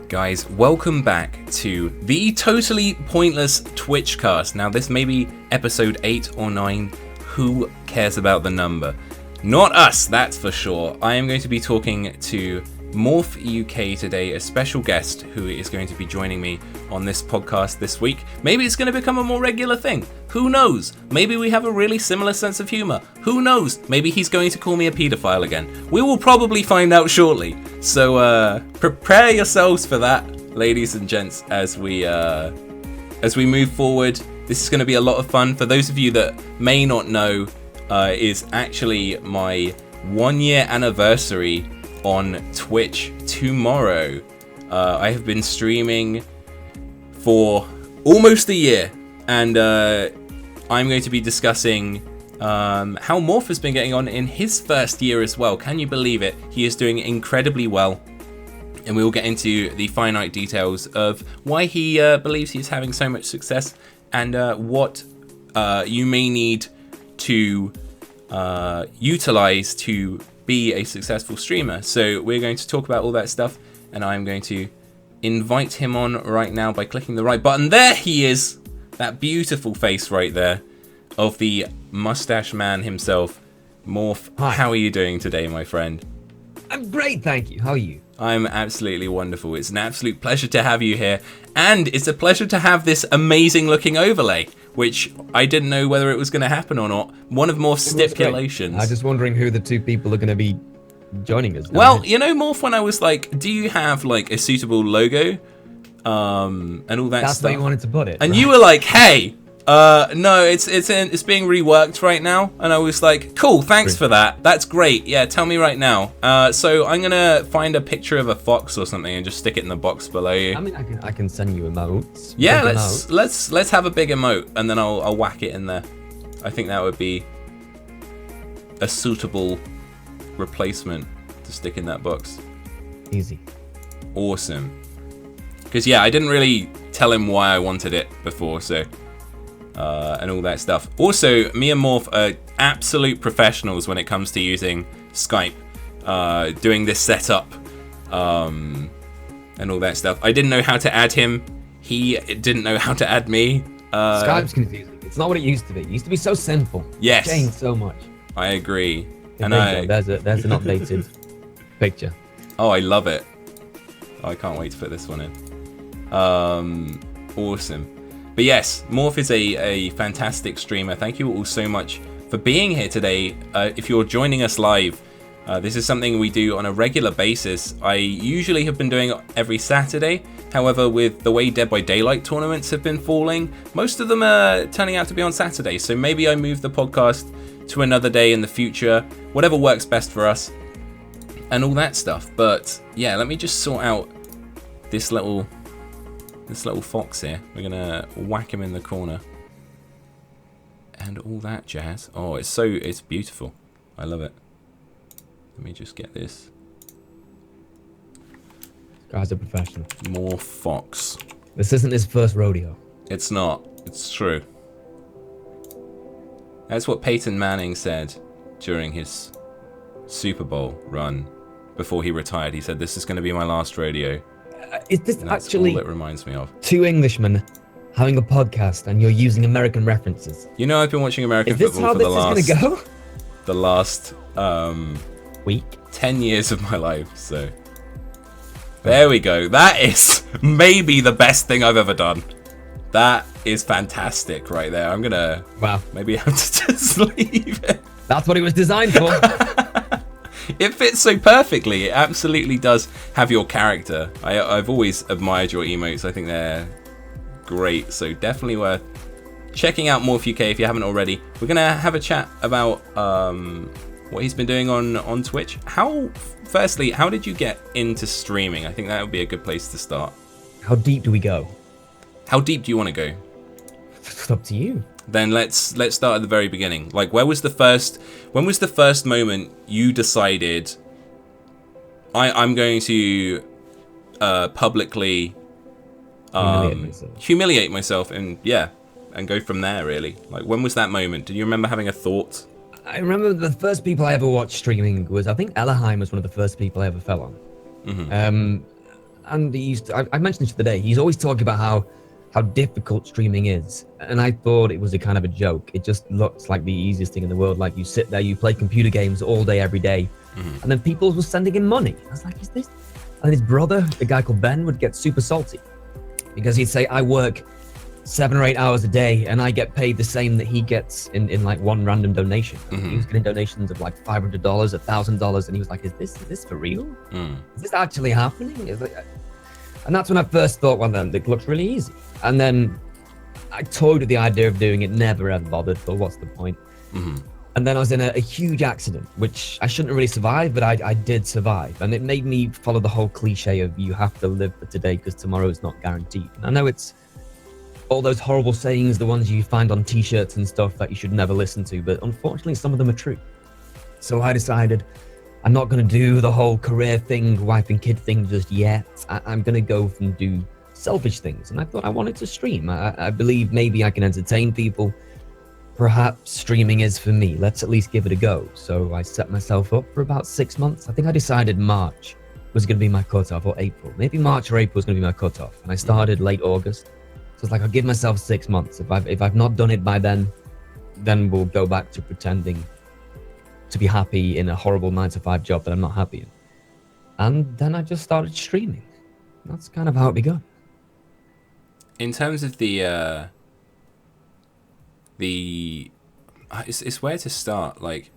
Guys, welcome back to the Totally Pointless Twitchcast. Now, this may be episode 8 or 9. Who cares about the number? Not us, that's for sure. I am going to be talking to Morph UK today, a special guest who is going to be joining me on this podcast this week. Maybe it's going to become a more regular thing. Who knows? Maybe we have a really similar sense of humor. Who knows? Maybe he's going to call me a paedophile again. We will probably find out shortly. So prepare yourselves for that, ladies and gents, as we move forward. This is going to be a lot of fun. For those of you that may not know, is actually my 1 year anniversary on Twitch tomorrow. I have been streaming for almost a year, and I'm going to be discussing how Morph has been getting on in his first year as well. Can you believe it? He is doing incredibly well, and we will get into the finite details of why he believes he's having so much success and what you may need to utilize to be a successful streamer. So we're going to talk about all that stuff, and I'm going to invite him on right now by clicking the right button. There he is, that beautiful face right there of the mustache man himself, Morph. Hi. How are you doing today, my friend? I'm great, thank you. How are you? I'm absolutely wonderful. It's an absolute pleasure to have you here, and it's a pleasure to have this amazing looking overlay, which I didn't know whether it was going to happen or not. One of Morph's stipulations. I'm just wondering who the two people are going to be joining us. Well, you know, Morph, when I was like, do you have like a suitable logo and all that That's stuff? where you wanted to put it. And right? you were like, hey, no, it's being reworked right now. And I was like, cool, thanks for that. That's great. Yeah, tell me right now. So I'm gonna find a picture of a fox or something and just stick it in the box below you. I mean, I can send you emotes. Yeah, Big let's have a big emote, and then I'll whack it in there. I think that would be a suitable replacement to stick in that box. Easy. Awesome. Because yeah, I didn't really tell him why I wanted it before, so and all that stuff. Also, me and Morph are absolute professionals when it comes to using Skype, doing this setup, and all that stuff. I didn't know how to add him. He didn't know how to add me. Skype's confusing. It's not what it used to be. It used to be so simple. Yes. It's changed so much. I agree. There's an updated picture. Oh, I love it. Oh, I can't wait to put this one in. Awesome. But yes, Morph is a fantastic streamer. Thank you all so much for being here today. If you're joining us live, this is something we do on a regular basis. I usually have been doing it every Saturday. However, with the way Dead by Daylight tournaments have been falling, most of them are turning out to be on Saturday. So maybe I move the podcast to another day in the future, whatever works best for us and all that stuff. But yeah, let me just sort out this little fox here. We're gonna whack him in the corner and all that jazz. Oh, it's beautiful. I love it. Let me just get this. This guy's a professional. More fox. This isn't his first rodeo. It's not. It's true. That's what Peyton Manning said during his Super Bowl run before he retired. He said, "This is going to be my last rodeo." Is this That's actually all it reminds me of. two Englishmen having a podcast and you're using American references? You know, I've been watching American Is this football how for this is going to go? the last Week? 10 years of my life. So there we go. That is maybe the best thing I've ever done. That is fantastic right there. I'm gonna maybe have to just leave it. That's what it was designed for. It fits so perfectly. It absolutely does have your character. I've always admired your emotes. I think they're great. So definitely worth checking out Morph UK if you haven't already. We're gonna have a chat about what he's been doing on Twitch. Firstly, how did you get into streaming? I think that would be a good place to start. How deep do we go? How deep do you want to go? It's up to you. Then let's start at the very beginning. Like, when was the first moment you decided I'm going to publicly humiliate myself and go from there, really? Like, when was that moment? Do you remember having a thought? I remember the first people I ever watched streaming was, I think Ellerheim was one of the first people I ever fell on. Mm-hmm. And I mentioned this today, he's always talking about how difficult streaming is. And I thought it was a kind of a joke. It just looks like the easiest thing in the world. Like you sit there, you play computer games all day, every day. And then people were sending him money. I was like, is this? And his brother, the guy called Ben, would get super salty because he'd say, I work 7 or 8 hours a day and I get paid the same that he gets in like one random donation. He was getting donations of like $500, $1,000, and he was like, is this for real? Is this actually happening? And that's when I first thought, well, then it looks really easy. And then I toyed with the idea of doing it, never ever bothered, but what's the point? And then I was in a huge accident, which I shouldn't really survive, but I did survive. And it made me follow the whole cliche of you have to live for today because tomorrow is not guaranteed. And I know it's all those horrible sayings, the ones you find on t-shirts and stuff that you should never listen to, but unfortunately some of them are true. So I decided I'm not going to do the whole career thing, wife and kid thing just yet. I'm going to go and do selfish things. And I thought I wanted to stream. I believe maybe I can entertain people. Perhaps streaming is for me. Let's at least give it a go. So I set myself up for about 6 months. I think I decided March was going to be my cutoff, or April. Maybe March or April was going to be my cutoff. And I started late August. So it's like, I'll give myself 6 months. If I've not done it by then we'll go back to pretending to be happy in a horrible 9-to-5 job that I'm not happy in. And then I just started streaming. That's kind of how it began. In terms of it's where to start. Like,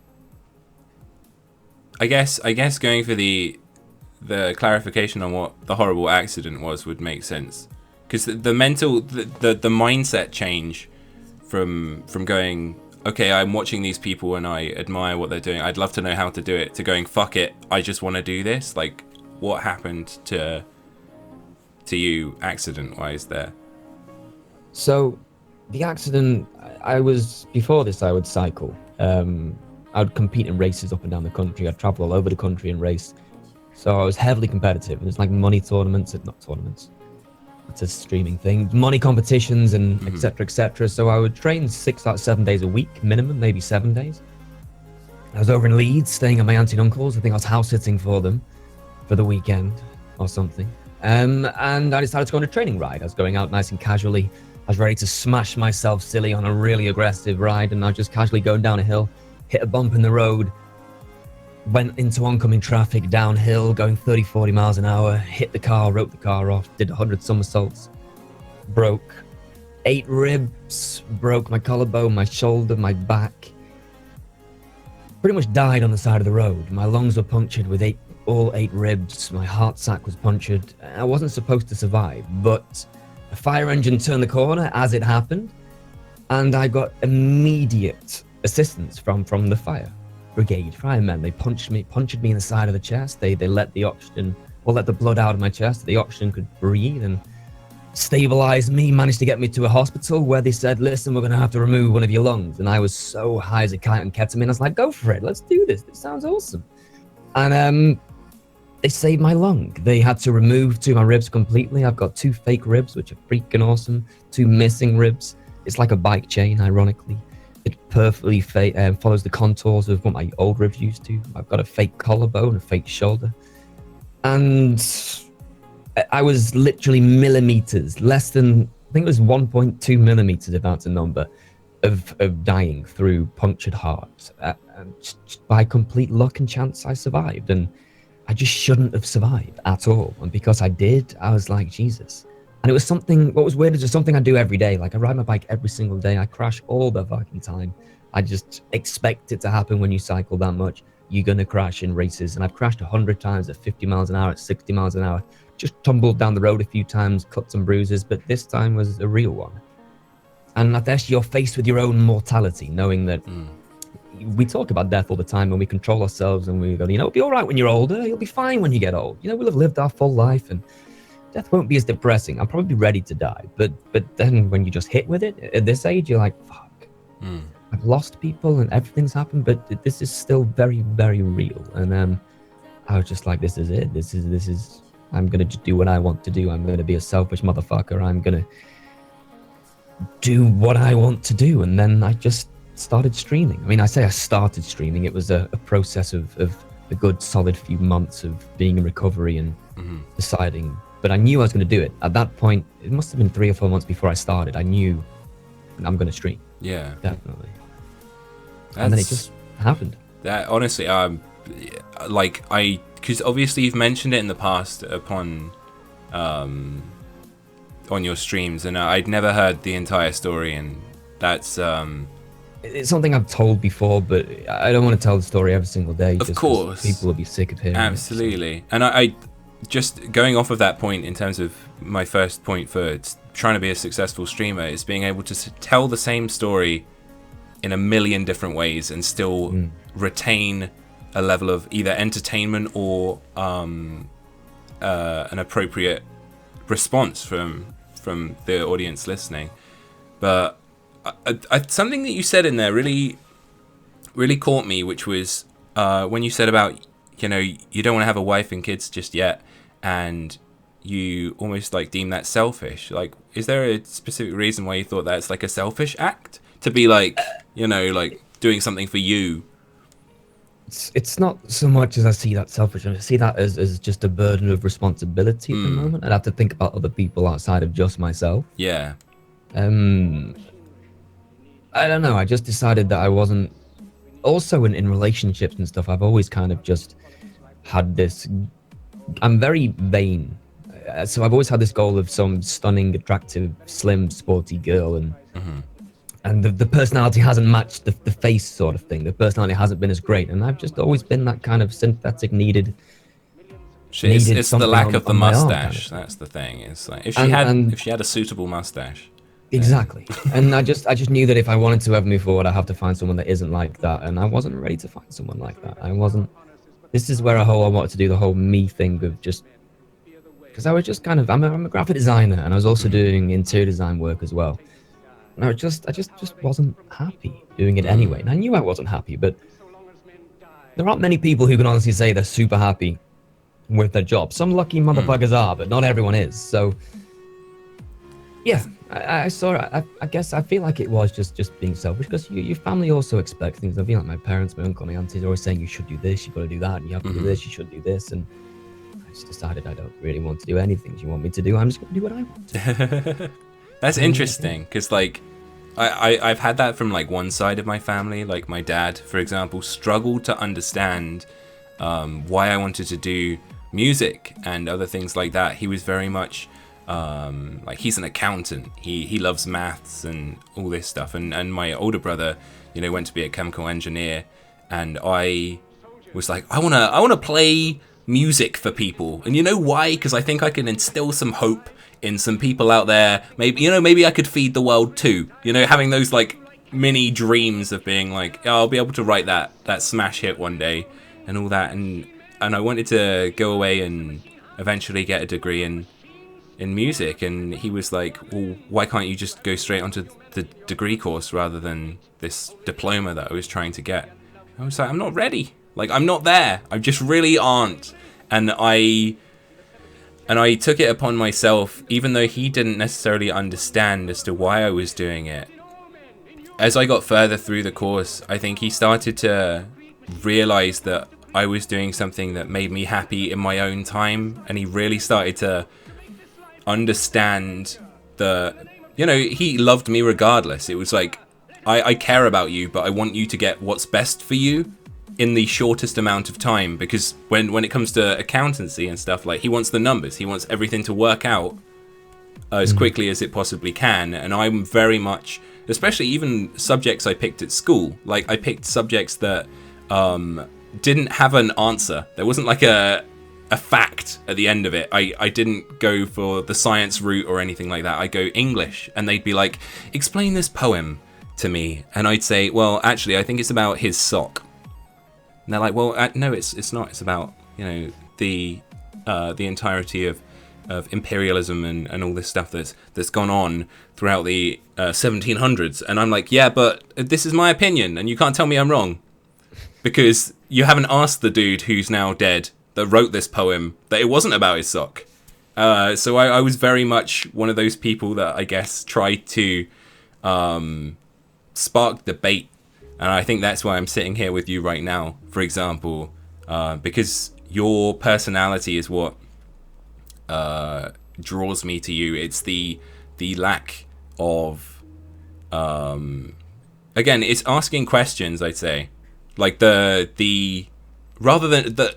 I guess going for the clarification on what the horrible accident was would make sense, because the mental the mindset change from going, okay, I'm watching these people and I admire what they're doing, I'd love to know how to do it, to going, fuck it, I just want to do this. Like, what happened to you accident wise there? So the accident, before this I would cycle. I would compete in races up and down the country. I'd travel all over the country and race. So I was heavily competitive. It's like money tournaments, not tournaments. It's a streaming thing. Money competitions and et cetera, et cetera. So I would train 6 out of 7 days a week, minimum, maybe 7 days. I was over in Leeds, staying at my auntie and uncle's. I think I was house sitting for them for the weekend or something. And I decided to go on a training ride. I was going out nice and casually. I was ready to smash myself silly on a really aggressive ride, and I was just casually going down a hill, hit a bump in the road, went into oncoming traffic downhill, going 30, 40 miles an hour, hit the car, wrote the car off, did 100 somersaults, broke 8 ribs, broke my collarbone, my shoulder, my back. Pretty much died on the side of the road. My lungs were punctured with all 8 ribs. My heart sac was punctured. I wasn't supposed to survive, but a fire engine turned the corner as it happened, and I got immediate assistance from the fire brigade, firemen. They punctured me in the side of the chest. They let the blood out of my chest. The oxygen could breathe and stabilize me, managed to get me to a hospital where they said, listen, we're going to have to remove one of your lungs. And I was so high as a kite on ketamine. I was like, go for it. Let's do this. This sounds awesome. And they saved my lung. They had to remove 2 of my ribs completely. I've got 2 fake ribs, which are freaking awesome. 2 missing ribs. It's like a bike chain, ironically. It perfectly follows the contours of what my old ribs used to. I've got a fake collarbone, a fake shoulder. And I was literally millimeters, less than, I think it was 1.2 millimeters, if that's a number, of dying through punctured heart. Just by complete luck and chance, I survived. And I just shouldn't have survived at all. And because I did, I was like, Jesus. And it was something, what was weird is just something I do every day. Like, I ride my bike every single day. I crash all the fucking time. I just expect it to happen when you cycle that much. You're going to crash in races. And I've crashed 100 times at 50 miles an hour, at 60 miles an hour. Just tumbled down the road a few times, cuts and bruises. But this time was a real one. And I guess you're faced with your own mortality, knowing that we talk about death all the time and we control ourselves and we go, it'll be all right when you're older. You'll be fine when you get old. We'll have lived our full life and death won't be as depressing. I'm probably ready to die. But then when you just hit with it at this age, you're like, fuck, I've lost people and everything's happened, but this is still very, very real. And I was just like, this is it. This is, I'm going to just do what I want to do. I'm going to be a selfish motherfucker. I'm going to do what I want to do. And then I just started streaming. I mean, I say I started streaming. It was a process of a good solid few months of being in recovery and deciding but I knew I was going to do it. At that point, it must have been 3 or 4 months before I started. I knew I'm going to stream. Yeah. Definitely. And then it just happened. That honestly, because obviously you've mentioned it in the past on your streams, and I'd never heard the entire story, and that's it's something I've told before, but I don't want to tell the story every single day. Of course, people will be sick of hearing absolutely. it, so. And I just going off of that point in terms of my first point for trying to be a successful streamer is being able to tell the same story in a million different ways and still retain a level of either entertainment or an appropriate response from the audience listening. But something that you said in there really caught me, which was when you said about, you know, you don't want to have a wife and kids just yet, and you almost like deem that selfish. Like, is there a specific reason why you thought that's like a selfish act to be like, you know, like doing something for you? It's not so much as I see that selfish. I see that as just a burden of responsibility at the moment. I'd have to think about other people outside of just myself. Yeah. I don't know. I just decided that I wasn't. Also, in relationships and stuff, I've always kind of just had this. I'm very vain, so I've always had this goal of some stunning, attractive, slim, sporty girl, and the personality hasn't matched the face sort of thing. The personality hasn't been as great, and I've just always been that kind of synthetic needed. It's the lack of the mustache. Kind of. That's the thing. It's like if she had a suitable mustace. Exactly. And I just knew that if I wanted to ever move forward, I have to find someone that isn't like that, and I wasn't ready to find someone like that. I wasn't. This is where I wanted to do the whole me thing of just, because I was just kind of, I'm a graphic designer, and I was also doing interior design work as well. And I just wasn't happy doing it anyway. And I knew I wasn't happy, but there aren't many people who can honestly say they're super happy with their job. Some lucky motherfuckers are, but not everyone is. So yeah, I saw it. I guess I feel like it was just being selfish, because your family also expect things. I feel like my parents, my uncle, my aunties are always saying, you should do this, you got to do that, and you have to do this, you should do this. And I just decided I don't really want to do anything you want me to do. I'm just going to do what I want to. That's interesting, because like I've had that from like one side of my family. Like my dad, for example, struggled to understand why I wanted to do music and other things like that. He was very much like, he's an accountant. He loves maths and all this stuff. And my older brother, you know, went to be a chemical engineer, and I was like, I wanna play music for people. And you know why? Because I think I can instill some hope in some people out there. Maybe I could feed the world too. You know, having those like mini dreams of being like, oh, I'll be able to write that smash hit one day and all that. And I wanted to go away and eventually get a degree in music. And he was like, well, why can't you just go straight onto the degree course rather than this diploma that I was trying to get? I was like, I'm not ready. Like, I'm not there. I just really aren't. And I took it upon myself, even though he didn't necessarily understand as to why I was doing it. As I got further through the course, I think he started to realize that I was doing something that made me happy in my own time. And he really started to understand he loved me regardless. It was like, I care about you, but I want you to get what's best for you in the shortest amount of time, because when it comes to accountancy and stuff, like, he wants the numbers, he wants everything to work out as quickly as it possibly can. And I'm very much, especially even subjects I picked at school, like I picked subjects that didn't have an answer. There wasn't like a fact at the end of it. I didn't go for the science route or anything like that. I go English, and they'd be like, explain this poem to me, and I'd say, well, actually, I think it's about his sock. And they're like, well, no, it's not. It's about, you know, the entirety of imperialism and all this stuff that's gone on throughout the 1700s. And I'm like, yeah, but this is my opinion, and you can't tell me I'm wrong, because you haven't asked the dude who's now dead that wrote this poem that it wasn't about his sock. So I was very much one of those people that I guess tried to spark debate. And I think that's why I'm sitting here with you right now, for example, because your personality is what draws me to you. It's the lack of again, it's asking questions, I'd say. Like the rather than the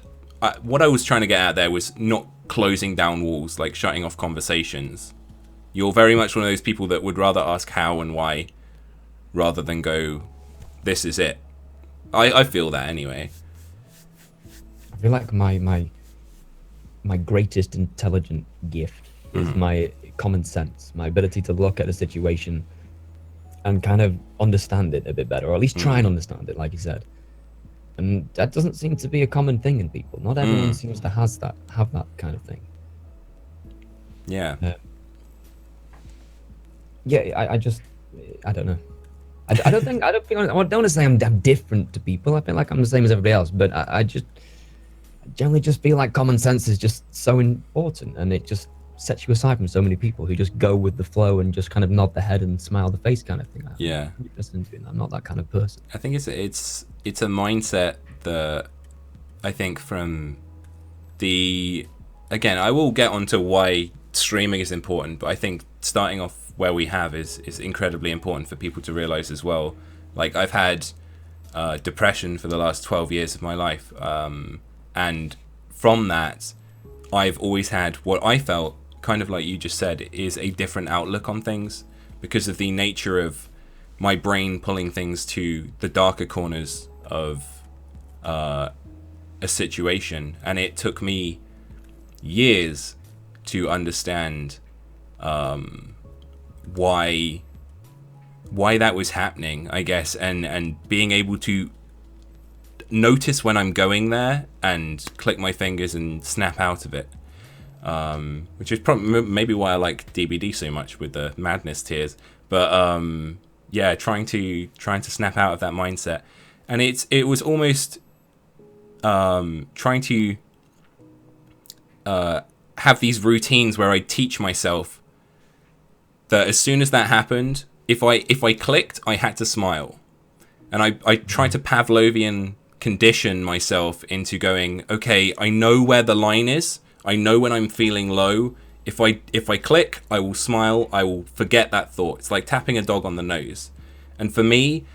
what I was trying to get at there was not closing down walls, like shutting off conversations. You're very much one of those people that would rather ask how and why rather than go, this is it. I feel that anyway. I feel like my greatest intelligent gift is my common sense, my ability to look at a situation and kind of understand it a bit better, or at least try and understand it, like you said. And that doesn't seem to be a common thing in people. Not everyone seems to have that kind of thing. Yeah. I don't know. I don't want to say I'm different to people. I feel like I'm the same as everybody else, but I generally just feel like common sense is just so important, and it just sets you aside from so many people who just go with the flow and just kind of nod the head and smile the face kind of thing. I'm not that kind of person. I think it's a mindset that I think from again, I will get onto why streaming is important, but I think starting off where we have is incredibly important for people to realize as well. Like, I've had depression for the last 12 years of my life, and from that I've always had what I felt, kind of like you just said, is a different outlook on things because of the nature of my brain pulling things to the darker corners of a situation. And it took me years to understand why that was happening, I guess, and being able to notice when I'm going there and click my fingers and snap out of it, which is probably maybe why I like DBD so much with the madness tiers. But yeah, trying to snap out of that mindset, and it was almost trying to have these routines where I teach myself that as soon as that happened, if I clicked, I had to smile. And I tried to Pavlovian condition myself into going, okay, I know where the line is. I know when I'm feeling low. If I click, I will smile. I will forget that thought. It's like tapping a dog on the nose. And for me,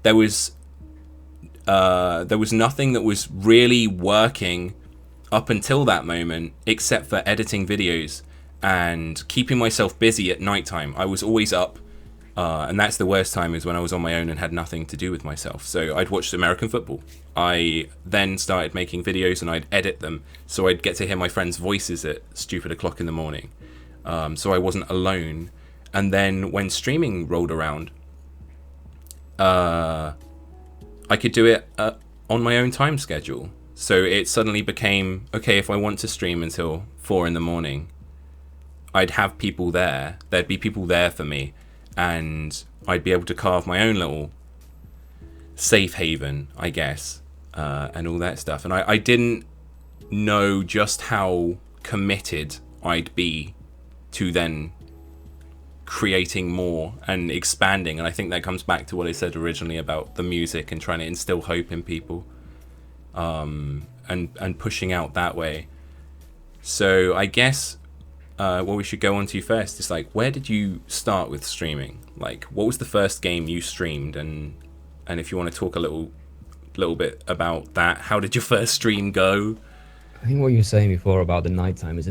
there was nothing that was really working up until that moment, except for editing videos and keeping myself busy at nighttime. I was always up, and that's the worst time, is when I was on my own and had nothing to do with myself. So I'd watch American football. I then started making videos and I'd edit them, so I'd get to hear my friends' voices at stupid o'clock in the morning. So I wasn't alone. And then when streaming rolled around, I could do it on my own time schedule. So it suddenly became, okay, if I want to stream until 4 in the morning, I'd have people there. There'd be people there for me, and I'd be able to carve my own little safe haven, I guess, and all that stuff. And I didn't know just how committed I'd be to then creating more and expanding. And I think that comes back to what I said originally about the music and trying to instill hope in people, and pushing out that way. So I guess what we should go on to first is, like, where did you start with streaming? Like, what was the first game you streamed? And if you want to talk a little bit about that, how did your first stream go? I think what you were saying before about the nighttime is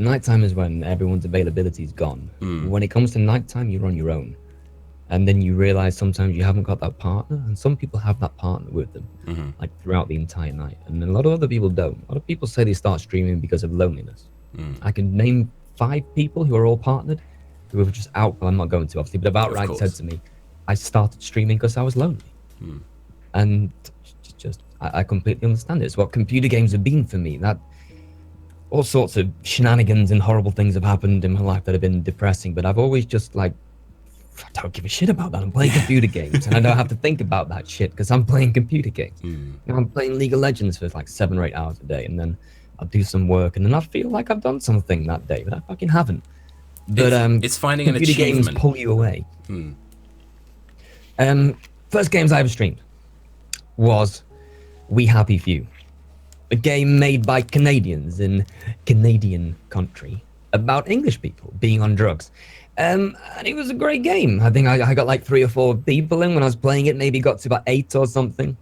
when everyone's availability is gone. When it comes to nighttime, you're on your own. And then you realize sometimes you haven't got that partner, and some people have that partner with them, like throughout the entire night. And a lot of other people don't. A lot of people say they start streaming because of loneliness. I can name 5 people who are all partnered, who were just out. Well, I'm not going to, obviously, but about right said to me, I started streaming because I was lonely. And just, I completely understand it. It's what computer games have been for me. That all sorts of shenanigans and horrible things have happened in my life that have been depressing, but I've always just, like, I don't give a shit about that. I'm playing computer games, and I don't have to think about that shit because I'm playing computer games. You know, I'm playing League of Legends for like 7 or 8 hours a day, and then I'll do some work, and then I feel like I've done something that day, but I fucking haven't. But it's finding an computer achievement. games pull you away. First games I ever streamed was We Happy Few, a game made by Canadians in Canadian country. about English people being on drugs. And it was a great game. I think I got like 3 or 4 people in when I was playing it, maybe got to about 8 or something.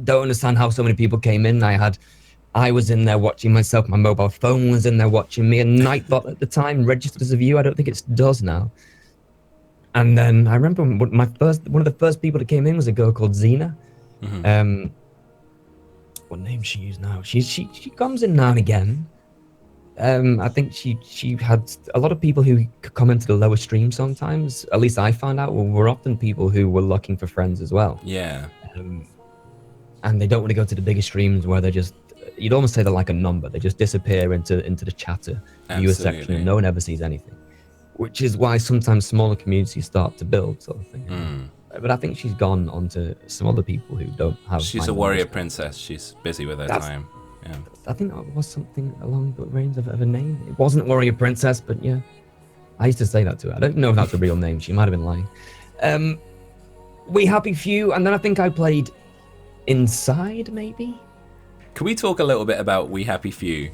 Don't understand how so many people came in. I was in there watching myself. My mobile phone was in there watching me. And Nightbot at the time registered as a viewer. I don't think it does now. And then I remember one of the first people that came in was a girl called Xena. Mm-hmm. What name she used now? She comes in now and again. I think she had a lot of people who come into the lower stream sometimes. At least I found out were often people who were looking for friends as well. Yeah. And they don't want to go to the bigger streams where they're just, you'd almost say they're like a number. They just disappear into the chatter viewer section and no one ever sees anything. Which is why sometimes smaller communities start to build, sort of thing. But I think she's gone on to some other people who don't have. She's a warrior princess. She's busy with her time. Yeah. I think that was something along the lines of a name. It wasn't warrior princess, but yeah, I used to say that to her. I don't know if that's a real name. She might have been lying. We Happy Few, and then I think I played Inside, maybe. Can we talk a little bit about We Happy Few?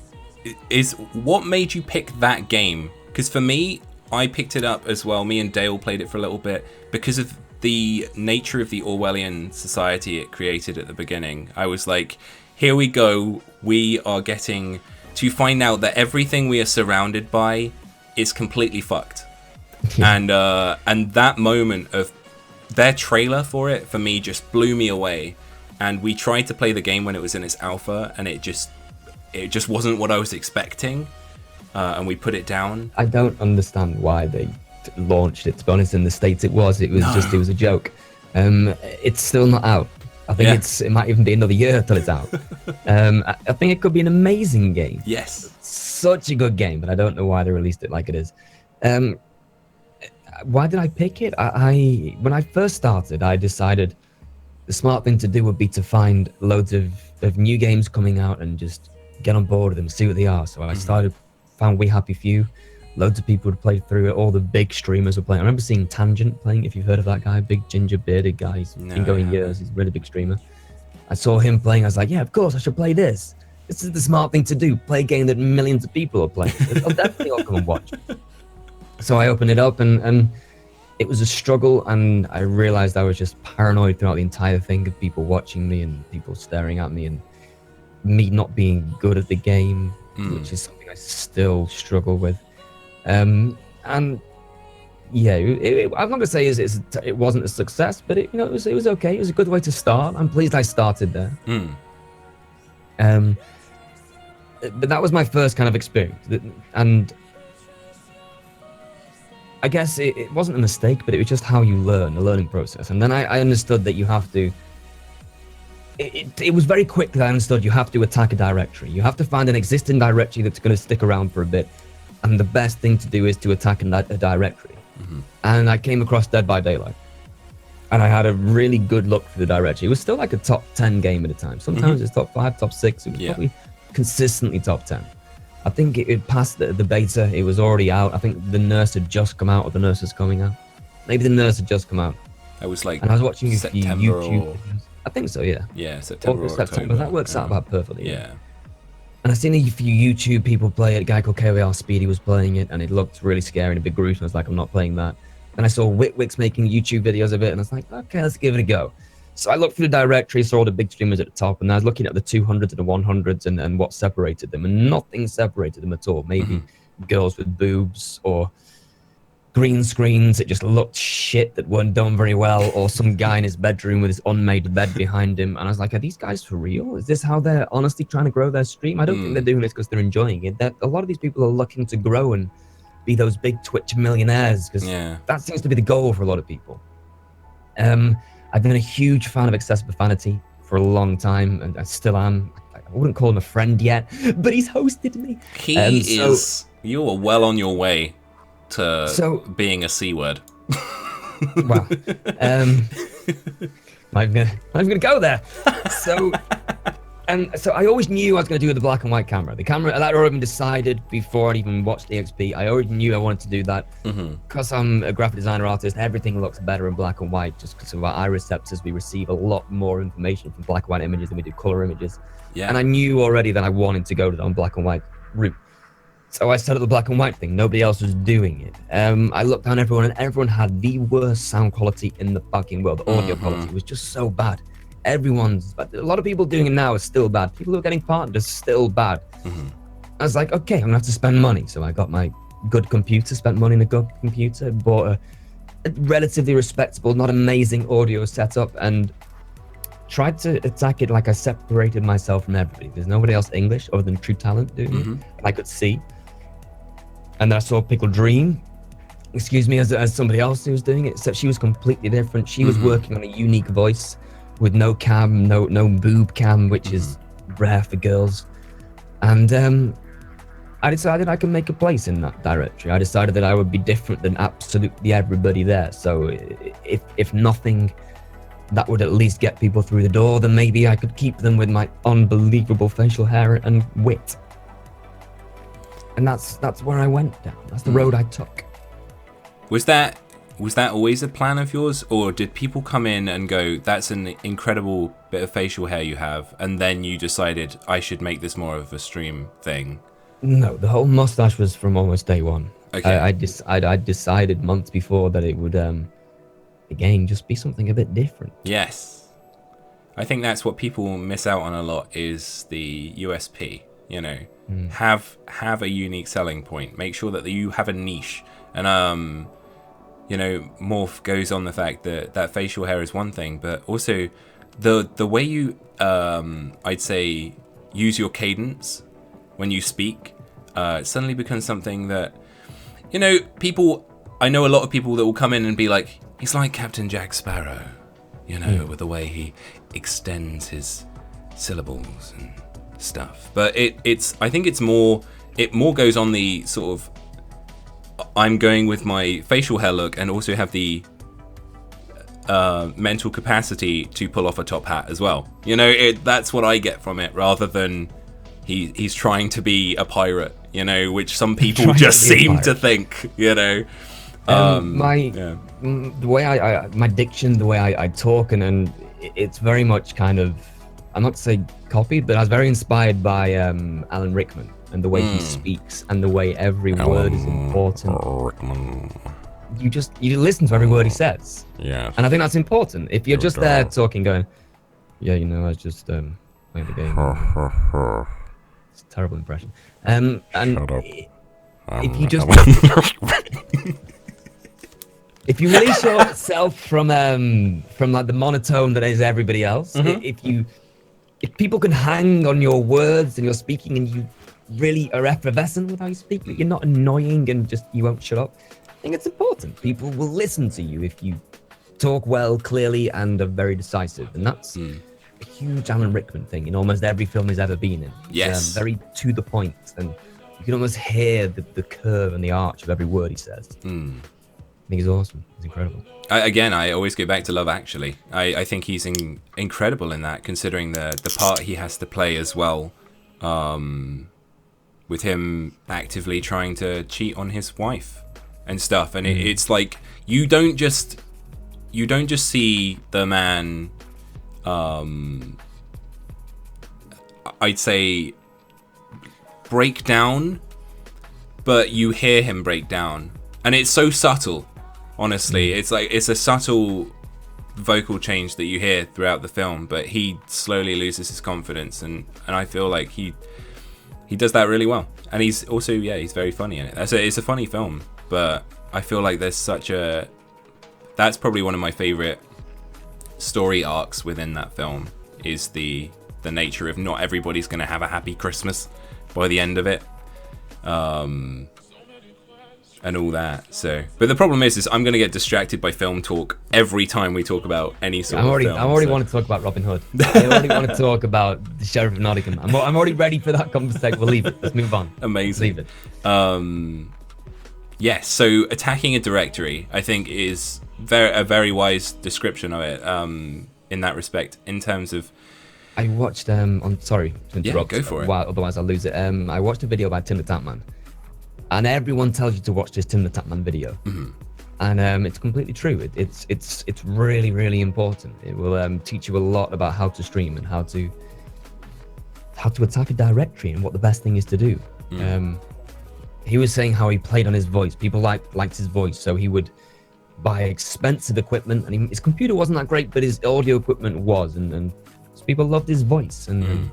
Is what made you pick that game? Because for me, I picked it up as well. Me and Dale played it for a little bit because of the nature of the Orwellian society it created at the beginning. I was like, here we go. We are getting to find out that everything we are surrounded by is completely fucked. And that moment of their trailer for it, for me, just blew me away. And we tried to play the game when it was in its alpha, and it just wasn't what I was expecting. And we put it down. I don't understand why they launched it. To be honest, in the States, it was a joke. It's still not out. I think it might even be another year till it's out. I think it could be an amazing game. Yes, such a good game, but I don't know why they released it like it is. Why did I pick it? When I first started, I decided the smart thing to do would be to find loads of new games coming out and just get on board with them, see what they are. So I found We Happy Few. Loads of people had played through it. All the big streamers were playing. I remember seeing Tangent playing, if you've heard of that guy, big ginger bearded guy. He's been going years. He's a really big streamer. I saw him playing. I was like, yeah, of course, I should play this. This is the smart thing to do. Play a game that millions of people are playing. I'll definitely all come and watch. So I opened it up and it was a struggle, and I realized I was just paranoid throughout the entire thing of people watching me and people staring at me and me not being good at the game, which is something I still struggle with. And yeah, I'm not gonna say it wasn't a success, but it was okay. It was a good way to start. I'm pleased I started there. But that was my first kind of experience, and I guess it wasn't a mistake, but it was just how you learn, the learning process. And then I understood that you have to. It was very quick that I understood you have to attack a directory. You have to find an existing directory that's going to stick around for a bit. And the best thing to do is to attack a directory. And I came across Dead by Daylight. And I had a really good look for the directory. It was still like a top 10 game at a time. Sometimes it's top 5, top 6. It was probably consistently top 10. I think it passed the beta. It was already out. I think the Nurse had just come out, or the Nurse was coming out. Maybe the Nurse had just come out. I was like, and I was watching September YouTube videos. I think so, yeah. Yeah, September or September. That works out about perfectly. Yeah. And I've seen a few YouTube people play it. A guy called KOR Speedy was playing it, and it looked really scary and a bit gruesome. I was like, I'm not playing that. Then I saw Witwix making YouTube videos of it, and I was like, okay, let's give it a go. So I looked through the directory, saw all the big streamers at the top, and I was looking at the 200s and the 100s and what separated them, and nothing separated them at all. Maybe girls with boobs or green screens that just looked shit that weren't done very well, or some guy in his bedroom with his unmade bed behind him. And I was like, are these guys for real? Is this how they're honestly trying to grow their stream? I don't think they're doing this because they're enjoying it. A lot of these people are looking to grow and be those big Twitch millionaires, because that seems to be the goal for a lot of people. I've been a huge fan of Excessive Profanity for a long time, and I still am. I wouldn't call him a friend yet, but he's hosted me. You are well on your way to being a C word. Wow. I'm gonna go there. So I always knew I was gonna do the black and white camera. The camera that had already been decided before I even watched EXP. I already knew I wanted to do that because I'm a graphic designer artist. Everything looks better in black and white just because of our eye receptors. We receive a lot more information from black and white images than we do color images. Yeah. And I knew already that I wanted to go to the black and white route. So I started the black and white thing. Nobody else was doing it. I looked down everyone, and everyone had the worst sound quality in the fucking world. The audio quality was just so bad. A lot of people doing it now is still bad. People who are getting partnered is still bad. I was like, okay, I'm gonna have to spend money. So I got my good computer, spent money on a good computer, bought a relatively respectable, not amazing audio setup, and tried to attack it like I separated myself from everybody. There's nobody else English other than True Talent doing it, and I could see. And then I saw Pickle Dream, as somebody else who was doing it, except she was completely different. She was working on a unique voice with no cam, no boob cam, which is rare for girls. And I decided I could make a place in that directory. I decided that I would be different than absolutely everybody there. So if nothing, that would at least get people through the door, then maybe I could keep them with my unbelievable facial hair and wit. And that's where I went down. That's the road I took. Was that always a plan of yours, or did people come in and go, that's an incredible bit of facial hair you have, and then you decided I should make this more of a stream thing? No, the whole mustache was from almost day one. Okay. I decided months before that it would, again, just be something a bit different. Yes. I think that's what people miss out on a lot, is the USP, you know. Have a unique selling point. Make sure that you have a niche. And, you know, Morph goes on the fact that facial hair is one thing, but also the way you, I'd say, use your cadence when you speak, suddenly becomes something that, you know, I know a lot of people that will come in and be like, he's like Captain Jack Sparrow, you know, with the way he extends his syllables and stuff. But I think it more goes on the sort of, I'm going with my facial hair look and also have the mental capacity to pull off a top hat as well. You know, that's what I get from it, rather than he's trying to be a pirate, you know, which some people just seem to think, you know. The way my diction, the way I talk, and it's very much kind of, I'm not to say copied, but I was very inspired by Alan Rickman and the way he speaks and the way every word is important. You listen to every word he says. Yeah. And I think that's important. If you're just there talking, going, yeah, you know, I was just playing the game. It's a terrible impression. And shut up. If you just if you release yourself from like the monotone that is everybody else, if people can hang on your words and your speaking, and you really are effervescent with how you speak, that you're not annoying and just you won't shut up, I think it's important. People will listen to you if you talk well, clearly, and are very decisive. And that's a huge Alan Rickman thing in almost every film he's ever been in. Yes. Very to the point, and you can almost hear the curve and the arch of every word he says. I think he's awesome. He's incredible. I always go back to Love Actually. I think he's incredible in that, considering the part he has to play as well, with him actively trying to cheat on his wife and stuff. And it's like you don't just see the man, I'd say, break down, but you hear him break down, and it's so subtle. Honestly, it's a subtle vocal change that you hear throughout the film, but he slowly loses his confidence, and I feel like he does that really well. And he's also, he's very funny in it. It's a funny film, but I feel like there's that's probably one of my favorite story arcs within that film, is the nature of not everybody's going to have a happy Christmas by the end of it. And all that. So, but the problem is I'm going to get distracted by film talk every time we talk about any sort of film. I already want to talk about Robin Hood. I already want to talk about the Sheriff of Nottingham. I'm already ready for that conversation. We'll leave it. Let's move on. Amazing. Let's leave it. Yes. So attacking a directory, I think, is a very wise description of it. In that respect, in terms of. I watched. I'm sorry to interrupt. Yeah, go for it. Otherwise I'll lose it. I watched a video by Tim the Tatman. And everyone tells you to watch this Tim the Tatman video, and it's completely true. It's really, really important. It will teach you a lot about how to stream and how to attack a directory and what the best thing is to do. he was saying how he played on his voice. People liked his voice, so he would buy expensive equipment, and his computer wasn't that great, but his audio equipment was, and so people loved his voice, and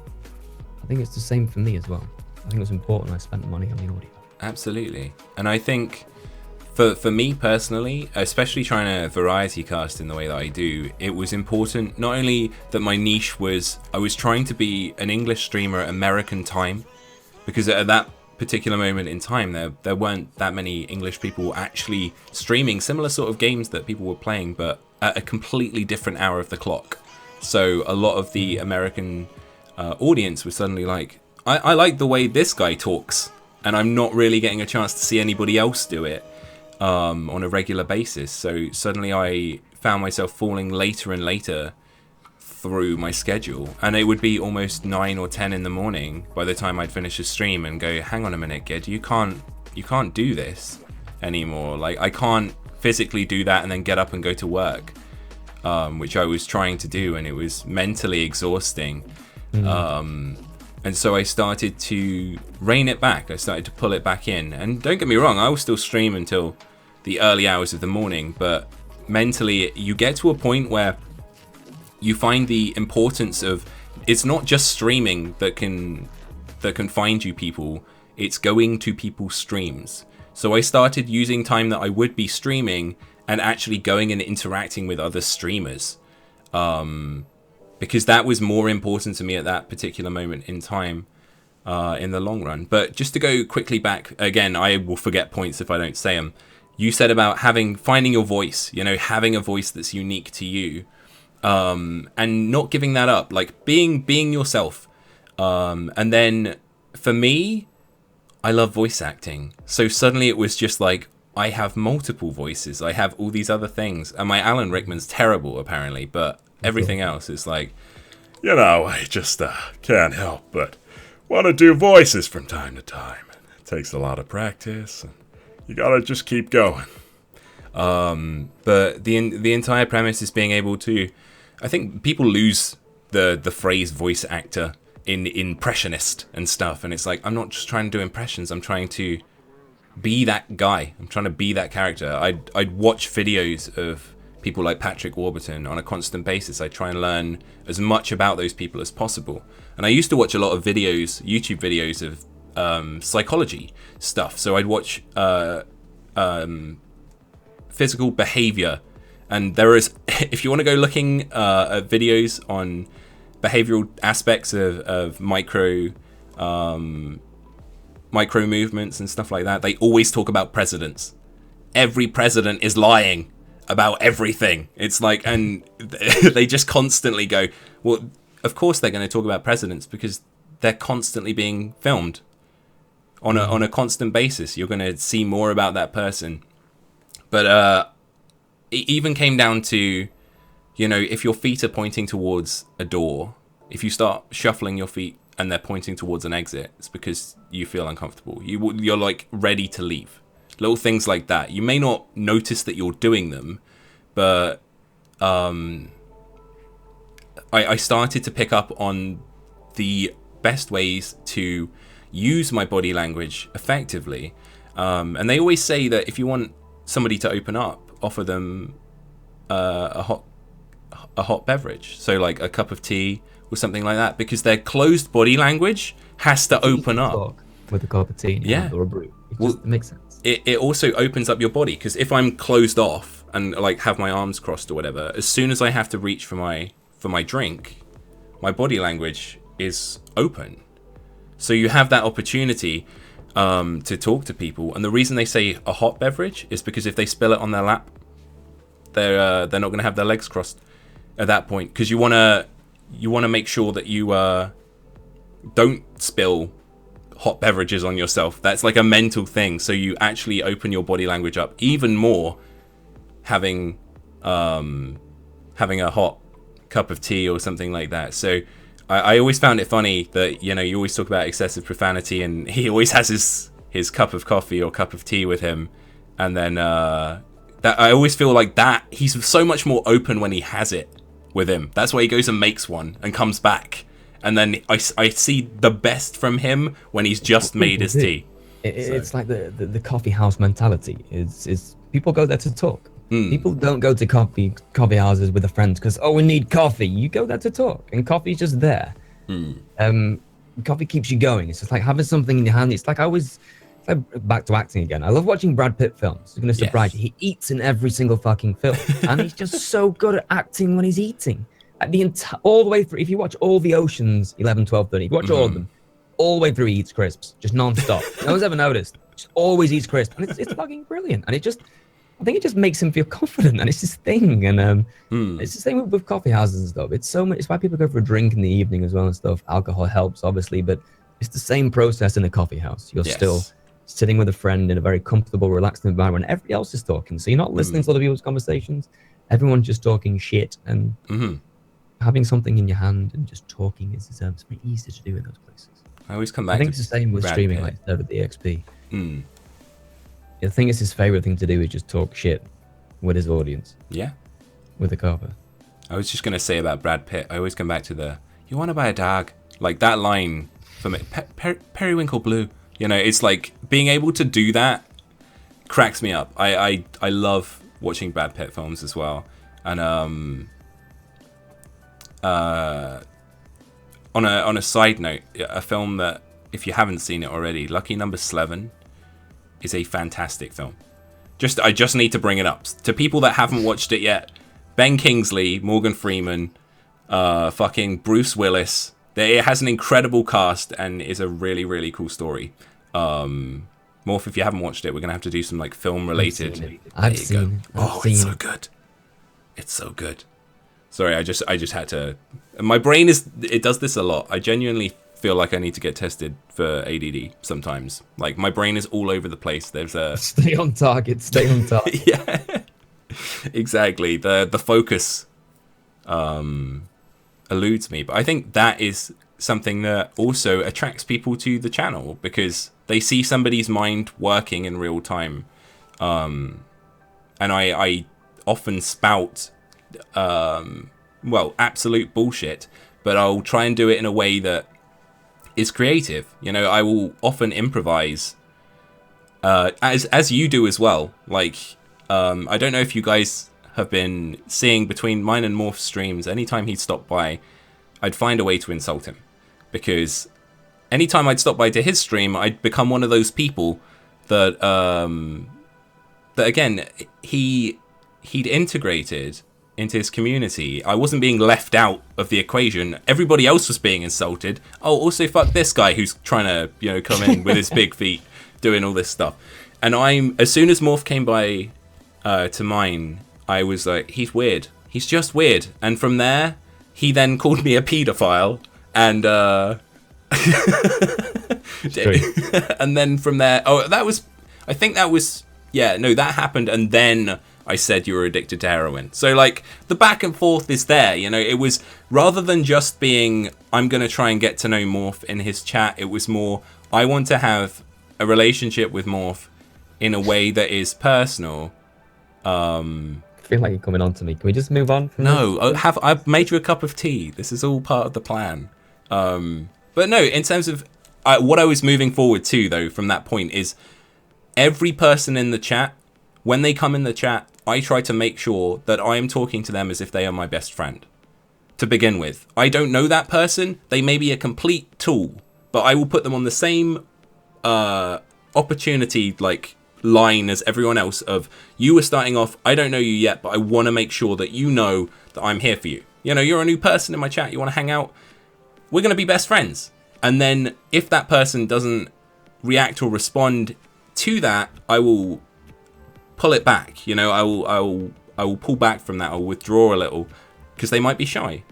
I think it's the same for me as well. I think it was important I spent money on the audio. Absolutely. And I think for me personally, especially trying to variety cast in the way that I do, it was important not only that my niche was, I was trying to be an English streamer at American time, because at that particular moment in time there weren't that many English people actually streaming similar sort of games that people were playing, but at a completely different hour of the clock. So a lot of the American audience was suddenly like, I like the way this guy talks, and I'm not really getting a chance to see anybody else do it on a regular basis. So suddenly I found myself falling later and later through my schedule, and it would be almost 9 or 10 in the morning by the time I'd finish a stream and go, hang on a minute, Ged, you can't do this anymore. Like, I can't physically do that and then get up and go to work, which I was trying to do, and it was mentally exhausting. And so I started to rein it back. I started to pull it back in, and don't get me wrong, I will still stream until the early hours of the morning, but mentally you get to a point where you find the importance of, it's not just streaming that can find you people, it's going to people's streams. So I started using time that I would be streaming and actually going and interacting with other streamers, because that was more important to me at that particular moment in time, in the long run. But just to go quickly back, again, I will forget points if I don't say them. You said about finding your voice, having a voice that's unique to you. And not giving that up, like being yourself. And then for me, I love voice acting. So suddenly it was just like, I have multiple voices. I have all these other things. And my Alan Rickman's terrible, apparently, but everything else is like, I just can't help but want to do voices from time to time. It takes a lot of practice, and you gotta just keep going. But the entire premise is being able to, I think people lose the phrase voice actor in impressionist and stuff, and it's like, I'm not just trying to do impressions, I'm trying to be that guy, I'm trying to be that character. I'd watch videos of people like Patrick Warburton on a constant basis. I try and learn as much about those people as possible. And I used to watch a lot of YouTube videos of psychology stuff. So I'd watch physical behavior, and there is, if you want to go looking at videos on behavioral aspects of micro movements and stuff like that, they always talk about presidents. Every president is lying about everything. It's like, and they just constantly go, well, of course they're going to talk about presidents because they're constantly being filmed on a constant basis. You're going to see more about that person. But it even came down to, if your feet are pointing towards a door, if you start shuffling your feet and they're pointing towards an exit, it's because you feel uncomfortable. You're like ready to leave. Little things like that. You may not notice that you're doing them, but I started to pick up on the best ways to use my body language effectively. And they always say that if you want somebody to open up, offer them a hot beverage. So like a cup of tea or something like that, because their closed body language has to open up. With a cup of tea, yeah, or a brew. It makes sense. It also opens up your body, because if I'm closed off and like have my arms crossed or whatever, as soon as I have to reach for my drink, my body language is open. So you have that opportunity to talk to people. And the reason they say a hot beverage is because if they spill it on their lap, they're not going to have their legs crossed at that point, because you want to make sure that you don't spill hot beverages on yourself. That's like a mental thing. So you actually open your body language up even more, having a hot cup of tea or something like that. So I always found it funny that you always talk about excessive profanity, and he always has his cup of coffee or cup of tea with him, and then that I always feel like that he's so much more open when he has it with him. That's why he goes and makes one and comes back. And then I see the best from him when he's just made his tea. It's like the coffee house mentality. Is people go there to talk. People don't go to coffee houses with their friends because we need coffee. You go there to talk, and coffee's just there. Coffee keeps you going. It's just like having something in your hand. It's like back to acting again. I love watching Brad Pitt films. It's gonna surprise you. He eats in every single fucking film, and he's just so good at acting when he's eating. At all the way through. If you watch all the Oceans 11, 12, 13, if you watch all of them, all the way through, he eats crisps, just non-stop. No one's ever noticed. Just always eats crisps, and it's fucking brilliant. And I think it just makes him feel confident, and it's his thing. And it's the same with coffee houses and stuff. It's so much. It's why people go for a drink in the evening as well and stuff. Alcohol helps, obviously, but it's the same process in a coffee house. You're still sitting with a friend in a very comfortable, relaxed environment. Everybody else is talking, so you're not listening to other people's conversations. Everyone's just talking shit, and having something in your hand and just talking is it's very easy to do in those places. I always come back. I think to it's the same with Brad streaming, Pitt. like over the EXP. I think it's his favorite thing to do is just talk shit with his audience. Yeah. With the cover. I was just gonna say about Brad Pitt. I always come back to "You want to buy a dog?" Like that line for me. Periwinkle blue. You know, it's like being able to do that cracks me up. I love watching Brad Pitt films as well. And on a side note, a film that if you haven't seen it already, Lucky Number 11 is a fantastic film. I just need to bring it up to people that haven't watched it yet. Ben Kingsley, Morgan Freeman, fucking Bruce Willis. It has an incredible cast and is a really, really cool story. Morph, if you haven't watched it, we're gonna have to do some like film related. I've seen it. It's so good. It's so good. Sorry, I just had to. My brain it does this a lot. I genuinely feel like I need to get tested for ADD sometimes. Like my brain is all over the place. There's a Stay on target. Stay on target. yeah, exactly. The focus eludes me, but I think that is something that also attracts people to the channel because they see somebody's mind working in real time. And I often spout absolute bullshit, but I'll try and do it in a way that is creative. You know, I will often improvise as you do as well. Like I don't know if you guys have been seeing between mine and Morph's streams, anytime he'd stop by, I'd find a way to insult him. Because anytime I'd stop by to his stream, I'd become one of those people that again, he'd integrated into his community. I wasn't being left out of the equation. Everybody else was being insulted. Oh, also fuck this guy who's trying to, you know, come in with his big feet doing all this stuff. And as soon as Morph came by to mine, I was like, he's weird. He's just weird. And from there, he then called me a paedophile. And and then from there, that happened. And then I said you were addicted to heroin. So like the back and forth is there, you know. It was rather than just being I'm going to try and get to know Morph in his chat. It was more I want to have a relationship with Morph in a way that is personal. I feel like you're coming on to me. Can we just move on from No, I've made you a cup of tea. This is all part of the plan. But no, in terms of what I was moving forward to, though, from that point is every person in the chat, when they come in the chat, I try to make sure that I am talking to them as if they are my best friend. To begin with, I don't know that person. They may be a complete tool, but I will put them on the same opportunity line as everyone else of you were starting off, I don't know you yet, but I want to make sure that you know that I'm here for you. You know, you're a new person in my chat, you want to hang out, we're going to be best friends. And then if that person doesn't react or respond to that, I will pull it back. You know, I will pull back from that. I'll withdraw a little because they might be shy,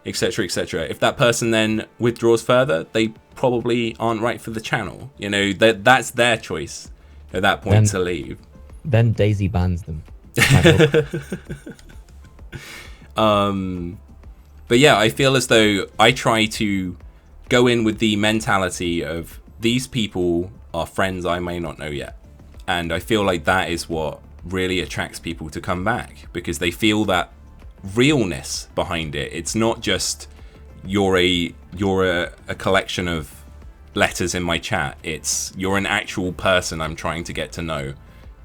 etc., etc. If that person then withdraws further, they probably aren't right for the channel. You know, that's their choice at that point to leave. Then Daisy bans them. But yeah, I feel as though I try to go in with the mentality of these people are friends I may not know yet. And I feel like that is what really attracts people to come back, because they feel that realness behind it. It's not just you're a collection of letters in my chat. It's you're an actual person I'm trying to get to know.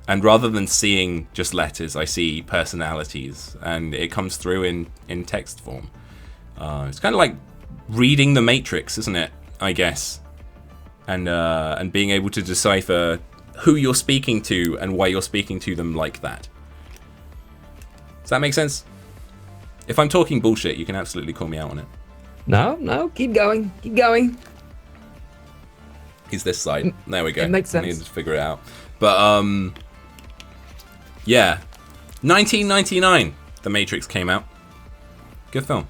And rather than seeing just letters, I see personalities, and it comes through in text form. It's kind of like reading the Matrix, isn't it? I guess, and being able to decipher who you're speaking to and why you're speaking to them like that. Does that make sense? If I'm talking bullshit, you can absolutely call me out on it. No, keep going. Is this side? There we go. It makes sense. I need to figure it out. But yeah, 1999, The Matrix came out. Good film.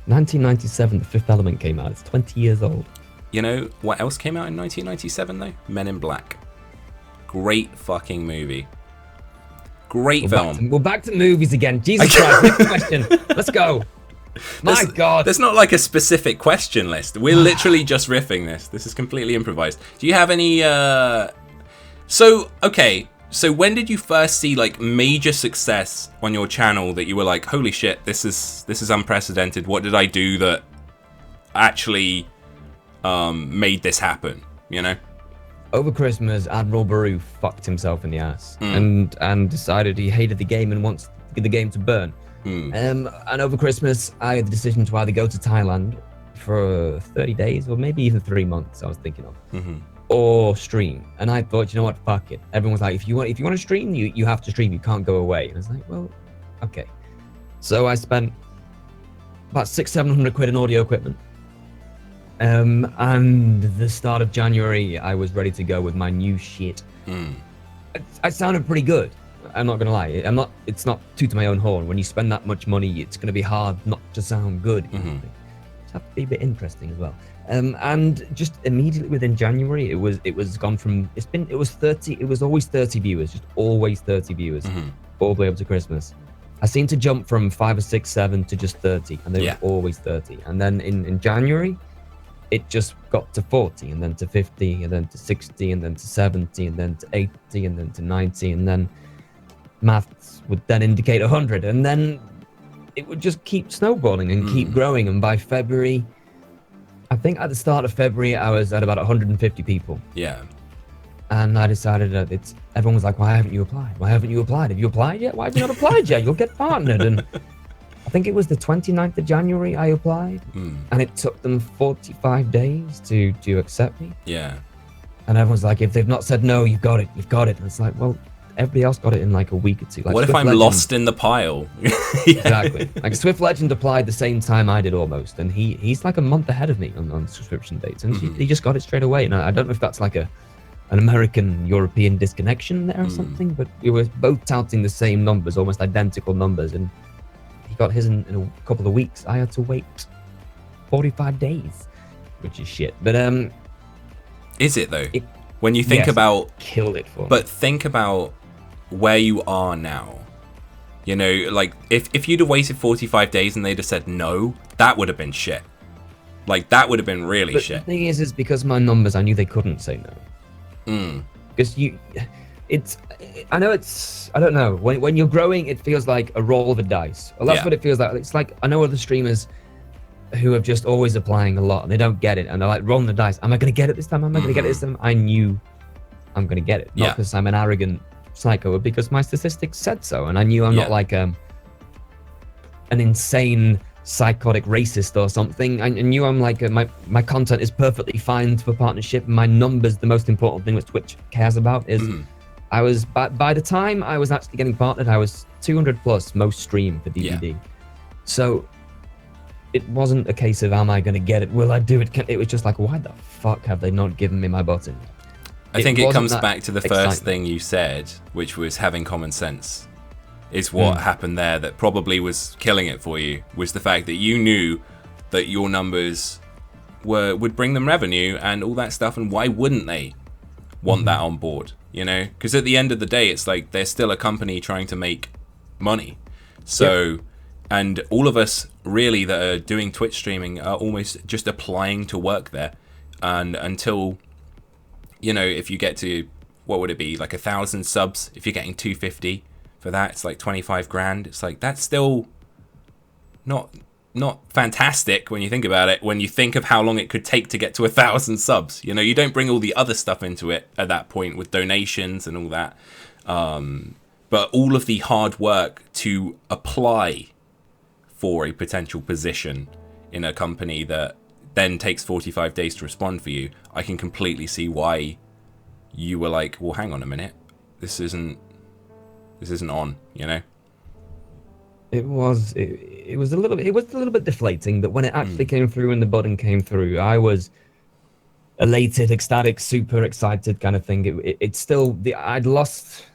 1997, The Fifth Element came out. It's 20 years old. You know what else came out in 1997 though? Men in Black. Great fucking movie. Great film. We're back to movies again. Jesus Christ, next question. Let's go. My God. There's not like a specific question list. We're literally just riffing this. This is completely improvised. Do you have any So when did you first see like major success on your channel that you were like, holy shit, this is unprecedented. What did I do that actually made this happen, you know? Over Christmas, Admiral Baru fucked himself in the ass and decided he hated the game and wants the game to burn. And over Christmas, I had the decision to either go to Thailand for 30 days or maybe even 3 months, I was thinking of, or stream. And I thought, you know what, fuck it. Everyone was like, if you want to stream, you have to stream. You can't go away. And I was like, well, okay. So I spent about 600-700 quid in audio equipment. And the start of January, I was ready to go with my new shit. I sounded pretty good. I'm not gonna lie. It's not toot to my own horn. When you spend that much money, it's gonna be hard not to sound good. You have to be a bit interesting as well. And just immediately within January, it was gone from it was 30. It was always 30 viewers, just always 30 viewers, all the way up to Christmas. I seemed to jump from 5 or 6, 7 to just 30, and they were always 30. And then in January, it just got to 40, and then to 50, and then to 60, and then to 70, and then to 80, and then to 90, and then maths would then indicate 100, and then it would just keep snowballing and keep growing. And by February, I think at the start of February, I was at about 150 people. Yeah. And I decided that everyone was like, why haven't you applied? Why haven't you applied? Have you applied yet? Why have you not applied yet? You'll get partnered. And I think it was the 29th of January I applied, and it took them 45 days to accept me. Yeah. And everyone's like, if they've not said no, you've got it. And it's like, well, everybody else got it in like a week or two. Like what if I'm lost in the pile? Exactly. Like Swift Legend applied the same time I did almost, and he's like a month ahead of me on subscription dates, and he just got it straight away. And I don't know if that's like an American-European disconnection there or something, but we were both touting the same numbers, almost identical numbers, and he got his in a couple of weeks. I had to wait 45 days, which is shit. But is it though? When you think about killed it for me. But think about where you are now. You know, like if you'd have waited 45 days and they'd have said no, that would have been shit. Like that would have been really shit. The thing is because my numbers, I knew they couldn't say no. Because I don't know. When you're growing, it feels like a roll of the dice. Well, that's what it feels like. It's like I know other streamers who have just always applying a lot and they don't get it, and they're like rolling the dice. Am I going to get it this time? Am I going to get it this time? I knew I'm going to get it, not because I'm an arrogant psycho, but because my statistics said so, and I knew I'm not like an insane psychotic racist or something. I knew I'm like my content is perfectly fine for partnership. My numbers, the most important thing which Twitch cares about is I was by the time I was actually getting partnered, I was 200 plus most stream for DVD. So it wasn't a case of am I going to get it, will I do it? It was just like, why the fuck have they not given me my button? I think it comes back to the first thing you said, which was having common sense. Is what happened there that probably was killing it for you, was the fact that you knew that your numbers would bring them revenue and all that stuff, and why wouldn't they want that on board, you know? Because at the end of the day, it's like they're still a company trying to make money. So, and all of us really that are doing Twitch streaming are almost just applying to work there. And until, you know, if you get to, what would it be, like 1,000 subs, if you're getting 250 for that, it's like 25 grand. It's like, that's still not not fantastic when you think about it, when you think of how long it could take to get to 1,000 subs. You know, you don't bring all the other stuff into it at that point with donations and all that. But all of the hard work to apply for a potential position in a company that then takes 45 days to respond for you, I can completely see why you were like, well, hang on a minute. This isn't on, you know? It was a little bit deflating, but when it actually came through and the button came through, I was elated, ecstatic, super excited kind of thing. It's still I'd lost.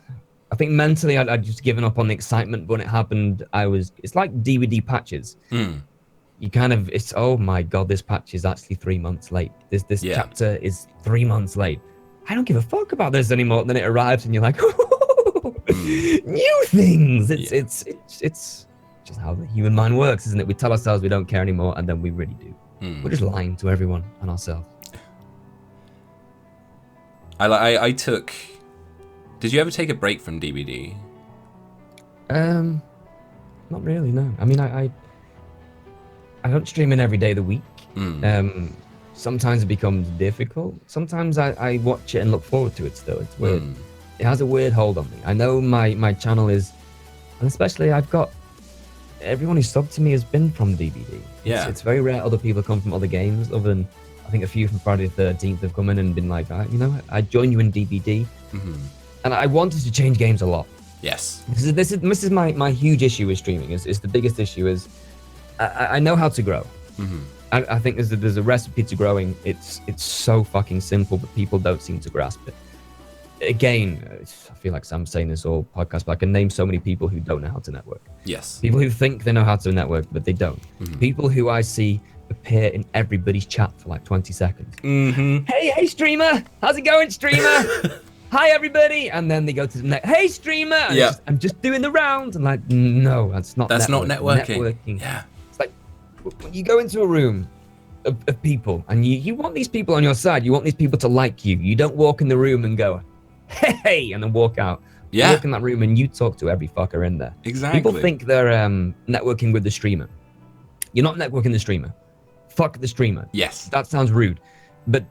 I think mentally I'd just given up on the excitement, but when it happened, it's like DVD patches. You kind of, it's, oh my God, this patch is actually 3 months late. This chapter is 3 months late. I don't give a fuck about this anymore. And then it arrives and you're like, new things. It's just how the human mind works, isn't it? We tell ourselves we don't care anymore, and then we really do. We're just lying to everyone and ourselves. I took... Did you ever take a break from DBD? Not really, no. I mean, I don't stream in every day of the week. Sometimes it becomes difficult. Sometimes I watch it and look forward to it still. It's weird. It has a weird hold on me. I know my channel is, and especially I've got, everyone who subbed to me has been from DBD. Yeah. It's very rare other people come from other games, other than, I think a few from Friday the 13th have come in and been like, I joined you in DBD. And I wanted to change games a lot. Yes. This is my huge issue with streaming. Is the biggest issue is I know how to grow. I think there's a recipe to growing. It's so fucking simple, but people don't seem to grasp it. Again, I feel like Sam's saying this all podcast, but I can name so many people who don't know how to network. Yes. People who think they know how to network, but they don't. People who I see appear in everybody's chat for like 20 seconds. Hey streamer, how's it going, streamer? Hi everybody, and then they go to the next. Hey streamer, and I'm just doing the round. And like, no, that's not networking. Yeah. It's like when you go into a room of people, and you want these people on your side. You want these people to like you. You don't walk in the room and go, hey, and then walk out. You walk in that room and you talk to every fucker in there. Exactly. People think they're networking with the streamer. You're not networking the streamer. Fuck the streamer. Yes. That sounds rude, but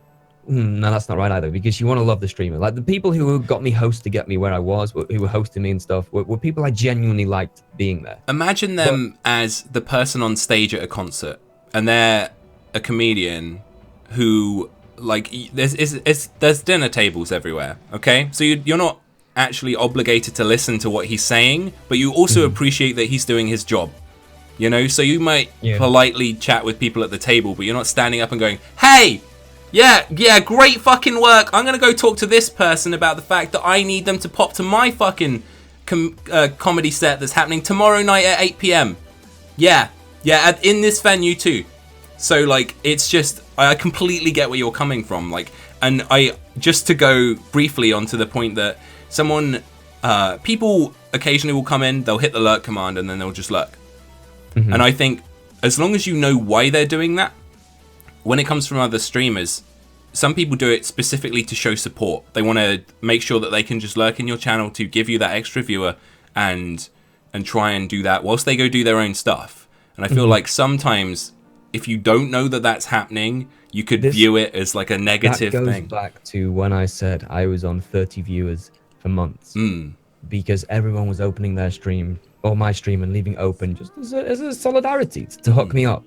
no, that's not right either, because you want to love the streamer. Like the people who got me host to get me where I was, who were hosting me and stuff, were people I genuinely liked being there. Imagine them as the person on stage at a concert, and they're a comedian who, like, there's dinner tables everywhere, okay? So you're not actually obligated to listen to what he's saying, but you also appreciate that he's doing his job. You know, so you might politely chat with people at the table, but you're not standing up and going, hey, yeah, great fucking work. I'm going to go talk to this person about the fact that I need them to pop to my fucking comedy set that's happening tomorrow night at 8 p.m. Yeah, in this venue too. So, like, it's just, I completely get where you're coming from. Like, and just to go briefly onto the point that people occasionally will come in, they'll hit the lurk command, and then they'll just lurk. And I think as long as you know why they're doing that, when it comes from other streamers, some people do it specifically to show support. They want to make sure that they can just lurk in your channel to give you that extra viewer and try and do that whilst they go do their own stuff. And I feel like sometimes if you don't know that that's happening, you could view it as like a negative thing. That goes back to when I said I was on 30 viewers for months. Because everyone was opening their stream, or my stream, and leaving open just as a solidarity to hook me up.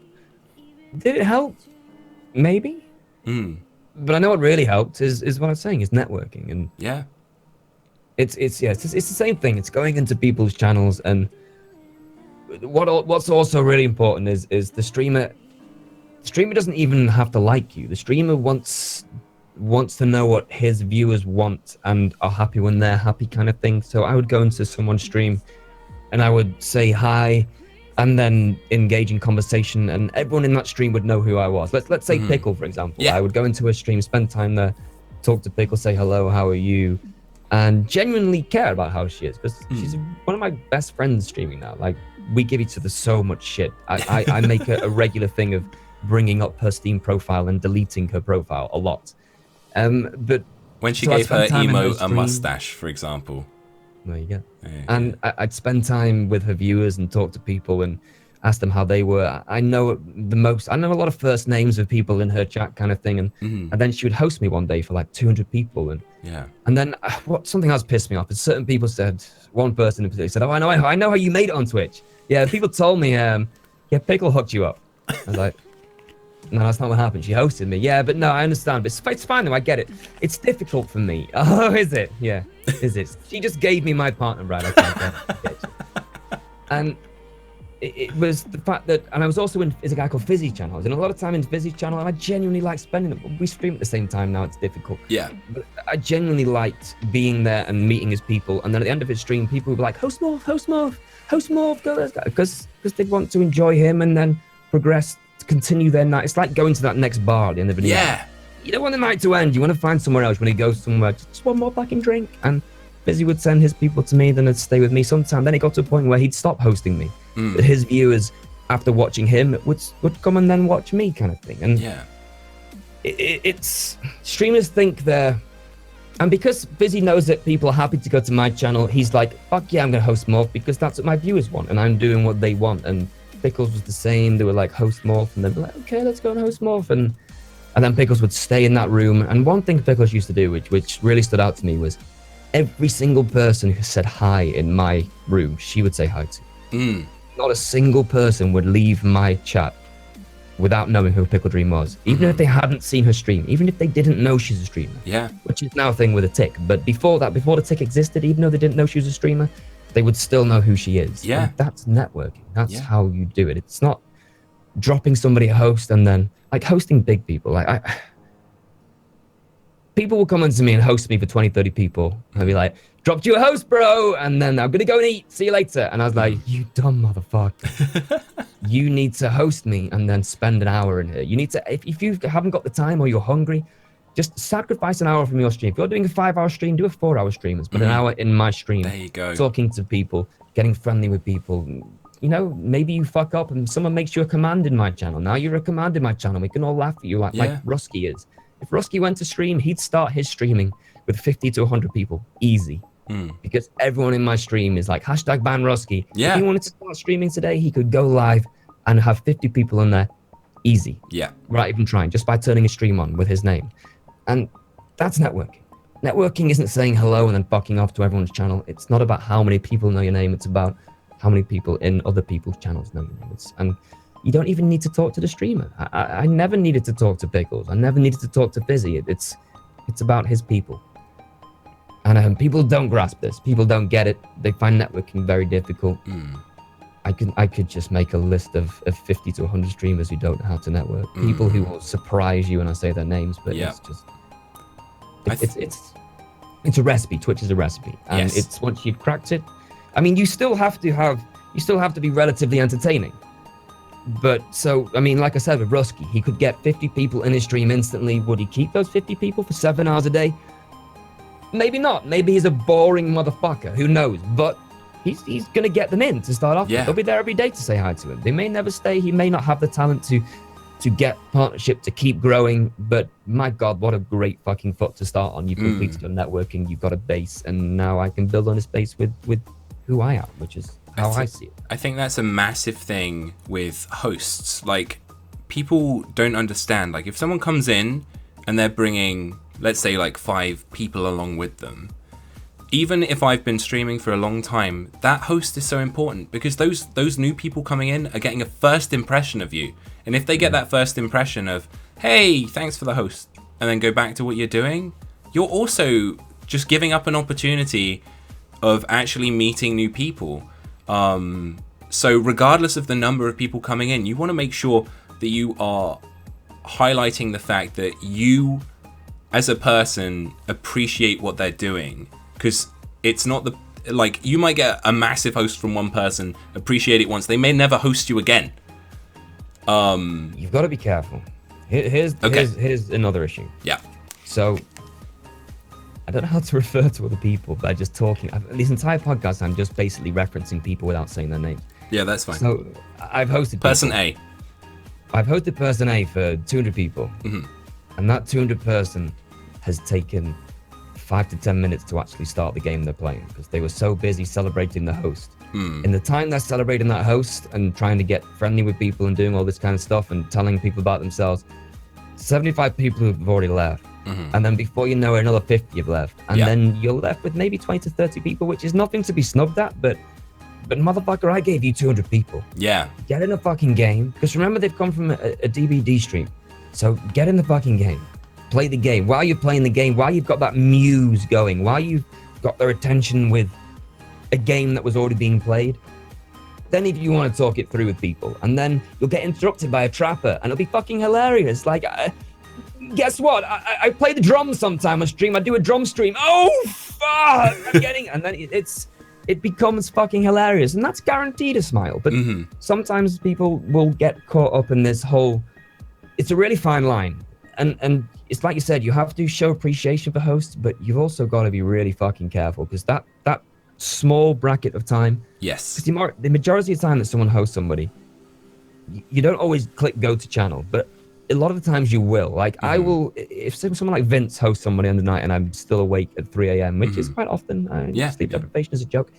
Did it help? Maybe. But I know what really helped is what I was saying, is networking. And it's the same thing. It's going into people's channels, and what's also really important is the streamer doesn't even have to like you. The streamer wants to know what his viewers want and are happy when they're happy, kind of thing. So I would go into someone's stream and I would say hi and then engage in conversation, and everyone in that stream would know who I was. Let's say Pickle, for example. I would go into a stream, spend time there, talk to Pickle, say hello, how are you, and genuinely care about how she is, because she's one of my best friends streaming now. Like, we give each other so much shit. I make a regular thing of bringing up her Steam profile and deleting her profile a lot. But when she gave her emo a mustache, for example. There you go. And I'd spend time with her viewers and talk to people, and asked them how they were. I know a lot of first names of people in her chat kind of thing. And then she would host me one day for like 200 people. And then something else pissed me off is certain people said, one person in particular said, oh, I know how you made it on Twitch. Yeah, people told me, Pickle hooked you up. I was like, no, that's not what happened. She hosted me. Yeah, but no, I understand. But it's fine though, I get it. It's difficult for me. Oh, is it? Yeah, is it? She just gave me my partner, right? I can't get it. And it was the fact that, and I was also in a guy called Fizzy channel. I was in a lot of time in Fizzy channel, and I genuinely like spending it. We stream at the same time now, it's difficult. Yeah. But I genuinely liked being there and meeting his people. And then at the end of his stream, people would be like, host Morph, go, let's go. Because they'd want to enjoy him and then progress, to continue their night. It's like going to that next bar at the end of the video. Yeah. You don't want the night to end. You want to find somewhere else when he goes somewhere. Just one more fucking drink. And Fizzy would send his people to me, then they'd stay with me sometime. Then it got to a point where he'd stop hosting me. His viewers, after watching him, would come and then watch me, kind of thing. And yeah, it's streamers think they're, and because Fizzy knows that people are happy to go to my channel, he's like, fuck yeah, I'm gonna host Morph because that's what my viewers want, and I'm doing what they want. And Pickles was the same. They were like, host Morph, and they'd be like, okay, let's go and host Morph. And then Pickles would stay in that room. And one thing Pickles used to do, which really stood out to me, was every single person who said hi in my room, she would say hi to. Not a single person would leave my chat without knowing who Pickle Dream was, even if they hadn't seen her stream, even if they didn't know she's a streamer. Yeah. Which is now a thing with a tick. But before that, before the tick existed, even though they didn't know she was a streamer, they would still know who she is. Yeah. And that's networking. That's how you do it. It's not dropping somebody a host and then, like, hosting big people. Like, people will come into me and host me for 20, 30 people. And I'll be like, dropped you a host, bro. And then I'm going to go and eat. See you later. And I was like, you dumb motherfucker. You need to host me and then spend an hour in here. You need to, if you haven't got the time or you're hungry, just sacrifice an hour from your stream. If you're doing a 5-hour stream, do a 4-hour stream. But an hour in my stream. There you go. Talking to people, getting friendly with people. You know, maybe you fuck up and someone makes you a command in my channel. Now you're a command in my channel. We can all laugh at you like Rusky is. If Rusky went to stream, he'd start his streaming with 50 to 100 people. Easy. Because everyone in my stream is like, hashtag ban Rusky. Yeah. If he wanted to start streaming today, he could go live and have 50 people in there. Easy. Yeah. Without even trying, just by turning his stream on with his name. And that's networking. Networking isn't saying hello and then fucking off to everyone's channel. It's not about how many people know your name. It's about how many people in other people's channels know your name. And you don't even need to talk to the streamer. I never needed to talk to Pickles. I never needed to talk to Fizzy. It's about his people. And people don't grasp this. People don't get it. They find networking very difficult. I could just make a list of 50 to 100 streamers who don't know how to network. People who will surprise you when I say their names, but it's just it's a recipe. Twitch is a recipe, and it's once you've cracked it. I mean, you still have to be relatively entertaining. But so, I mean, like I said with Rusky, he could get 50 people in his stream instantly. Would he keep those 50 people for 7 hours a day? Maybe not. Maybe he's a boring motherfucker. Who knows? But he's gonna get them in to start off with. They'll be there every day to say hi to him. They may never stay. He may not have the talent to get partnership to keep growing. But my God, what a great fucking foot to start on. You've completed your networking. You've got a base, and now I can build on this base with who I am, which is how I see it. I think that's a massive thing with hosts. Like, people don't understand. Like, if someone comes in and they're bringing, let's say, like 5 people along with them, even if I've been streaming for a long time, that host is so important because those new people coming in are getting a first impression of you. And if they get that first impression of, hey, thanks for the host, and then go back to what you're doing, you're also just giving up an opportunity of actually meeting new people. So regardless of the number of people coming in, you want to make sure that you are highlighting the fact that you as a person appreciate what they're doing, because it's not like you might get a massive host from one person, appreciate it once, they may never host you again. You've got to be careful. Here's another issue. Yeah. So I don't know how to refer to other people, but I'm just talking. This entire podcast, I'm just basically referencing people without saying their names. Yeah, that's fine. So I've hosted Person people. A. I've hosted Person A for 200 people. And that 200 person has taken 5 to 10 minutes to actually start the game they're playing because they were so busy celebrating the host. In the time they're celebrating that host and trying to get friendly with people and doing all this kind of stuff and telling people about themselves, 75 people have already left. And then before you know it, another 50 have left. And then you're left with maybe 20 to 30 people, which is nothing to be snubbed at, but motherfucker, I gave you 200 people. Yeah. Get in the fucking game. Because remember, they've come from a DVD stream. So get in the fucking game. Play the game. While you're playing the game, while you've got that muse going, while you've got their attention with a game that was already being played, then if you want to talk it through with people, and then you'll get interrupted by a trapper, and it'll be fucking hilarious. Like, guess what? I play the drums sometime on stream. I do a drum stream. Oh, fuck! I'm getting... And then it becomes fucking hilarious, and that's guaranteed a smile. But sometimes people will get caught up in this whole... It's a really fine line. And it's like you said, you have to show appreciation for hosts, but you've also got to be really fucking careful, because that small bracket of time... Yes. The majority of the time that someone hosts somebody, you don't always click go to channel, but a lot of the times you will. Like, I will... If someone like Vince hosts somebody on the night and I'm still awake at 3 a.m., which is quite often, sleep deprivation is a joke,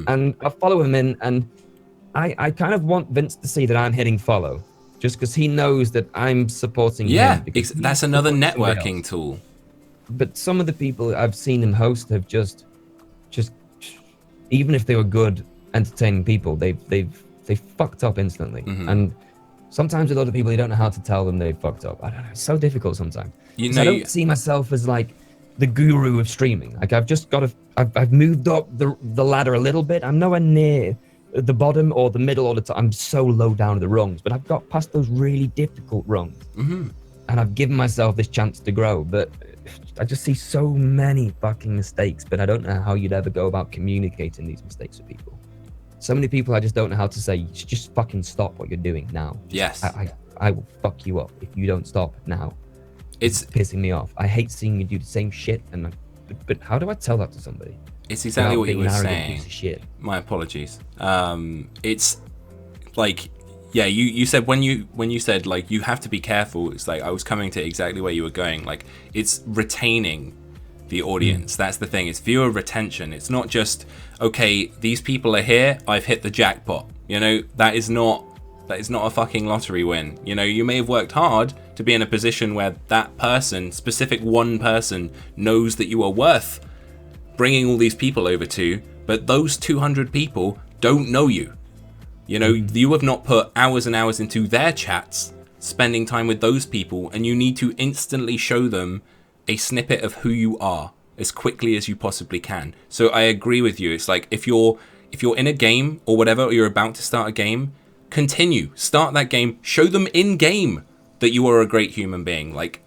and I'll follow him in, and I kind of want Vince to see that I'm hitting follow, just because he knows that I'm supporting him. Yeah, that's another networking tool. But some of the people I've seen him host have just even if they were good, entertaining people, they've fucked up instantly. And sometimes a lot of people, you don't know how to tell them they fucked up. I don't know. It's so difficult sometimes. I don't see myself as like the guru of streaming. Like, I've just got to... I've moved up the ladder a little bit. I'm nowhere near the bottom or the middle all the time. I'm so low down to the rungs, but I've got past those really difficult rungs. And I've given myself this chance to grow, but I just see so many fucking mistakes, but I don't know how you'd ever go about communicating these mistakes with people. So many people, I just don't know how to say, just fucking stop what you're doing now. Yes. I will fuck you up if you don't stop now. It's pissing me off. I hate seeing you do the same shit, but how do I tell that to somebody? It's exactly what you were saying. Piece of shit. My apologies. It's like, yeah, you said when you said like you have to be careful, it's like I was coming to exactly where you were going. Like, it's retaining the audience. That's the thing. It's viewer retention. It's not just, okay, these people are here, I've hit the jackpot. You know, that is not a fucking lottery win. You know, you may have worked hard to be in a position where that person, specific one person, knows that you are worth bringing all these people over to, but those 200 people don't know you. You know, you have not put hours and hours into their chats, spending time with those people, and you need to instantly show them a snippet of who you are as quickly as you possibly can. So I agree with you. It's like, if you're in a game or whatever, or you're about to start a game, start that game, show them in game that you are a great human being. Like,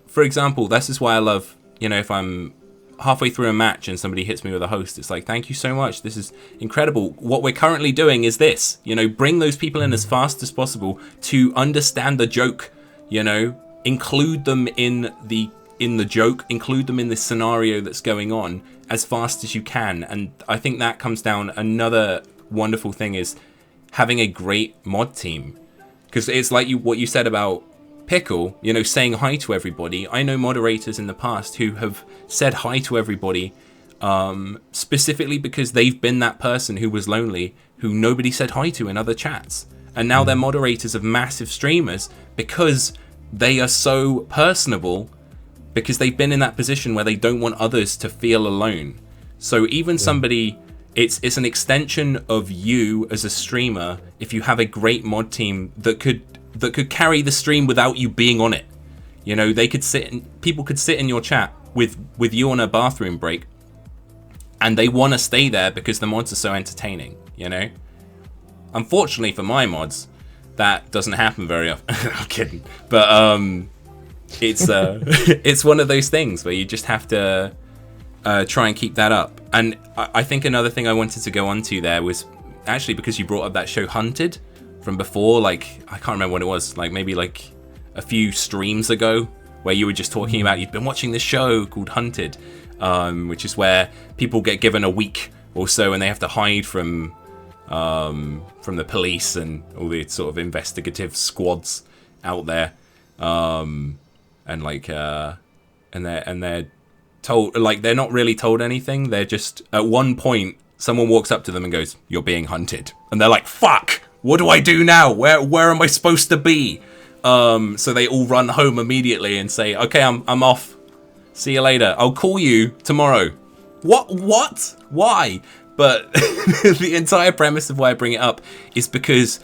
for example, this is why I love, you know, if I'm halfway through a match and somebody hits me with a host, it's like, thank you so much, this is incredible. What we're currently doing is this, you know, bring those people in as fast as possible to understand the joke, you know, include them in the joke, include them in the scenario that's going on as fast as you can. And I think that comes down, another wonderful thing is having a great mod team, because it's like what you said about Pickle, you know, saying hi to everybody. I know moderators in the past who have said hi to everybody, specifically because they've been that person who was lonely, who nobody said hi to in other chats, and now they're moderators of massive streamers because they are so personable, because they've been in that position where they don't want others to feel alone. So even somebody, it's an extension of you as a streamer if you have a great mod team that could carry the stream without you being on it. You know, people could sit in your chat with you on a bathroom break, and they want to stay there because the mods are so entertaining, you know? Unfortunately for my mods, that doesn't happen very often. I'm kidding. But it's one of those things where you just have to try and keep that up. And I think another thing I wanted to go on to there was actually because you brought up that show Hunted from before, like, I can't remember when it was, like maybe like a few streams ago, where you were just talking about you've been watching this show called Hunted, which is where people get given a week or so and they have to hide from the police and all the sort of investigative squads out there, and they're told, like, they're not really told anything. They're just, at one point, someone walks up to them and goes, "You're being hunted." And they're like, "Fuck, what do I do now? Where am I supposed to be?" So they all run home immediately and say, "Okay, I'm off. See you later. I'll call you tomorrow." What? Why? But the entire premise of why I bring it up is because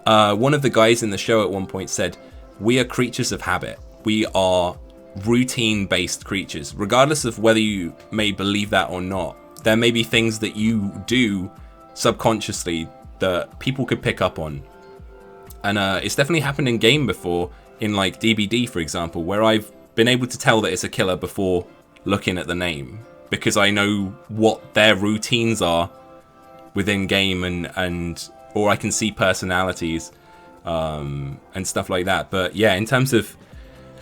one of the guys in the show at one point said, "We are creatures of habit. We are routine-based creatures. Regardless of whether you may believe that or not, there may be things that you do subconsciously that people could pick up on." And it's definitely happened in game before, in like DBD, for example, where I've been able to tell that it's a killer before looking at the name, because I know what their routines are within game, and or I can see personalities and stuff like that. But yeah, in terms of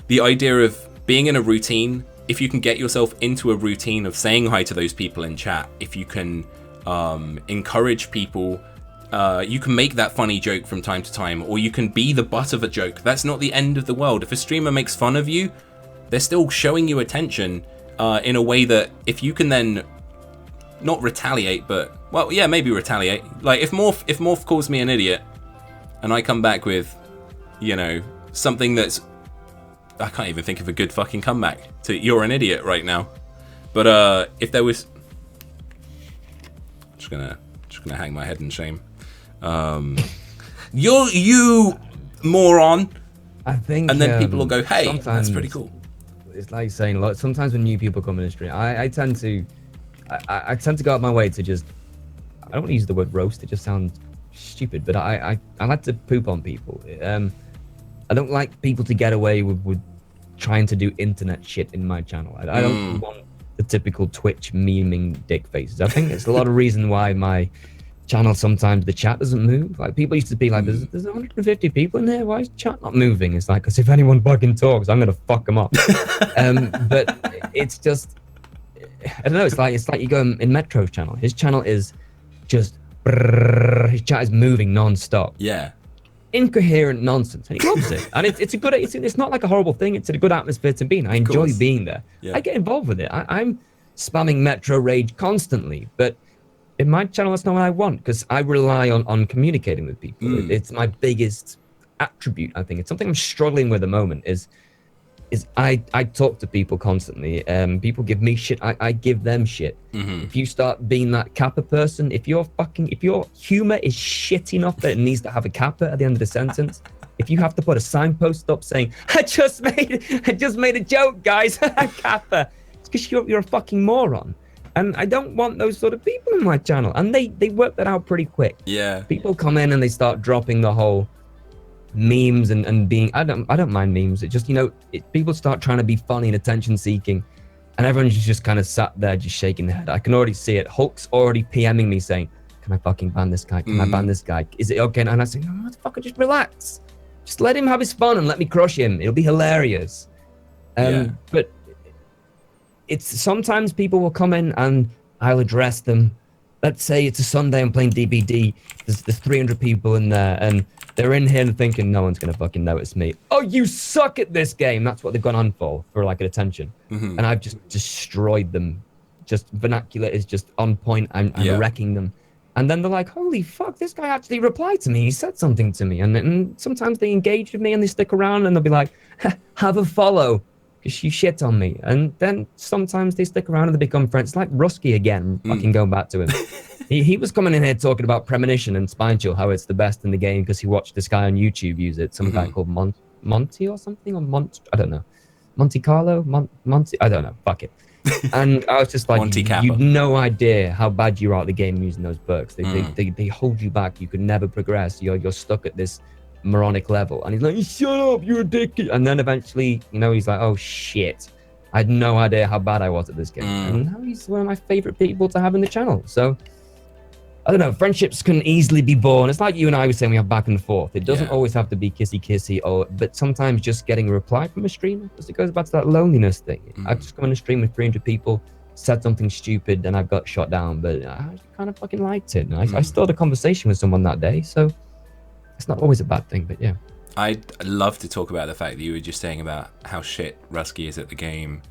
the idea of being in a routine, if you can get yourself into a routine of saying hi to those people in chat, if you can encourage people, you can make that funny joke from time to time, or you can be the butt of a joke. That's not the end of the world. If a streamer makes fun of you, they're still showing you attention in a way that if you can then not retaliate, but, well, yeah, maybe retaliate. Like, if Morph calls me an idiot and I come back with, you know, something that's, I can't even think of a good fucking comeback to "you're an idiot" right now. But if there was, just gonna hang my head in shame. You moron. I think, and then people will go, "Hey, that's pretty cool." It's like saying, look, sometimes when new people come in the stream, I tend to go out my way to just, I don't want to use the word roast, it just sounds stupid, but I like to poop on people. I don't like people to get away with trying to do internet shit in my channel. I don't want the typical Twitch memeing dick faces. I think it's a lot of reason why my channel, sometimes the chat doesn't move. Like, people used to be like, there's 150 people in there, why is chat not moving? It's like, because if anyone fucking talks, I'm gonna fuck them up. But it's just, I don't know, it's like you go in Metro's channel. His channel is just his chat is moving non-stop. Yeah. Incoherent nonsense, and he loves it. And it's not like a horrible thing. It's a good atmosphere to be in. I enjoy being there. Yeah. I get involved with it. I'm spamming Metro Rage constantly, but in my channel, that's not what I want, because I rely on communicating with people. It's my biggest attribute, I think. It's something I'm struggling with at the moment, is I talk to people constantly. People give me shit, I give them shit. If you start being that kappa person, if your humor is shit enough that it needs to have a kappa at the end of the sentence, if you have to put a signpost up saying, I just made a joke, guys, kappa, it's because you're a fucking moron. And I don't want those sort of people in my channel. And they work that out pretty quick. Yeah. People come in and they start dropping the whole memes and being, I don't mind memes. It just, you know, people start trying to be funny and attention seeking, and everyone's just kind of sat there just shaking their head. I can already see it. Hulk's already PMing me saying, "Can I fucking ban this guy? Can I ban this guy? Is it okay?" And I say, "No, motherfucker, just relax. Just let him have his fun and let me crush him. It'll be hilarious." But it's sometimes people will come in and I'll address them. Let's say it's a Sunday, I'm playing DBD. There's 300 people in there, and they're in here and thinking, no one's gonna fucking notice me. Oh, you suck at this game. That's what they've gone on for like an attention. And I've just destroyed them. Just vernacular is just on point. I'm wrecking them. And then they're like, holy fuck, this guy actually replied to me. He said something to me. And sometimes they engage with me and they stick around and they'll be like, have a follow, because you shit on me. And then sometimes they stick around and they become friends. It's like Rusky again, fucking going back to him. He was coming in here talking about Premonition and Spine Chill, how it's the best in the game because he watched this guy on YouTube use it. Some guy called Monty or something, or I don't know. Monte Carlo? Monty? I don't know. Fuck it. And I was just like, you've no idea how bad you are at the game using those perks. They hold you back. You could never progress. You're stuck at this moronic level. And he's like, shut up, you're a dick. And then eventually, you know, he's like, oh shit, I had no idea how bad I was at this game. And now he's one of my favorite people to have in the channel. So I don't know, friendships can easily be born. It's like you and I were saying, we have back and forth. It doesn't always have to be kissy, but sometimes just getting a reply from a streamer, because it goes back to that loneliness thing. I've just come on a stream with 300 people, said something stupid, and I've got shot down, but I kind of fucking liked it. And I still had a conversation with someone that day, so it's not always a bad thing, but yeah. I'd love to talk about the fact that you were just saying about how shit Rusky is at the game.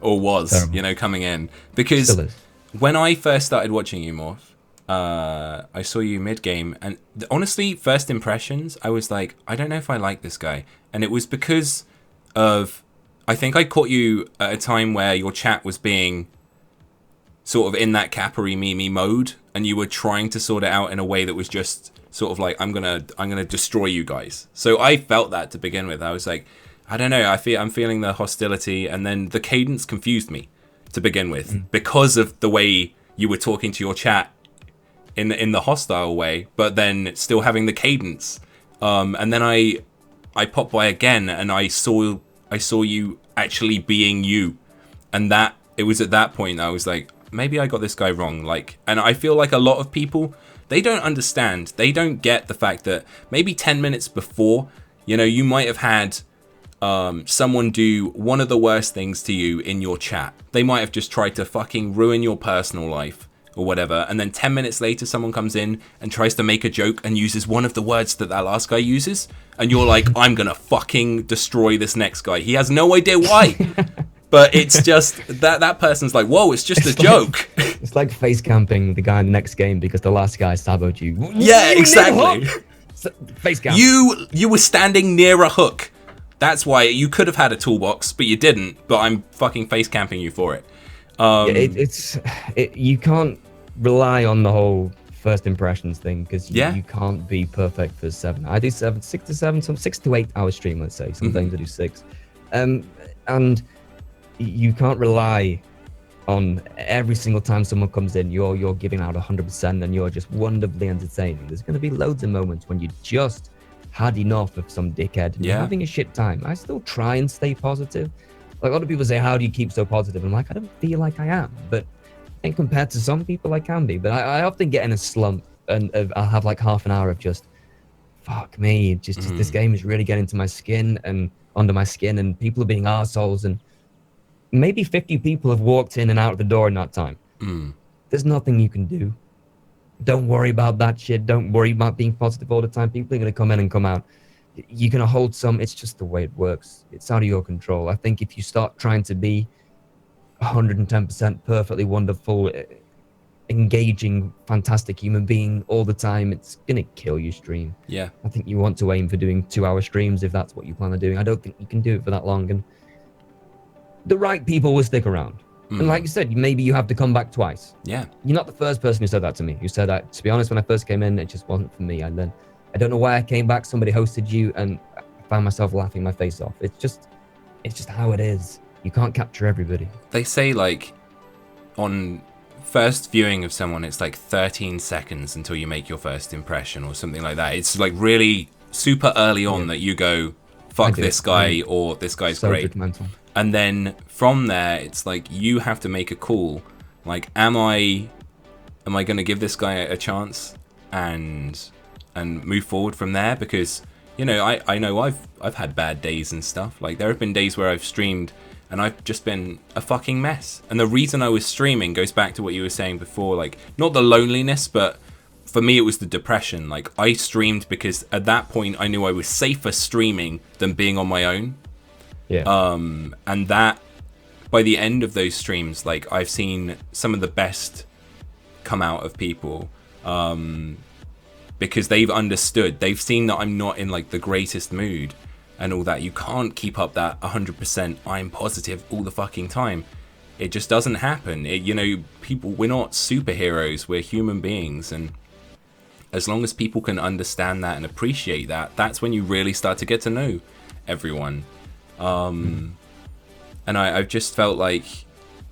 or was, Terrible. coming in. Because Still is. when I first started watching you, Morph, I saw you mid-game, and honestly, first impressions, I was like, I don't know if I like this guy. And it was because of, I think I caught you at a time where your chat was being sort of in that Capri Mimi mode, and you were trying to sort it out in a way that was just sort of like, I'm gonna destroy you guys. So I felt that to begin with. I was like, I don't know, I'm feeling the hostility, and then the cadence confused me to begin with because of the way you were talking to your chat in the hostile way, but then still having the cadence. And then I popped by again, and I saw you actually being you, and that it was at that point I was like, maybe I got this guy wrong. Like, and I feel like a lot of people, they don't understand, they don't get the fact that maybe 10 minutes before, you might have had someone do one of the worst things to you in your chat. They might have just tried to fucking ruin your personal life or whatever, and then 10 minutes later someone comes in and tries to make a joke and uses one of the words that last guy uses, and you're like, I'm gonna fucking destroy this next guy. He has no idea why. But it's just that person's like, whoa, it's just a joke. It's like face camping the guy in the next game because the last guy saboed you. Yeah, exactly. Face camp. You were standing near a hook. That's why you could have had a toolbox, but you didn't. But I'm fucking face camping you for it. You can't rely on the whole first impressions thing because you can't be perfect for 7. I do 6 to 7, some 6 to 8 hour stream, let's say. Sometimes I do 6, and you can't rely on every single time someone comes in, you're giving out 100% and you're just wonderfully entertaining. There's going to be loads of moments when you just had enough of some dickhead and you're having a shit time. I still try and stay positive. Like, a lot of people say, how do you keep so positive? I'm like, I don't feel like I am, but and compared to some people I can be. But I often get in a slump and I'll have like half an hour of just, fuck me, just this game is really getting to my skin and under my skin, and people are being arseholes, and maybe 50 people have walked in and out the door in that time. There's nothing you can do. Don't worry about that shit. Don't worry about being positive all the time. People are going to come in and come out. You're going to hold some. It's just the way it works. It's out of your control. I think if you start trying to be 110% perfectly wonderful, engaging, fantastic human being all the time, it's going to kill your stream. Yeah. I think you want to aim for doing 2-hour streams if that's what you plan on doing. I don't think you can do it for that long. And the right people will stick around. And like you said, maybe you have to come back twice. Yeah. You're not the first person who said that to me. Who said that, to be honest, when I first came in, it just wasn't for me. And then I don't know why I came back. Somebody hosted you and I found myself laughing my face off. It's just how it is. You can't capture everybody. They say, like, on first viewing of someone, it's like 13 seconds until you make your first impression or something like that. It's like really super early on that you go, fuck this guy, or this guy's so great. Judgmental. And then from there, it's like you have to make a call. Like, am I going to give this guy a chance and move forward from there? Because, you know, I know I've had bad days and stuff. Like, there have been days where I've streamed and I've just been a fucking mess. And the reason I was streaming goes back to what you were saying before. Like, not the loneliness, but for me, it was the depression. Like, I streamed because at that point I knew I was safer streaming than being on my own. Yeah. And that, by the end of those streams, like, I've seen some of the best come out of people, because they've understood, they've seen that I'm not in like the greatest mood and all that. You can't keep up that 100% I'm positive all the fucking time. It just doesn't happen. You know, people, we're not superheroes, we're human beings, and as long as people can understand that and appreciate that, that's when you really start to get to know everyone. And I've just felt like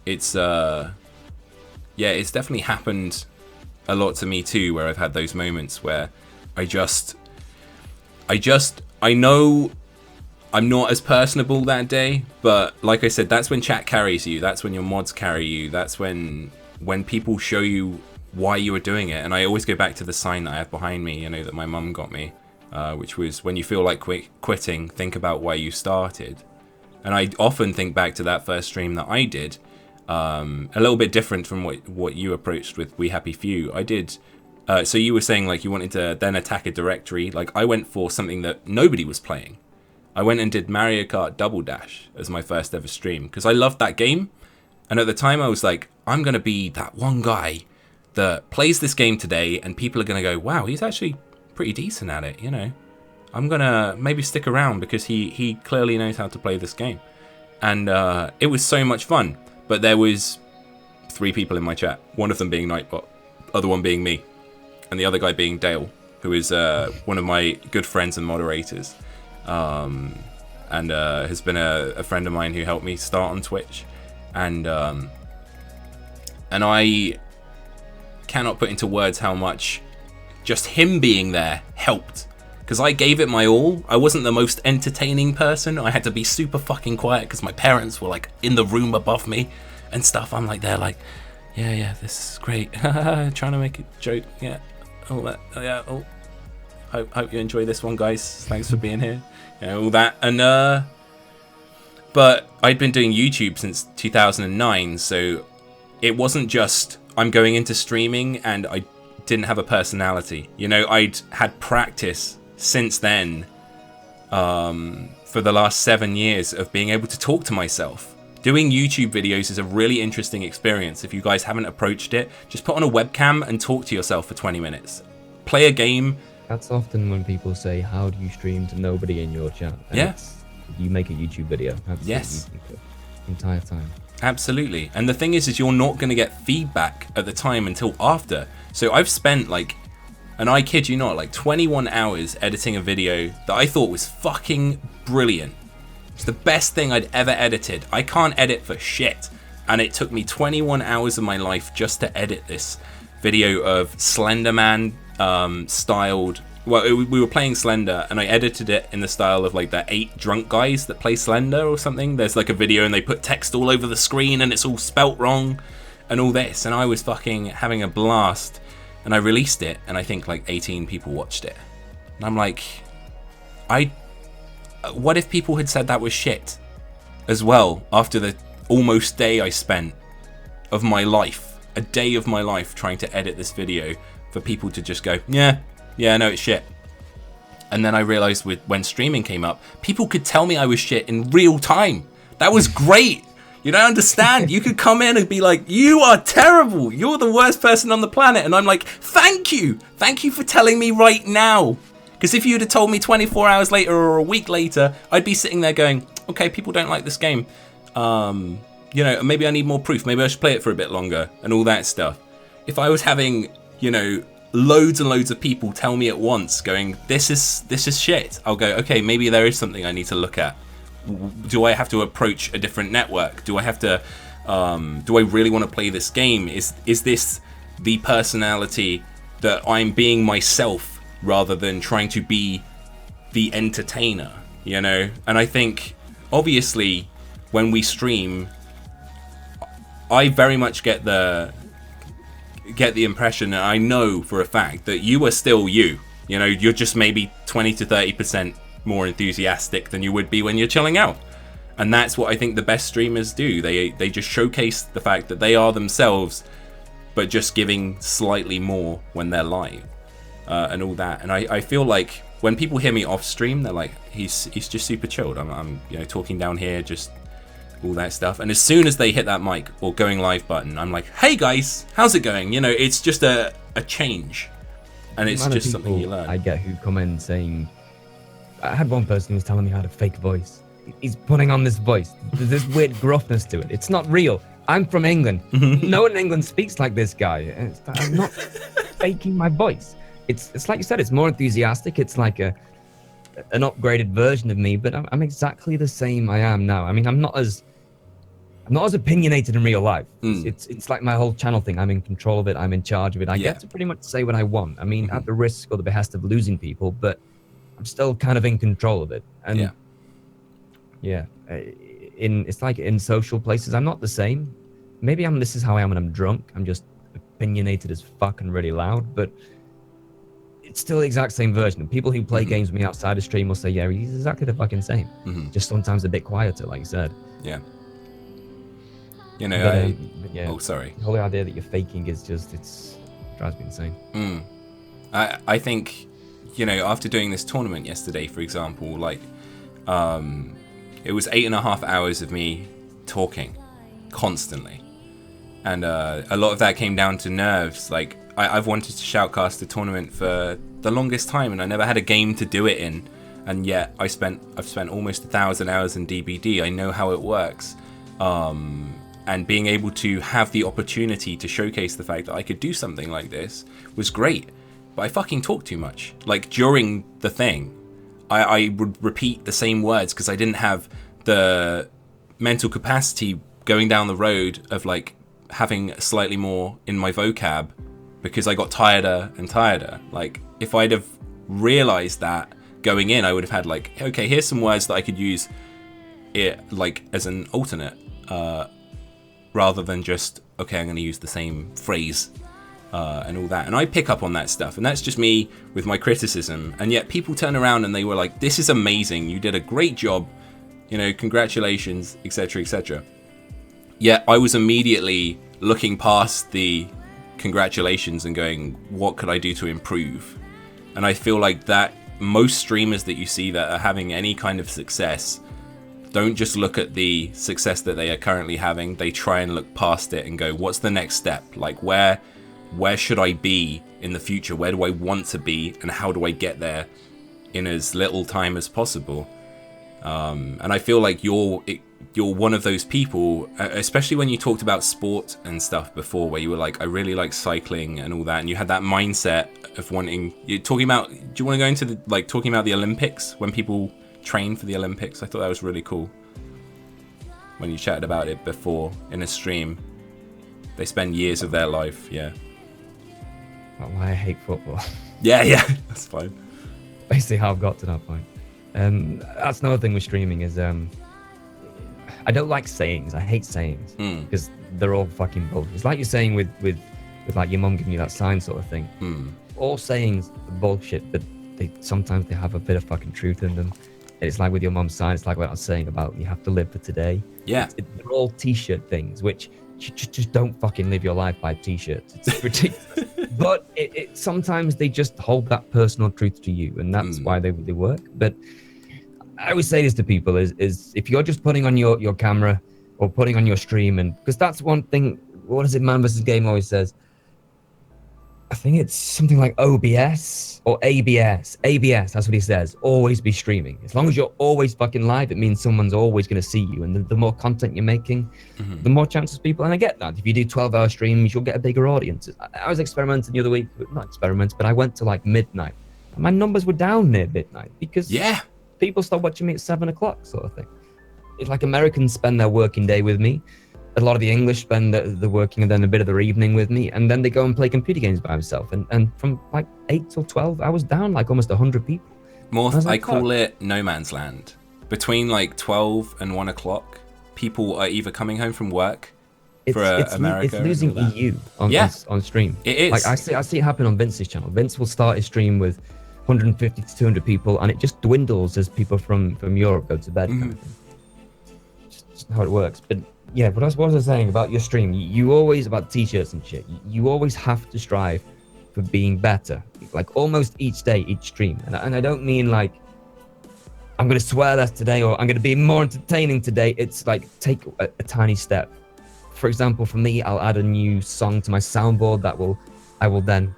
it's it's definitely happened a lot to me too, where I've had those moments where I know I'm not as personable that day, but like I said, that's when chat carries you, that's when your mods carry you, that's when people show you why you were doing it. And I always go back to the sign that I have behind me, you know, that my mum got me, which was, when you feel like quitting, think about why you started. And I often think back to that first stream that I did, a little bit different from what you approached with We Happy Few. I did, so you were saying like you wanted to then attack a directory. Like, I went for something that nobody was playing. I went and did Mario Kart Double Dash as my first ever stream because I loved that game. And at the time I was like, I'm going to be that one guy that plays this game today and people are going to go, wow, he's actually pretty decent at it, you know. I'm going to maybe stick around because he clearly knows how to play this game. And it was so much fun. But there was 3 people in my chat, one of them being Nightbot, other one being me, and the other guy being Dale, who is one of my good friends and moderators. And has been a friend of mine who helped me start on Twitch. And I cannot put into words how much just him being there helped. Because I gave it my all. I wasn't the most entertaining person. I had to be super fucking quiet because my parents were like in the room above me and stuff. I'm like, they're like, yeah, this is great. Trying to make a joke. Yeah. All that. Yeah. Oh. Hope you enjoy this one, guys. Thanks for being here. You know, all that. And but I'd been doing YouTube since 2009, so it wasn't just I'm going into streaming and I didn't have a personality. You know, I'd had practice since then for the last 7 years of being able to talk to myself. Doing YouTube videos is a really interesting experience. If you guys haven't approached it, just put on a webcam and talk to yourself for 20 minutes. Play a game. That's often when people say, how do you stream to nobody in your chat? And Yeah. You make a YouTube video. That's Yes. the entire time. Absolutely. And the thing is you're not going to get feedback at the time until after. So I've spent like, and I kid you not, like 21 hours editing a video that I thought was fucking brilliant. It's the best thing I'd ever edited. I can't edit for shit. And it took me 21 hours of my life just to edit this video of Slenderman styled. Well, we were playing Slender, and I edited it in the style of like the 8 drunk guys that play Slender or something. There's like a video and they put text all over the screen and it's all spelt wrong and all this. And I was fucking having a blast. And I released it, and I think like 18 people watched it. And I'm like, what if people had said that was shit as well after the almost day I spent of my life, a day of my life trying to edit this video for people to just go, yeah, no, it's shit. And then I realized when streaming came up, people could tell me I was shit in real time. That was great. You don't understand. You could come in and be like, you are terrible. You're the worst person on the planet. And I'm like, thank you. Thank you for telling me right now. Because if you'd have told me 24 hours later or a week later, I'd be sitting there going, okay, people don't like this game. You know, maybe I need more proof. Maybe I should play it for a bit longer and all that stuff. If I was having, you know, loads and loads of people tell me at once going, this is shit, I'll go, okay, maybe there is something I need to look at. Do I have to approach a different network? Do I have to do I really want to play this game? Is this the personality that I'm being myself rather than trying to be the entertainer, you know? And I think obviously when we stream, I very much get the impression, and I know for a fact that you are still you. You know, you're just maybe 20 to 30% more enthusiastic than you would be when you're chilling out. And that's what I think the best streamers do. They just showcase the fact that they are themselves, but just giving slightly more when they're live and all that. And I feel like when people hear me off stream, they're like, he's just super chilled. I'm you know, talking down here, just all that stuff. And as soon as they hit that mic or going live button, I'm like, hey guys, how's it going? You know, it's just a change, and it's just something you learn. I get who come in saying, I had one person who was telling me I had a fake voice. He's putting on this voice. There's this weird gruffness to it. It's not real. I'm from England. No one in England speaks like this guy. I'm not faking my voice. It's like you said, it's more enthusiastic. It's like an upgraded version of me, but I'm exactly the same I am now. I mean, I'm not as opinionated in real life. It's like my whole channel thing. I'm in control of it. I'm in charge of it. I get to pretty much say what I want. I mean, at the risk or the behest of losing people, but I'm still kind of in control of it. And it's like in social places, I'm not the same. Maybe this is how I am when I'm drunk. I'm just opinionated as fuck and really loud, but it's still the exact same version. People who play games with me outside of stream will say, yeah, he's exactly the fucking same. Just sometimes a bit quieter, like you said. Yeah. You know, but, oh, sorry. The whole idea that you're faking is just, it drives me insane. I think, you know, after doing this tournament yesterday, for example, like, It was 8.5 hours of me talking constantly. And a lot of that came down to nerves. Like, I've wanted to shoutcast a tournament for the longest time, and I never had a game to do it in. And yet I've spent almost 1,000 hours in DBD. I know how it works. And being able to have the opportunity to showcase the fact that I could do something like this was great. But I fucking talk too much. Like, during the thing, I would repeat the same words because I didn't have the mental capacity going down the road of, like, having slightly more in my vocab, because I got tireder and tireder. Like, if I'd have realized that going in, I would have had, like, okay, here's some words that I could use it, like, as an alternate, rather than just, okay, I'm going to use the same phrase and all that. And I pick up on that stuff, and that's just me with my criticism. And yet people turn around and they were like, this is amazing, you did a great job, you know, congratulations, etc., etc. Yet I was immediately looking past the congratulations and going, what could I do to improve? And I feel like that most streamers that you see that are having any kind of success don't just look at the success that they are currently having. They try and look past it and go, what's the next step? Like, where should I be in the future? Where do I want to be, and how do I get there in as little time as possible? And I feel like you're one of those people, especially when you talked about sport and stuff before, where you were like, I really like cycling and all that, and you had that mindset of wanting. You're talking about. Do you want to go into talking about the Olympics, when people train for the Olympics? I thought that was really cool. When you chatted about it before in a stream, they spend years of their life. Yeah. Not why I hate football. Yeah, that's fine. Basically, how I've got to that point. That's another thing with streaming is I don't like sayings. I hate sayings because they're all fucking bullshit. It's like you're saying with like your mum giving you that sign sort of thing. All sayings are bullshit, but sometimes they have a bit of fucking truth in them. It's like with your mum's sign. It's like what I was saying about you have to live for today. Yeah, they're all t-shirt things, which just don't fucking live your life by t-shirts. It's ridiculous. But it sometimes they just hold that personal truth to you, and that's why they work. But I always say this to people is if you're just putting on your camera or putting on your stream, and because that's one thing, what is it, Man vs. Game always says, I think it's something like OBS or ABS. ABS, that's what he says. Always be streaming. As long as you're always fucking live, it means someone's always going to see you. And the more content you're making, the more chances people, and I get that. If you do 12-hour streams, you'll get a bigger audience. I was experimenting the other week, not experiments, but I went to like midnight. And my numbers were down near midnight because people stopped watching me at 7 o'clock sort of thing. It's like Americans spend their working day with me. A lot of the English spend the working and then a bit of their evening with me, and then they go and play computer games by themselves. And from like 8 till 12, I was down like almost 100 people. I call it no man's land. Between like 12 and 1 o'clock, people are either coming home from work America. It's losing EU on stream. It is. Like I see it happen on Vince's channel. Vince will start his stream with 150 to 200 people, and it just dwindles as people from Europe go to bed. Kind of thing. Just how it works. But yeah, what was I saying about your stream? You always, about t-shirts and shit, you always have to strive for being better. Like almost each day, each stream. And I don't mean like, I'm going to swear less today or I'm going to be more entertaining today. It's like, take a tiny step. For example, for me, I'll add a new song to my soundboard I will then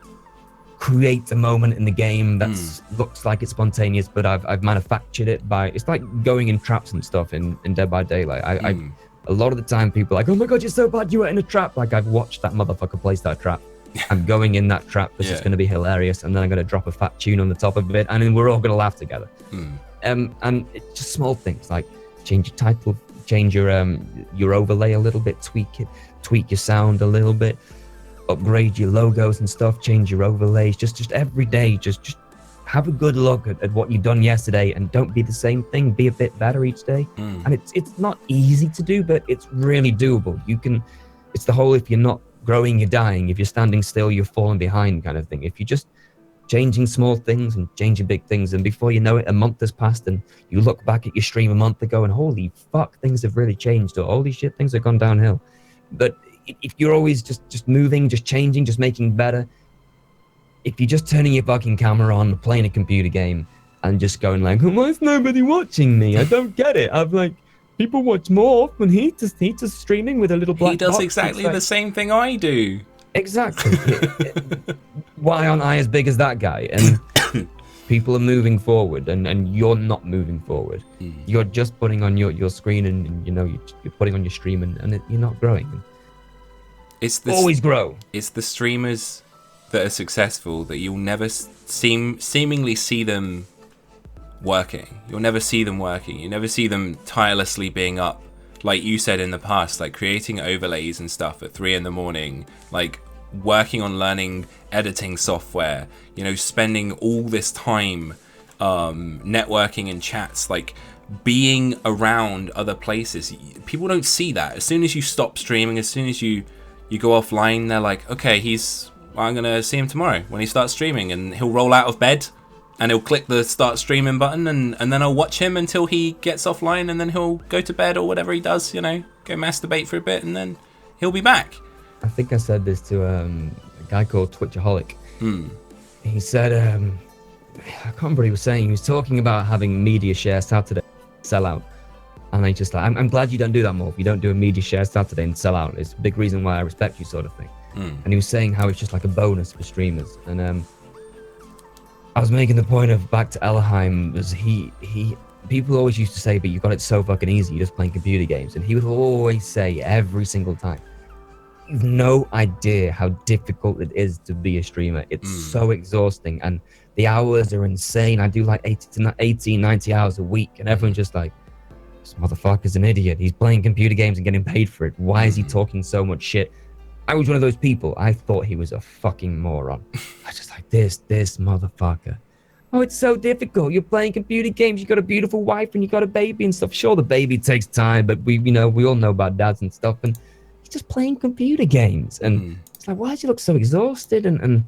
create a moment in the game that looks like it's spontaneous, but I've manufactured it by, it's like going in traps and stuff in Dead by Daylight. A lot of the time people are like, oh my God, you're so bad you were in a trap. Like I've watched that motherfucker place that trap. I'm going in that trap, which is going to be hilarious. And then I'm going to drop a fat tune on the top of it. And then we're all going to laugh together. And it's just small things like change your title, change your overlay a little bit, tweak it, tweak your sound a little bit, upgrade your logos and stuff, change your overlays, just every day, just have a good look at what you've done yesterday and don't be the same thing, be a bit better each day. And it's not easy to do, but it's really doable. It's the whole, if you're not growing, you're dying. If you're standing still, you're falling behind kind of thing. If you're just changing small things and changing big things, and before you know it, a month has passed and you look back at your stream a month ago and holy fuck, things have really changed, or holy shit, things have gone downhill. But if you're always just moving, just changing, just making better, if you're just turning your fucking camera on, playing a computer game, and just going like, why is nobody watching me? I don't get it. I'm like, people watch more when he's just streaming with a little black He does box. exactly Like, the same thing I do. exactly. Why aren't I as big as that guy? And people are moving forward, and you're not moving forward. You're just putting on your screen, and you know you're putting on your stream, and you're not growing. Always grow. It's the streamers that are successful that you'll never seemingly see them working. You'll never see them working. You never see them tirelessly being up, like you said in the past, like creating overlays and stuff at 3 a.m, like working on learning editing software, you know, spending all this time networking in chats, like being around other places. People don't see that. As soon as you stop streaming, as soon as you go offline, they're like, okay, I'm gonna see him tomorrow when he starts streaming, and he'll roll out of bed and he'll click the start streaming button, and then I'll watch him until he gets offline, and then he'll go to bed or whatever he does, you know, go masturbate for a bit, and then he'll be back. I think I said this to a guy called Twitchaholic. He said, I can't remember what he was saying. He was talking about having media share Saturday, sell out. And I just like, I'm glad you don't do that more. If you don't do a media share Saturday and sell out, it's a big reason why I respect you, sort of thing. And he was saying how it's just like a bonus for streamers. And I was making the point of back to Elheim, was people always used to say, but you got it so fucking easy, you're just playing computer games. And he would always say every single time, you've no idea how difficult it is to be a streamer. It's so exhausting, and the hours are insane. I do like 80, 90 hours a week, and everyone's just like, this motherfucker's an idiot. He's playing computer games and getting paid for it. Why is he talking so much shit? I was one of those people. I thought he was a fucking moron. I was just like, this motherfucker. Oh, it's so difficult. You're playing computer games. You got a beautiful wife and you got a baby and stuff. Sure, the baby takes time, but we all know about dads and stuff. And he's just playing computer games. And it's like, why does he look so exhausted? And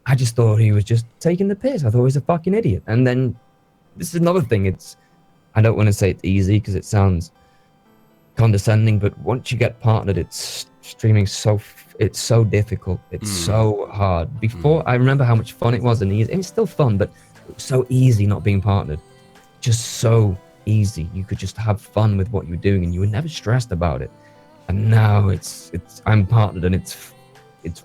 I just thought he was just taking the piss. I thought he was a fucking idiot. And then this is another thing. I don't want to say it's easy because it sounds condescending, but once you get partnered, streaming it's so difficult. It's so hard. Before, I remember how much fun it was, and it was still fun, but it was so easy not being partnered. Just so easy. You could just have fun with what you were doing, and you were never stressed about it. And now I'm partnered, and it's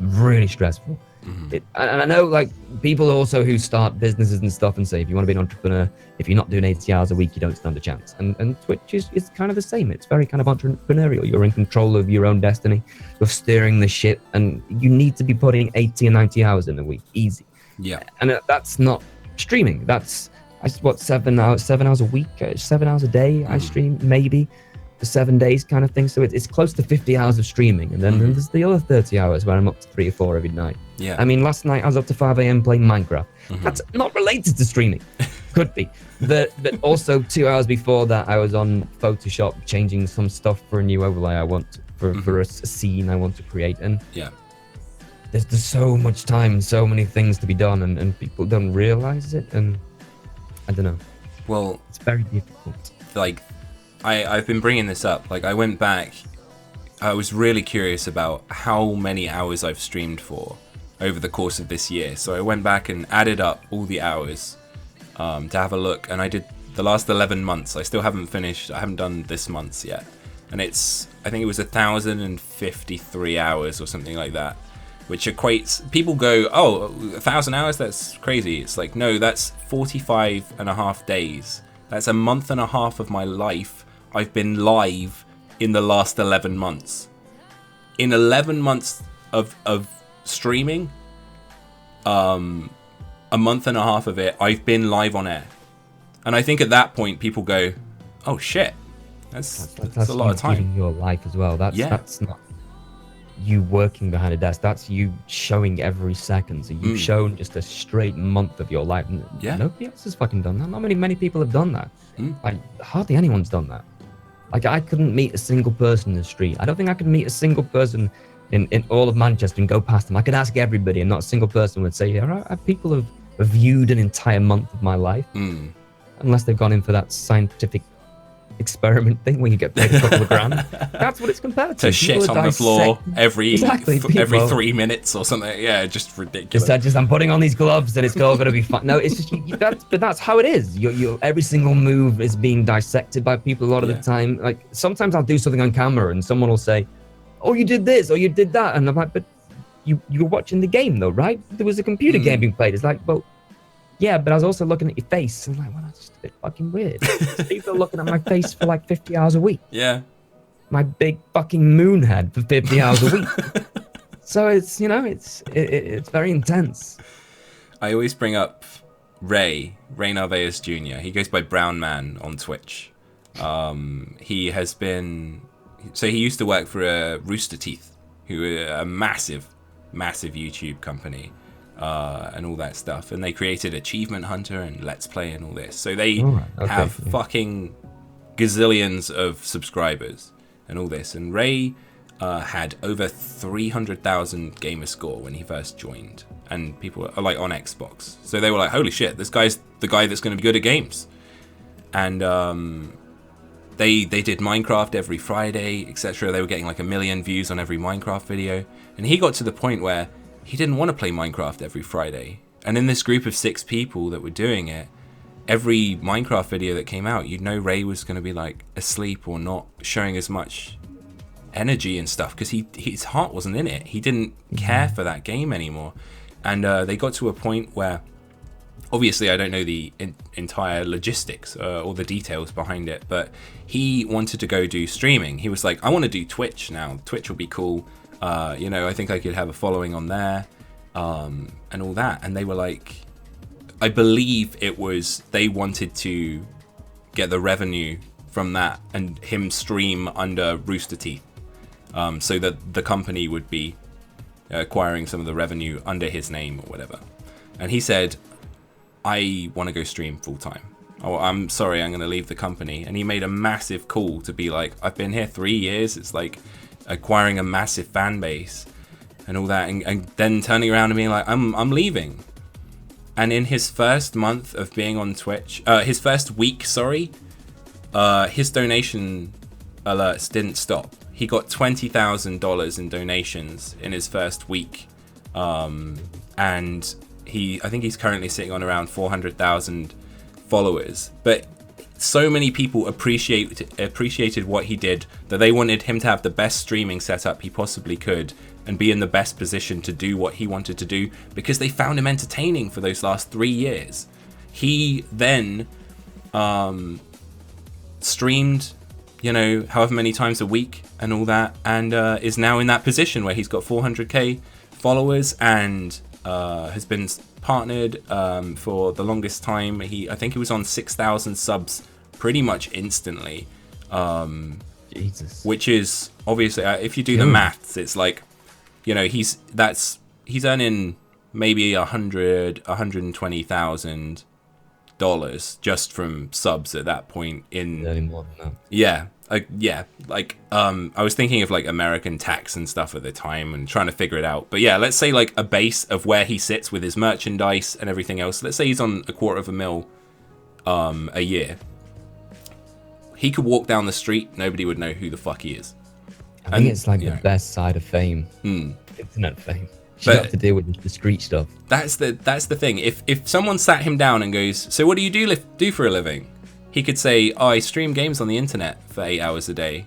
really stressful. And I know, like, people also who start businesses and stuff and say, if you want to be an entrepreneur, if you're not doing 80 hours a week, you don't stand a chance. And Twitch is kind of the same. It's very kind of entrepreneurial. You're in control of your own destiny. You're steering the ship, and you need to be putting 80 and 90 hours in a week. Easy. Yeah. And that's not streaming. That's 7 hours a week, 7 hours a day I stream, maybe. For 7 days kind of thing. So it's close to 50 hours of streaming. And then there's the other 30 hours where I'm up to 3 or 4 every night. Yeah. I mean, last night I was up to 5 a.m. playing Minecraft. That's not related to streaming. Could be. But also 2 hours before that, I was on Photoshop changing some stuff for a new overlay I want for a scene I want to create. And there's so much time and so many things to be done, and people don't realize it. And I don't know. Well, it's very difficult. Like, I've been bringing this up. Like, I went back. I was really curious about how many hours I've streamed for over the course of this year. So I went back and added up all the hours to have a look. And I did the last 11 months. I still haven't finished. I haven't done this month's yet. And I think it was 1,053 hours or something like that. Which equates, people go, oh, 1,000 hours? That's crazy. It's like, no, that's 45 and a half days. That's a month and a half of my life I've been live in the last 11 months. In 11 months of streaming, a month and a half of it, I've been live on air. And I think at that point, people go, oh shit, that's a lot of time. Giving your life as well. That's not you working behind a desk. That's you showing every second. So you've shown just a straight month of your life. Yeah. Nobody else has fucking done that. Not many people have done that. Like, hardly anyone's done that. Like, I couldn't meet a single person in the street. I don't think I could meet a single person in all of Manchester and go past them. I could ask everybody, and not a single person would say, yeah, people have viewed an entire month of my life. Unless they've gone in for that scientific experiment thing where you get paid a couple of grand. That's what it's compared to. To shit on the floor every 3 minutes or something. Yeah, just ridiculous. I'm putting on these gloves and it's all going to be fun. No, it's just but that's how it is. Every single move is being dissected by people a lot of the time. Like sometimes I'll do something on camera and someone will say, "Oh, you did this or you did that," and I'm like, "But you were watching the game though, right? There was a computer game being played." It's like, well. Yeah, but I was also looking at your face. I'm like, well, that's just a bit fucking weird. People are looking at my face for like 50 hours a week. Yeah. My big fucking moon head for 50 hours a week. So it's, it's very intense. I always bring up Ray Narvaez Jr. He goes by Brown Man on Twitch. He used to work for Rooster Teeth, who are a massive YouTube company. And all that stuff, and they created Achievement Hunter and Let's Play and all this. So they have fucking gazillions of subscribers and all this. And Ray had over 300,000 gamer score when he first joined, and people are like on Xbox. So they were like, "Holy shit, this guy's the guy that's going to be good at games." And they did Minecraft every Friday, etc. They were getting like 1 million views on every Minecraft video, and he got to the point where he didn't want to play Minecraft every Friday. And in this group of 6 people that were doing it, every Minecraft video that came out, you'd know Ray was going to be like asleep or not showing as much energy and stuff because his heart wasn't in it. He didn't care for that game anymore. And they got to a point where, obviously I don't know the entire logistics or the details behind it, but he wanted to go do streaming. He was like, I want to do Twitch now. Twitch will be cool. I think I could have a following on there, and all that. And they were like, I believe it was, they wanted to get the revenue from that and him stream under Rooster Teeth, so that the company would be acquiring some of the revenue under his name or whatever. And he said, I want to go stream full time. Oh, I'm sorry, I'm going to leave the company. And he made a massive call to be like, I've been here 3 years. It's like acquiring a massive fan base and all that, and then turning around and being like, I'm leaving. And in his first month of being on Twitch, his first week, his donation alerts didn't stop. He got $20,000 in donations in his first week, and I think he's currently sitting on around 400,000 followers. But so many people appreciated what he did that they wanted him to have the best streaming setup he possibly could and be in the best position to do what he wanted to do because they found him entertaining for those last 3 years. He then streamed, however many times a week and all that, and is now in that position where he's got 400k followers and has been partnered for the longest time. I think he was on 6,000 subs pretty much instantly, Jesus. Which is obviously, if you do the maths, it's like, he's earning maybe $120,000 just from subs at that point. More than that. Yeah. I was thinking of like American tax and stuff at the time and trying to figure it out. But yeah, let's say like a base of where he sits with his merchandise and everything else. Let's say he's on $250,000 a year. He could walk down the street, nobody would know who the fuck he is. I think it's like the best side of fame, internet fame. You have to deal with the discreet stuff. That's the thing. If someone sat him down and goes, so what do you do for a living? He could say, I stream games on the internet for 8 hours a day.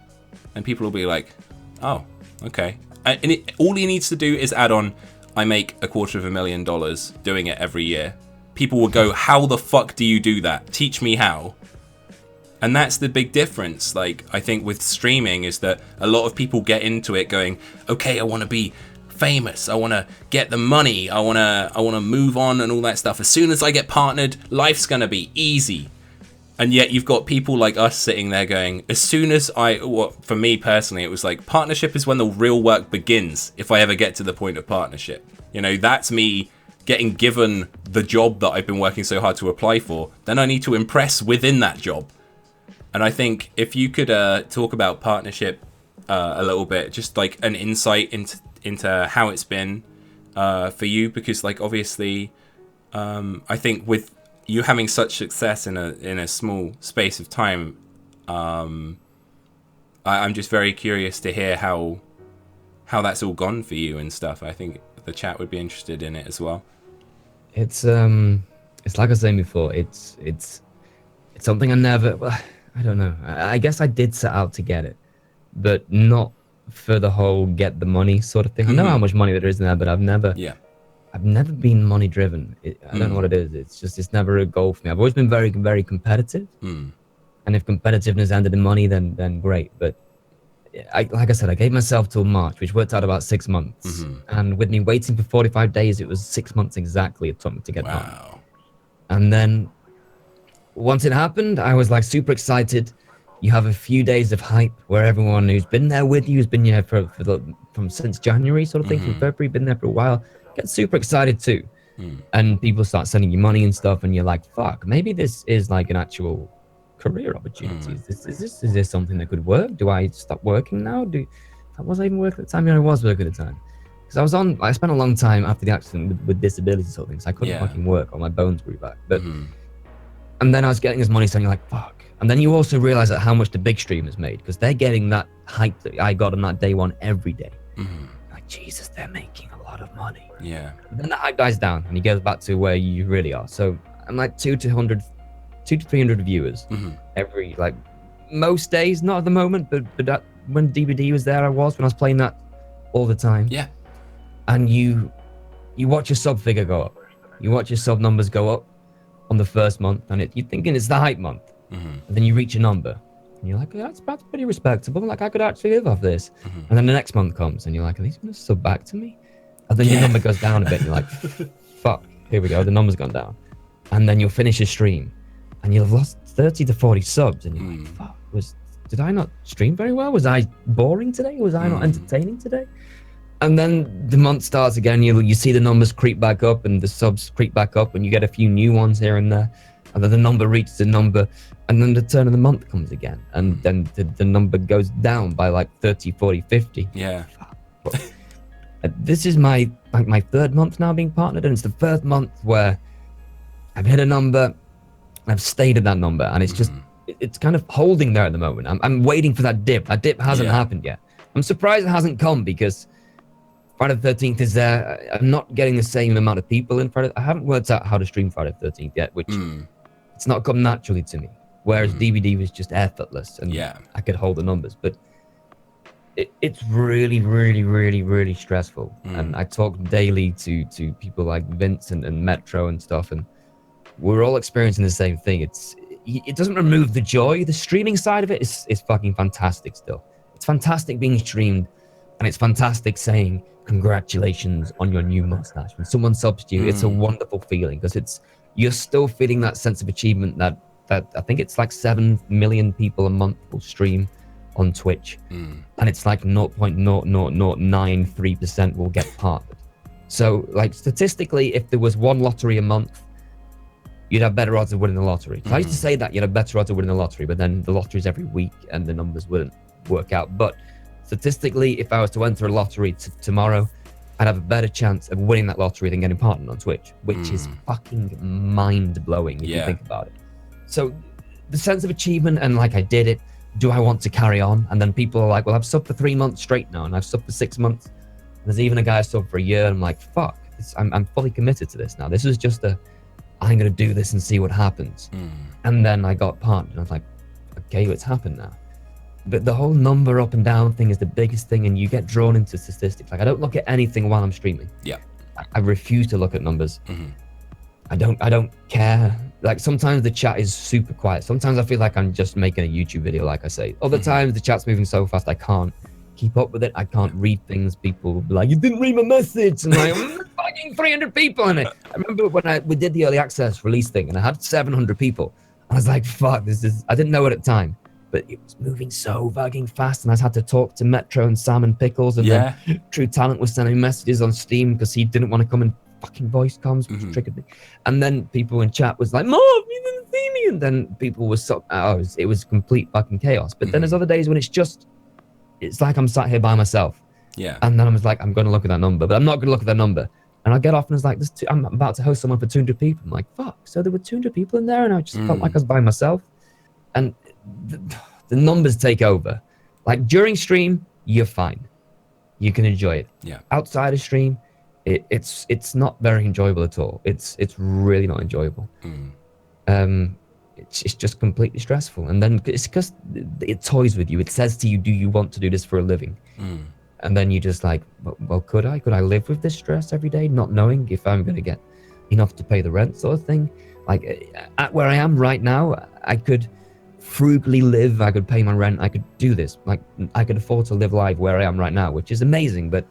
And people will be like, oh, okay. And all he needs to do is add on, I make $250,000 doing it every year. People will go, how the fuck do you do that? Teach me how. And that's the big difference, like, I think with streaming is that a lot of people get into it going, okay, I want to be famous, I want to get the money, I want to move on and all that stuff. As soon as I get partnered, life's going to be easy. And yet you've got people like us sitting there going, as soon as for me personally, it was like, partnership is when the real work begins, if I ever get to the point of partnership. That's me getting given the job that I've been working so hard to apply for. Then I need to impress within that job. And I think if you could talk about partnership a little bit, just like an insight into how it's been for you, because like obviously I think with you having such success in a small space of time, I'm just very curious to hear how that's all gone for you and stuff. I think the chat would be interested in it as well. It's like I was saying before. It's something I never. Well, I don't know. I guess I did set out to get it, but not for the whole get the money sort of thing. I know how much money there is in there, but I've never been money driven. I don't know what it is. It's never a goal for me. I've always been very, very competitive. And if competitiveness ended in money, then great. But like I said, I gave myself till March, which worked out about 6 months. And with me waiting for 45 days, it was 6 months exactly it took me to get done. And then once it happened, I was like super excited. You have a few days of hype where everyone who's been there with you, who's been here from since January sort of thing, from February, been there for a while, get super excited too. And people start sending you money and stuff, and you're like, fuck, maybe this is like an actual career opportunity. Is this something that could work? Do I stop working now? Was I even working at the time? Yeah, I was working at the time. Because I spent a long time after the accident with disability sort of things. I couldn't fucking work, or my bones grew back. But and then I was getting this money, so you're like, fuck. And then you also realize that how much the big streamers made, because they're getting that hype that I got on that day one every day. Like, Jesus, they're making a lot of money. Yeah. And then the hype dies down, and you get back to where you really are. So I'm like 200 to 300 viewers every, like, most days, not at the moment, but that, when DVD was there, when I was playing that all the time. Yeah. And you watch your sub figure go up. You watch your sub numbers go up on the first month, and you're thinking it's the hype month. And then you reach a number, and you're like, yeah, that's pretty respectable. Like, I could actually live off this. And then the next month comes, and you're like, are these going to sub back to me? And then your number goes down a bit, and you're like, fuck, here we go, the number's gone down. And then you'll finish your stream, and you'll have lost 30 to 40 subs, and you're like, fuck, did I not stream very well? Was I boring today? Was I not entertaining today? And then the month starts again, you see the numbers creep back up, and the subs creep back up, and you get a few new ones here and there, and then the number reaches a number, and then the turn of the month comes again, and then the number goes down by like 30, 40, 50. Yeah. This is my third month now being partnered, and it's the first month where I've hit a number, and I've stayed at that number, and it's just, it's kind of holding there at the moment. I'm waiting for that dip. That dip hasn't happened yet. I'm surprised it hasn't come, because Friday the 13th is there. I'm not getting the same amount of people in Friday. I haven't worked out how to stream Friday the 13th yet, which it's not come naturally to me. Whereas DVD was just effortless, and I could hold the numbers. But it's really, really, really, really stressful. And I talk daily to people like Vince and Metro and stuff, and we're all experiencing the same thing. It doesn't remove the joy. The streaming side of it is fucking fantastic still. It's fantastic being streamed, and it's fantastic saying congratulations on your new mustache. When someone subs to you, it's a wonderful feeling, because you're still feeling that sense of achievement that I think it's like 7 million people a month will stream on Twitch, and it's like 0.00093% will get partnered. So, like, statistically, if there was one lottery a month, you'd have better odds of winning the lottery. So I used to say that you'd have better odds of winning the lottery, but then the lottery's every week and the numbers wouldn't work out. But statistically, if I was to enter a lottery tomorrow, I'd have a better chance of winning that lottery than getting partnered on Twitch, which is fucking mind-blowing if you think about it. So the sense of achievement, and like, I did it, do I want to carry on? And then people are like, well, I've subbed for 3 months straight now, and I've subbed for 6 months. And there's even a guy who subbed for a year, and I'm like, fuck, I'm fully committed to this now. This is just I'm going to do this and see what happens. And then I got partnered, and I was like, okay, it's happened now. But the whole number up and down thing is the biggest thing, and you get drawn into statistics. Like, I don't look at anything while I'm streaming. Yeah. I refuse to look at numbers. I don't care. Like, sometimes the chat is super quiet. Sometimes I feel like I'm just making a YouTube video, like I say. Other times the chat's moving so fast I can't keep up with it. I can't read things. People will be like, you didn't read my message. And like, fucking 300 people in it. I remember when we did the early access release thing, and I had 700 people. I was like, fuck, I didn't know it at the time, but it was moving so fucking fast, and I had to talk to Metro and Sam and Pickles, and then True Talent was sending messages on Steam because he didn't want to come in fucking voice comms, which triggered me. And then people in chat was like, Mom, you didn't see me. And then people were it was complete fucking chaos. But then there's other days when it's like I'm sat here by myself. Yeah. And then I was like, I'm going to look at that number, but I'm not going to look at that number. And I get off and it's like, I'm about to host someone for 200 people. I'm like, fuck. So there were 200 people in there, and I just felt like I was by myself. And the numbers take over. Like during stream, you're fine. You can enjoy it. Yeah. Outside of stream, it's not very enjoyable at all. It's really not enjoyable. It's just completely stressful. And then it's because it toys with you. It says to you, do you want to do this for a living? And then you just like, well, could I live with this stress every day, not knowing if I'm going to get enough to pay the rent sort of thing? Like at where I am right now, I could frugally live, I could pay my rent, I could do this. Like I could afford to live life where I am right now, which is amazing. But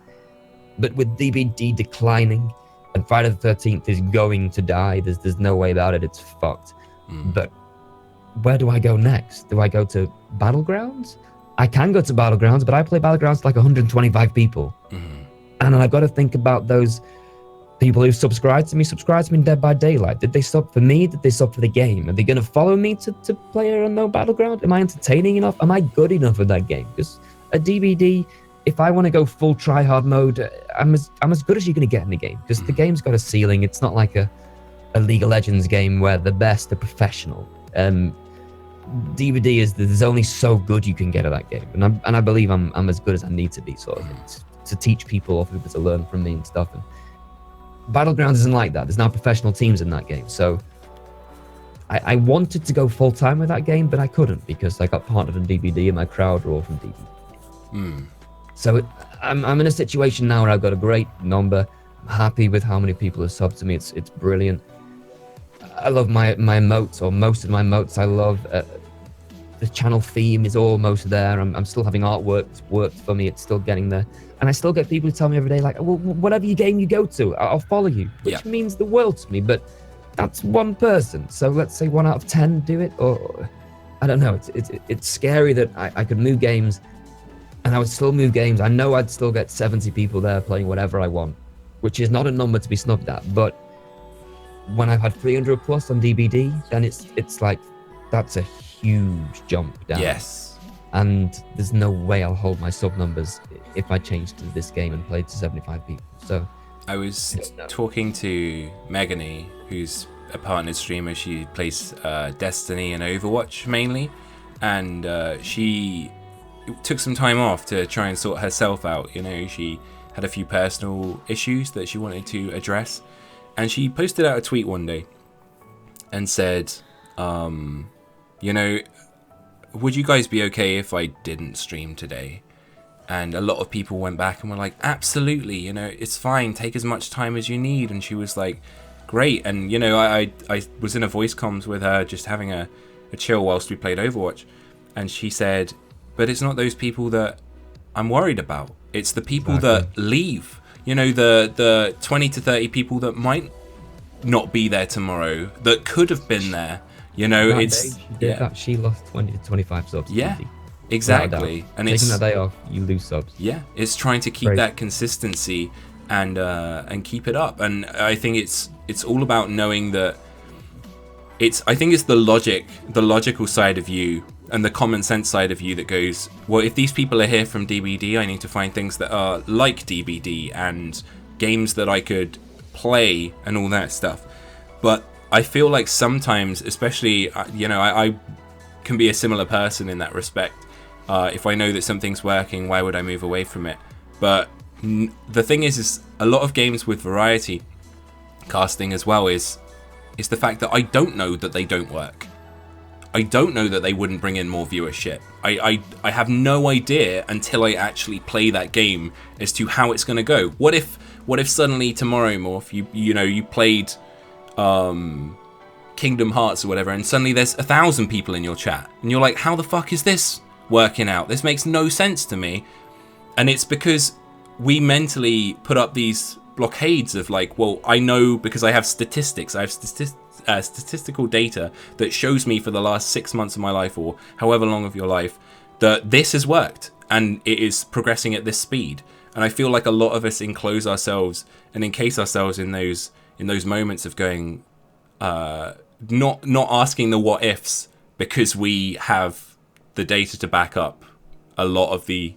with DBD declining and Friday the 13th is going to die, there's no way about it, it's fucked. But where do I go next? Do I go to Battlegrounds? I can go to Battlegrounds, but I play Battlegrounds to like 125 people. And I've got to think about those people who subscribe to me in Dead by Daylight. Did they sub for me? Did they sub for the game? Are they going to follow me to play an unknown Battleground? Am I entertaining enough? Am I good enough at that game? Because a DVD, if I want to go full try-hard mode, I'm as good as you're going to get in the game. Because the game's got a ceiling. It's not like a League of Legends game where the best are professional. DVD is there's only so good you can get at that game, and I believe I'm as good as I need to be, sort of to teach people or for people to learn from me and stuff. And Battlegrounds isn't like that. There's now professional teams in that game, so I wanted to go full time with that game, but I couldn't because I got partnered in DVD and my crowd were all from DVD. So I'm in a situation now where I've got a great number. I'm happy with how many people have subbed to me. It's brilliant. I love my emotes, or most of my emotes. I love the channel theme is almost there. I'm still having artwork that's worked for me. It's still getting there. And I still get people who tell me every day, like, well, whatever your game you go to, I'll follow you, which means the world to me. But that's one person. So let's say 1 out of 10 do it, or I don't know. It's scary that I could move games, and I would still move games. I know I'd still get 70 people there playing whatever I want, which is not a number to be snubbed at. But when I've had 300 plus on DBD, then it's like that's a huge jump down. Yes. And there's no way I'll hold my sub numbers if I change to this game and play to 75 people. So I was talking to Megany, who's a partnered streamer. She plays Destiny and Overwatch mainly, and she took some time off to try and sort herself out. You know, she had a few personal issues that she wanted to address. And she posted out a tweet one day and said, you know, would you guys be okay if I didn't stream today? And a lot of people went back and were like, absolutely, you know, it's fine. Take as much time as you need. And she was like, great. And, you know, I was in a voice comms with her just having a chill whilst we played Overwatch. And she said, but it's not those people that I'm worried about. It's the people that leave. You know, the 20 to 30 people that might not be there tomorrow, that could have been there. You know, she lost 20 to 25 subs. Yeah, exactly. And taking that day off, you lose subs. Yeah, it's trying to keep that consistency and keep it up. And I think it's all about knowing that I think it's the logical side of you and the common sense side of you that goes, well, if these people are here from DBD, I need to find things that are like DBD and games that I could play and all that stuff. But I feel like sometimes, especially, you know, I can be a similar person in that respect. If I know that something's working, why would I move away from it? But the thing is a lot of games with variety casting as well is the fact that I don't know that they don't work. I don't know that they wouldn't bring in more viewership. I have no idea until I actually play that game as to how it's going to go. What if suddenly tomorrow, Morph, you played Kingdom Hearts or whatever, and suddenly there's 1,000 people in your chat, and you're like, how the fuck is this working out? This makes no sense to me. And it's because we mentally put up these blockades of like, well, I know because I have statistics. I have statistical data that shows me for the last 6 months of my life or however long of your life that this has worked and it is progressing at this speed. And I feel like a lot of us enclose ourselves and encase ourselves in those moments of going, not asking the what ifs, because we have the data to back up a lot of the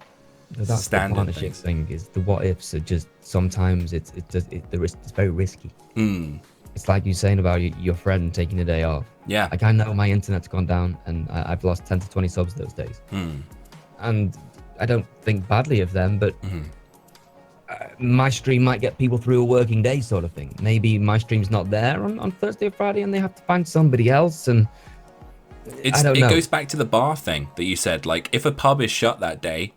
standard the partnership thing. Is the what ifs are just sometimes it's very risky. it's like you saying about your friend taking a day off. Yeah. Like I know my internet's gone down, and I've lost 10 to 20 subs those days. And I don't think badly of them, but my stream might get people through a working day, sort of thing. Maybe my stream's not there on Thursday or Friday, and they have to find somebody else. And I don't know. It goes back to the bar thing that you said. Like, if a pub is shut that day,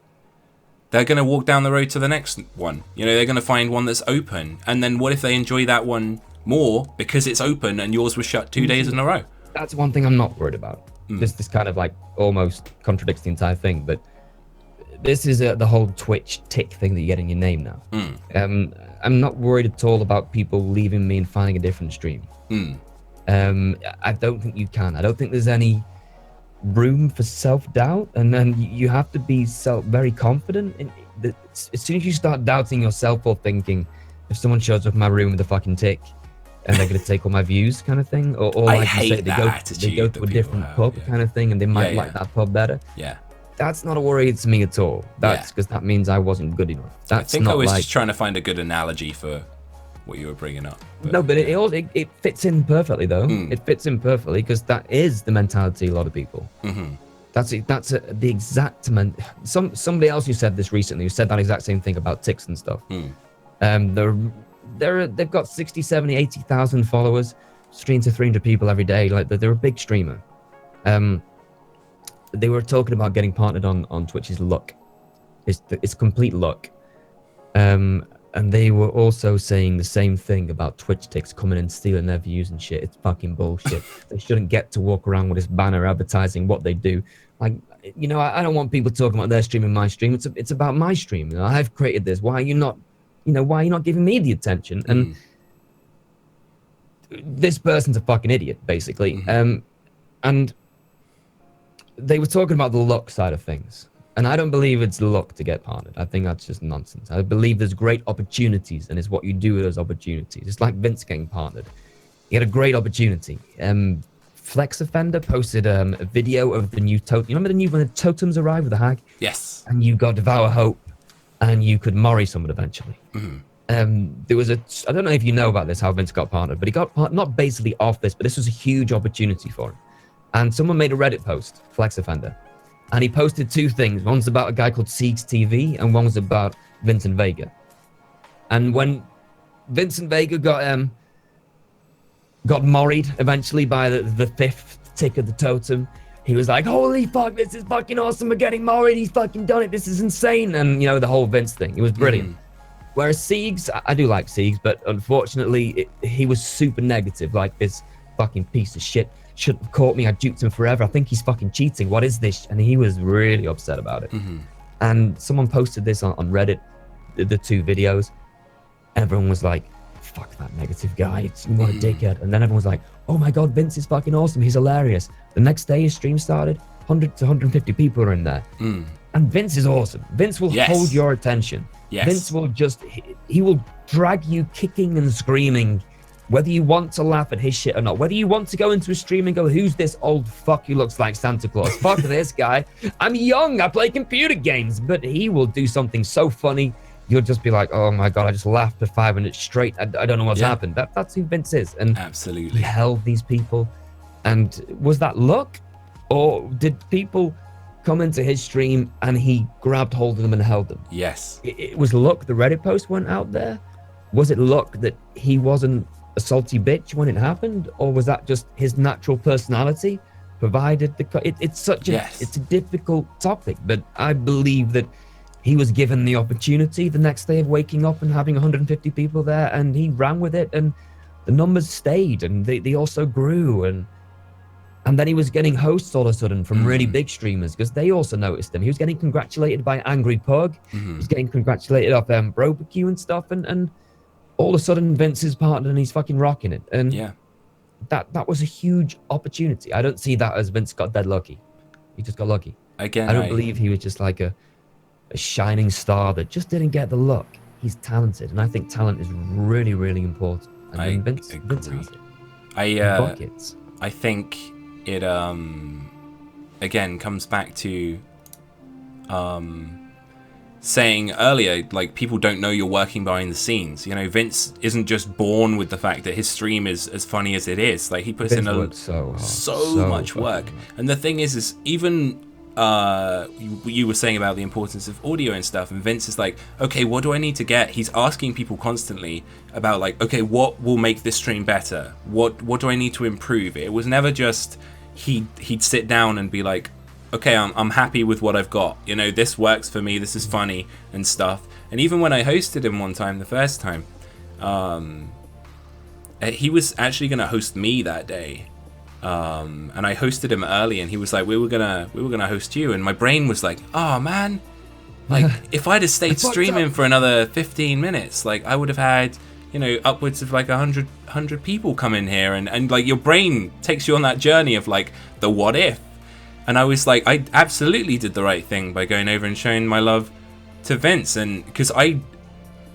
they're going to walk down the road to the next one. You know, they're going to find one that's open. And then what if they enjoy that one more because it's open and yours was shut 2 days in a row? That's one thing I'm not worried about. This kind of like almost contradicts the entire thing, but this is the whole Twitch tick thing that you get in your name now. I'm not worried at all about people leaving me and finding a different stream. I don't think you can. I don't think there's any room for self-doubt, and then you have to be very confident. As soon as you start doubting yourself or thinking, if someone shows up in my room with a fucking tick, and they're going to take all my views kind of thing, or like you say, they go to a different pub kind of thing, and they might like that pub better. Yeah. That's not a worry to me at all. That's because that means I wasn't good enough. I think I was just trying to find a good analogy for what you were bringing up. But it fits in perfectly, though. It fits in perfectly because that is the mentality of a lot of people. That's the exact somebody else who said this recently, who said that exact same thing about ticks and stuff. They've got 60, 70, 80,000 followers, stream to 300 people every day. Like they're a big streamer. They were talking about getting partnered on Twitch's luck. It's complete luck. And they were also saying the same thing about Twitch ticks coming and stealing their views and shit. It's fucking bullshit. They shouldn't get to walk around with this banner advertising what they do. Like, you know, I don't want people talking about their stream and my stream. It's about my stream. You know, I've created this. Why are you not giving me the attention? And this person's a fucking idiot, basically. And they were talking about the luck side of things. And I don't believe it's luck to get partnered. I think that's just nonsense. I believe there's great opportunities, and it's what you do with those opportunities. It's like Vince getting partnered. He had a great opportunity. Flex Offender posted a video of the new totem. You remember when the totems arrived with the hag? Yes. And you got Devour Hope, and you could Mori someone eventually. There was I don't know if you know about this, how Vince got partnered, but he got not basically off this, but this was a huge opportunity for him. And someone made a Reddit post, Flex Offender, and he posted two things. One's about a guy called Siegs TV, and one was about Vincent Vega. And when Vincent Vega got moried eventually by the fifth tick of the totem, he was like, holy fuck, this is fucking awesome, we're getting moried, he's fucking done it, this is insane. And, you know, the whole Vince thing, it was brilliant. Whereas Siegs, I do like Siegs, but unfortunately, he was super negative, like this fucking piece of shit. Shouldn't have caught me, I duped him forever, I think he's fucking cheating, what is this? And he was really upset about it. And someone posted this on Reddit, the two videos. Everyone was like, fuck that negative guy, what a dickhead. And then everyone was like, oh my god, Vince is fucking awesome, he's hilarious. The next day his stream started, 100 to 150 people are in there. And Vince is awesome. Vince will hold your attention. Vince will he will drag you kicking and screaming, whether you want to laugh at his shit or not, whether you want to go into a stream and go, who's this old fuck who looks like Santa Claus? Fuck this guy. I'm young, I play computer games. But he will do something so funny, you'll just be like, oh my god, I just laughed for 5 minutes straight. I don't know what's happened. That's who Vince is. And absolutely, he held these people. And was that luck? Or did people come into his stream and he grabbed hold of them and held them? Yes. It was luck the Reddit post went out there? Was it luck that he wasn't a salty bitch when it happened? Or was that just his natural personality provided it's such a it's a difficult topic, but I believe that he was given the opportunity the next day of waking up and having 150 people there, and he ran with it, and the numbers stayed, and they also grew, and then he was getting hosts all of a sudden from really big streamers because they also noticed him. He was getting congratulated by Angry Pug. He was getting congratulated off Barbecue and stuff, and all of a sudden Vince is partnered and he's fucking rocking it. And that was a huge opportunity. I don't see that as Vince got dead lucky. He just got lucky. Again, I don't believe he was just like a shining star that just didn't get the luck. He's talented, and I think talent is really, really important. And Vince has it. I think it again comes back to saying earlier, like, people don't know you're working behind the scenes. You know, Vince isn't just born with the fact that his stream is as funny as it is. Like, he puts Vince in works so hard, so much work. And the thing is even you were saying about the importance of audio and stuff, and Vince is like, okay, what do I need to get? He's asking people constantly about, like, okay, what will make this stream better? What do I need to improve? It was never just he'd sit down and be like, okay, I'm happy with what I've got. You know, this works for me. This is funny and stuff. And even when I hosted him one time, the first time, he was actually going to host me that day. And I hosted him early, and he was like, we were gonna host you. And my brain was like, oh man, like if I'd have stayed streaming for another 15 minutes, like I would have had, you know, upwards of like 100 people come in here, and like your brain takes you on that journey of like the what if. And I was like, I absolutely did the right thing by going over and showing my love to Vince. And because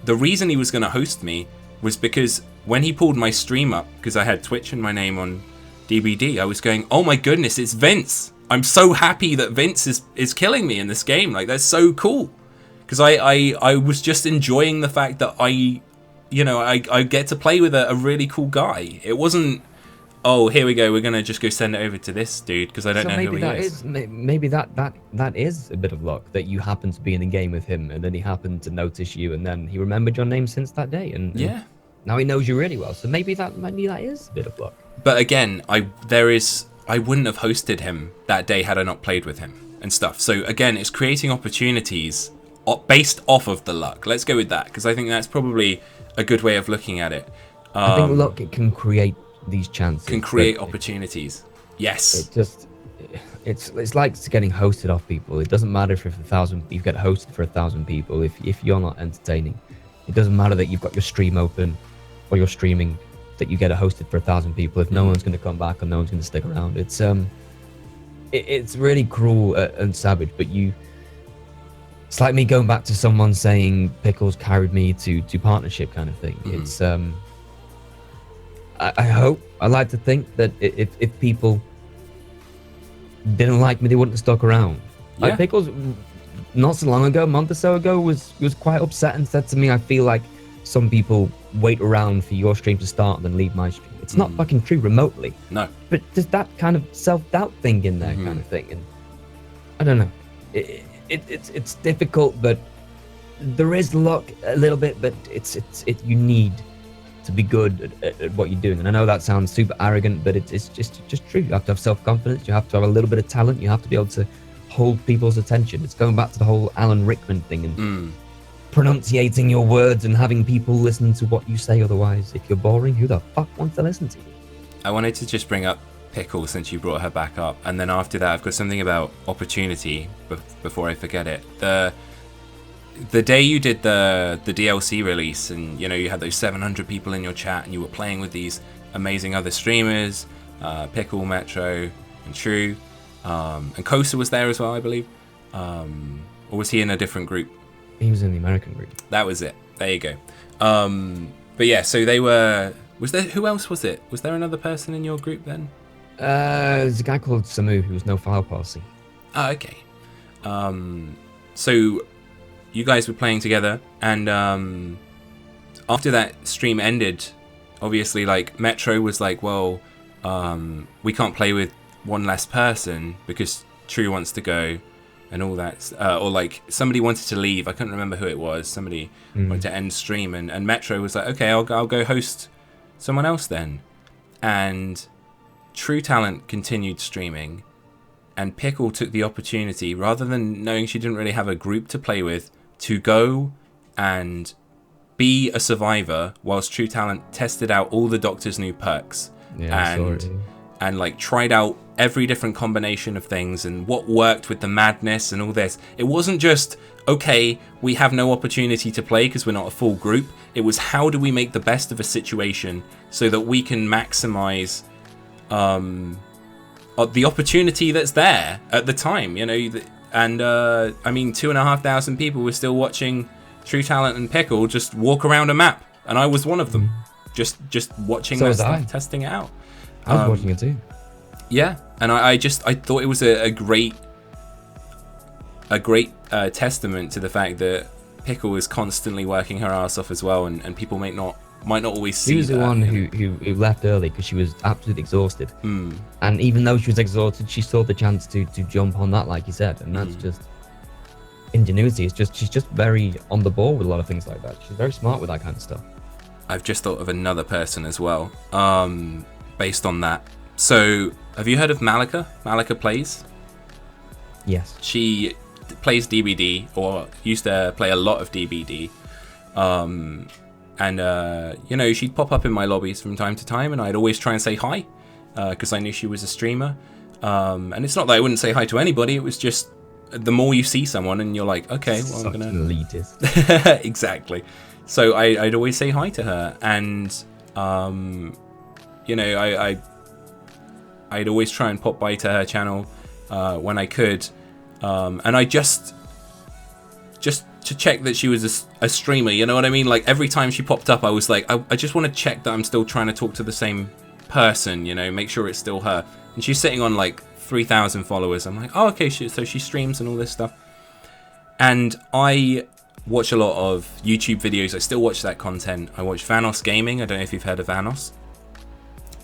the reason he was going to host me was because when he pulled my stream up, because I had Twitch and my name on DBD, I was going, oh my goodness, it's Vince. I'm so happy that Vince is killing me in this game. Like, that's so cool. Because I was just enjoying the fact that I get to play with a really cool guy. It wasn't, oh, here we go, we're gonna just go send it over to this dude because I don't know who he is. Maybe that is a bit of luck, that you happened to be in a game with him, and then he happened to notice you, and then he remembered your name since that day, and now he knows you really well. So maybe that is a bit of luck. But again, I wouldn't have hosted him that day had I not played with him and stuff. So again, it's creating opportunities based off of the luck. Let's go with that, because I think that's probably a good way of looking at it. I think luck, it can create these chances, can create opportunities. Yes, it's like getting hosted off people. It doesn't matter if you get hosted for 1,000 people. If you're not entertaining, it doesn't matter that you've got your stream open or you're streaming, that you get hosted for 1,000 people. If no one's going to come back and no one's going to stick around, it's really cruel and savage. But it's like me going back to someone saying Pickles carried me to partnership kind of thing. It's I like to think that if people didn't like me, they wouldn't have stuck around. Like Pickles, not so long ago, a month or so ago, was quite upset and said to me, I feel like some people wait around for your stream to start and then leave my stream. It's not fucking true remotely. No. But there's that kind of self-doubt thing in there, kind of thing. And I don't know. It's difficult, but there is luck a little bit, but you need to be good at what you're doing. And I know that sounds super arrogant, but it's just true. You have to have self-confidence. You have to have a little bit of talent. You have to be able to hold people's attention. It's going back to the whole Alan Rickman thing and pronunciating your words and having people listen to what you say. Otherwise, if you're boring, who the fuck wants to listen to you? I wanted to just bring up Pickle since you brought her back up, and then after that I've got something about opportunity before I forget it. The day you did the DLC release, and you know, you had those 700 people in your chat and you were playing with these amazing other streamers, Pickle, Metro, and True, and Kosa was there as well, I believe, or was he in a different group? He was in the American group. That was it. There you go. But yeah, so they were. Was there? Who else was it? Was there another person in your group then? There's a guy called Samu who was no file policy. Oh, okay. So you guys were playing together, and after that stream ended, obviously, like, Metro was like, well, we can't play with one less person because True wants to go and all that, or like somebody wanted to leave. I couldn't remember who it was. Somebody wanted to end stream, and Metro was like, okay, I'll go host someone else then. And True Talent continued streaming, and Pickle took the opportunity, rather than knowing she didn't really have a group to play with, to go and be a survivor whilst True Talent tested out all the Doctor's new perks. And like tried out every different combination of things and what worked with the madness and all this. It wasn't just, okay, we have no opportunity to play because we're not a full group. It was, how do we make the best of a situation so that we can maximize the opportunity that's there at the time, you know. And I mean, 2,500 people were still watching True Talent and Pickle just walk around a map, and I was one of them, just watching that stuff, testing it out. I was watching it too. Yeah, and I thought it was a great a great testament to the fact that Pickle is constantly working her ass off as well, and people might not always see She was that, the one you know? who left early because she was absolutely exhausted. Mm. And even though she was exhausted, she saw the chance to jump on that, like you said, and that's just ingenuity. It's just she's just very on the ball with a lot of things like that. She's very smart with that kind of stuff. I've just thought of another person as well, based on that. So, have you heard of Malika? Malika Plays? Yes. She plays DBD, or used to play a lot of DBD. You know, she'd pop up in my lobbies from time to time, and I'd always try and say hi, because I knew she was a streamer. And it's not that I wouldn't say hi to anybody, it was just the more you see someone and you're like, okay, well, Such I'm gonna... an elitist. Exactly. So I'd always say hi to her, and you know, I'd always try and pop by to her channel when I could, and I just to check that she was a streamer, you know what I mean? Like, every time she popped up, I was like, I just want to check that I'm still trying to talk to the same person, you know, make sure it's still her. And she's sitting on like 3,000 followers. I'm like, oh, okay, so she streams and all this stuff. And I watch a lot of YouTube videos. I still watch that content. I watch Vanos Gaming. I don't know if you've heard of Vanos.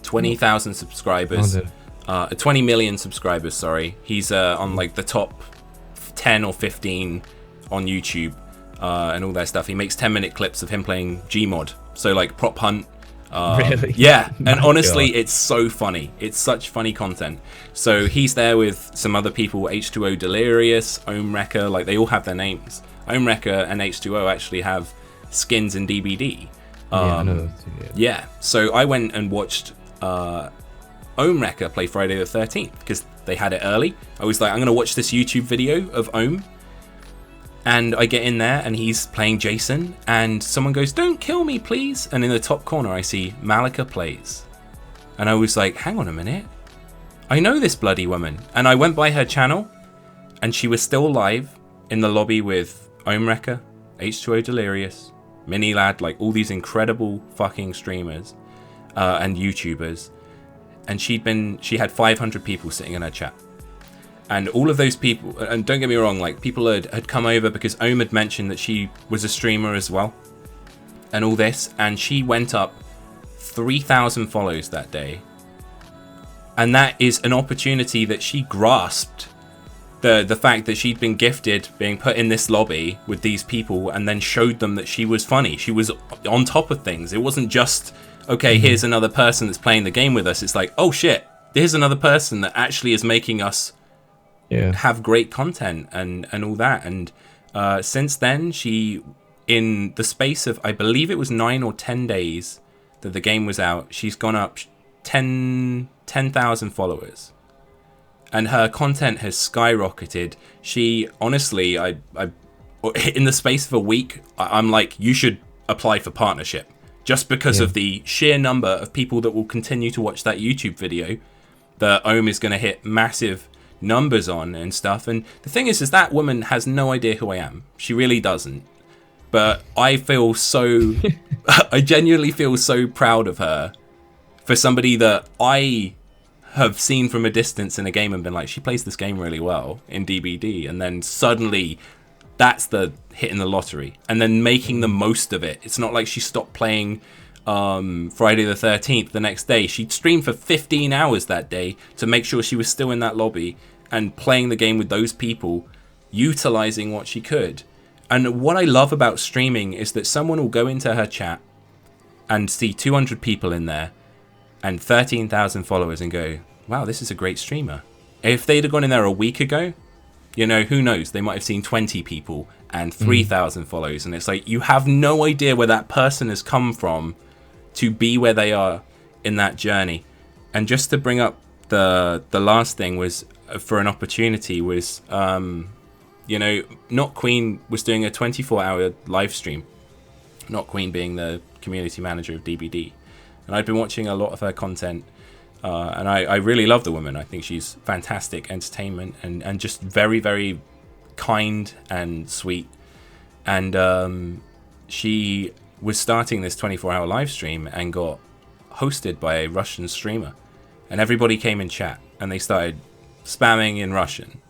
20,000 subscribers. 20 million subscribers, sorry. He's on like the top 10 or 15 on YouTube and all that stuff. He makes 10-minute clips of him playing Gmod. So like prop hunt. Really? Yeah, and honestly, God. it's so funny. It's such funny content. So he's there with some other people, H2O Delirious, Omewrecker, like they all have their names. Omewrecker and H2O actually have skins in DBD. I know those two, Yeah, so I went and watched Omewrecker play Friday the 13th because they had it early. I was like, I'm going to watch this YouTube video of Ohm. And I get in there and he's playing Jason and someone goes, "Don't kill me, please." And in the top corner, I see Malika Plays. And I was like, hang on a minute. I know this bloody woman. And I went by her channel and she was still live in the lobby with Omewrecker, H2O Delirious, Minilad, like all these incredible fucking streamers and YouTubers. And she had 500 people sitting in her chat. And all of those people, and don't get me wrong, like people had come over because Ohm had mentioned that she was a streamer as well. And all this, and she went up 3,000 follows that day. And that is an opportunity that she grasped. The fact that she'd been gifted being put in this lobby with these people and then showed them that she was funny. She was on top of things. It wasn't just, okay, here's another person that's playing the game with us. It's like, oh shit, here's another person that actually is making us have great content and all that. And since then, she, in the space of, I believe it was 9 or 10 days that the game was out, she's gone up 10,000 followers. And her content has skyrocketed. She, honestly, I in the space of a week, I'm like, you should apply for partnership. Just because of the sheer number of people that will continue to watch that YouTube video that Ohm is going to hit massive numbers on and stuff. And the thing is that woman has no idea who I am. She really doesn't. But I feel so I genuinely feel so proud of her for somebody that I have seen from a distance in a game and been like, she plays this game really well in DBD, and then suddenly that's the hit in the lottery, and then making the most of it. It's not like she stopped playing Friday the 13th the next day. She streamed for 15 hours that day to make sure she was still in that lobby and playing the game with those people, utilizing what she could. And what I love about streaming is that someone will go into her chat and see 200 people in there and 13,000 followers and go, wow, this is a great streamer. If they'd have gone in there a week ago, you know, who knows? They might have seen 20 people and 3,000 followers. And it's like, you have no idea where that person has come from to be where they are in that journey. And just to bring up the last thing was, for an opportunity was, you know, Not Queen was doing a 24-hour live stream. Not Queen being the community manager of DBD. And I've been watching a lot of her content. And I really love the woman. I think she's fantastic entertainment and just very, very kind and sweet. And she was starting this 24-hour live stream and got hosted by a Russian streamer. And everybody came in chat and they started spamming in Russian.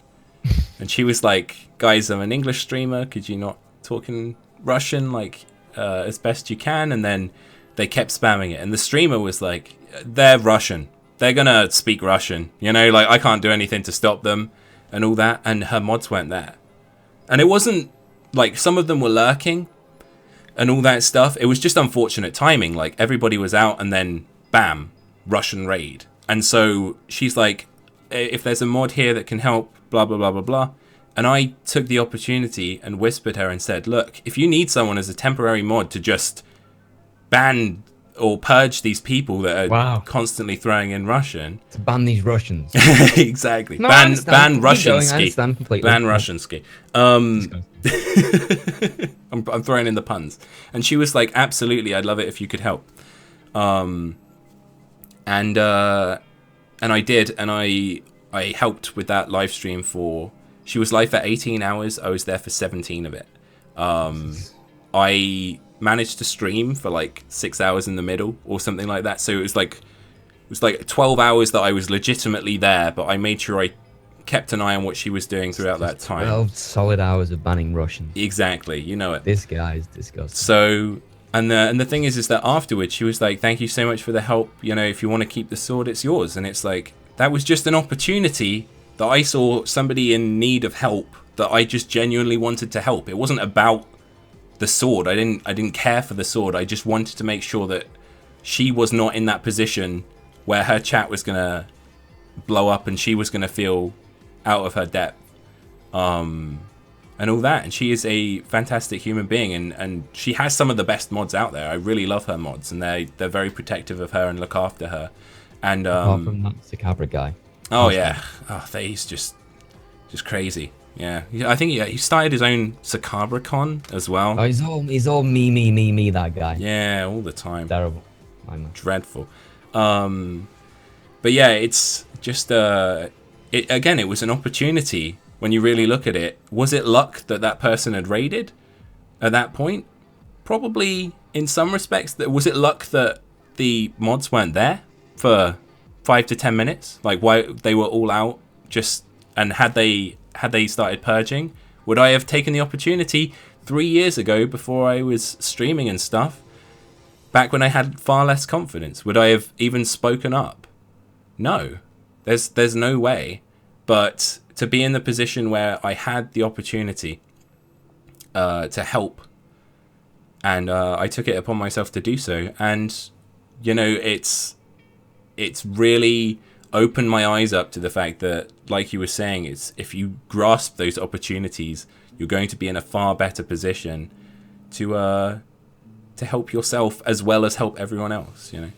And she was like, guys, I'm an English streamer. Could you not talk in Russian, like, as best you can? And then they kept spamming it. And the streamer was like, they're Russian. They're going to speak Russian. You know, like, I can't do anything to stop them and all that. And her mods weren't there. And it wasn't, like, some of them were lurking and all that stuff. It was just unfortunate timing. Like, everybody was out and then, bam, Russian raid. And so she's like, if there's a mod here that can help, blah, blah, blah, blah, blah. And I took the opportunity and whispered her and said, look, if you need someone as a temporary mod to just ban or purge these people that are constantly throwing in Russian. To ban these Russians. Exactly. No, ban Russian I ski. understand completely. Ban Russian ski. I'm throwing in the puns. And she was like, absolutely, I'd love it if you could help. And I did, and I helped with that live stream for... She was live for 18 hours. I was there for 17 of it. I managed to stream for like 6 hours in the middle or something like that. So it was like 12 hours that I was legitimately there, but I made sure I kept an eye on what she was doing throughout that time. 12 solid hours of banning Russians. Exactly, you know it. This guy is disgusting. So, and the thing is that afterwards she was like, thank you so much for the help. You know, if you want to keep the sword, it's yours. And it's like, that was just an opportunity that I saw somebody in need of help that I just genuinely wanted to help. It wasn't about the sword. I didn't care for the sword. I just wanted to make sure that she was not in that position where her chat was gonna blow up and she was gonna feel out of her depth, and all that. And she is a fantastic human being, and she has some of the best mods out there. I really love her mods, and they're very protective of her and look after her. And apart from that Sakabra guy. Oh yeah, he's just crazy. Yeah, I think he started his own Sakabra con as well. Oh, he's all me, that guy. Yeah, all the time. Terrible. Dreadful. But yeah, it's just it was an opportunity when you really look at it. Was it luck that person had raided at that point? Probably in some respects. Was it luck that the mods weren't there for 5 to 10 minutes? Like, why they were all out just, and had they started purging, would I have taken the opportunity 3 years ago before I was streaming and stuff, back when I had far less confidence? Would I have even spoken up? No, there's no way. But to be in the position where I had the opportunity to help, and I took it upon myself to do so, and you know, it's really opened my eyes up to the fact that, like you were saying, it's if you grasp those opportunities, you're going to be in a far better position to help yourself as well as help everyone else, you know.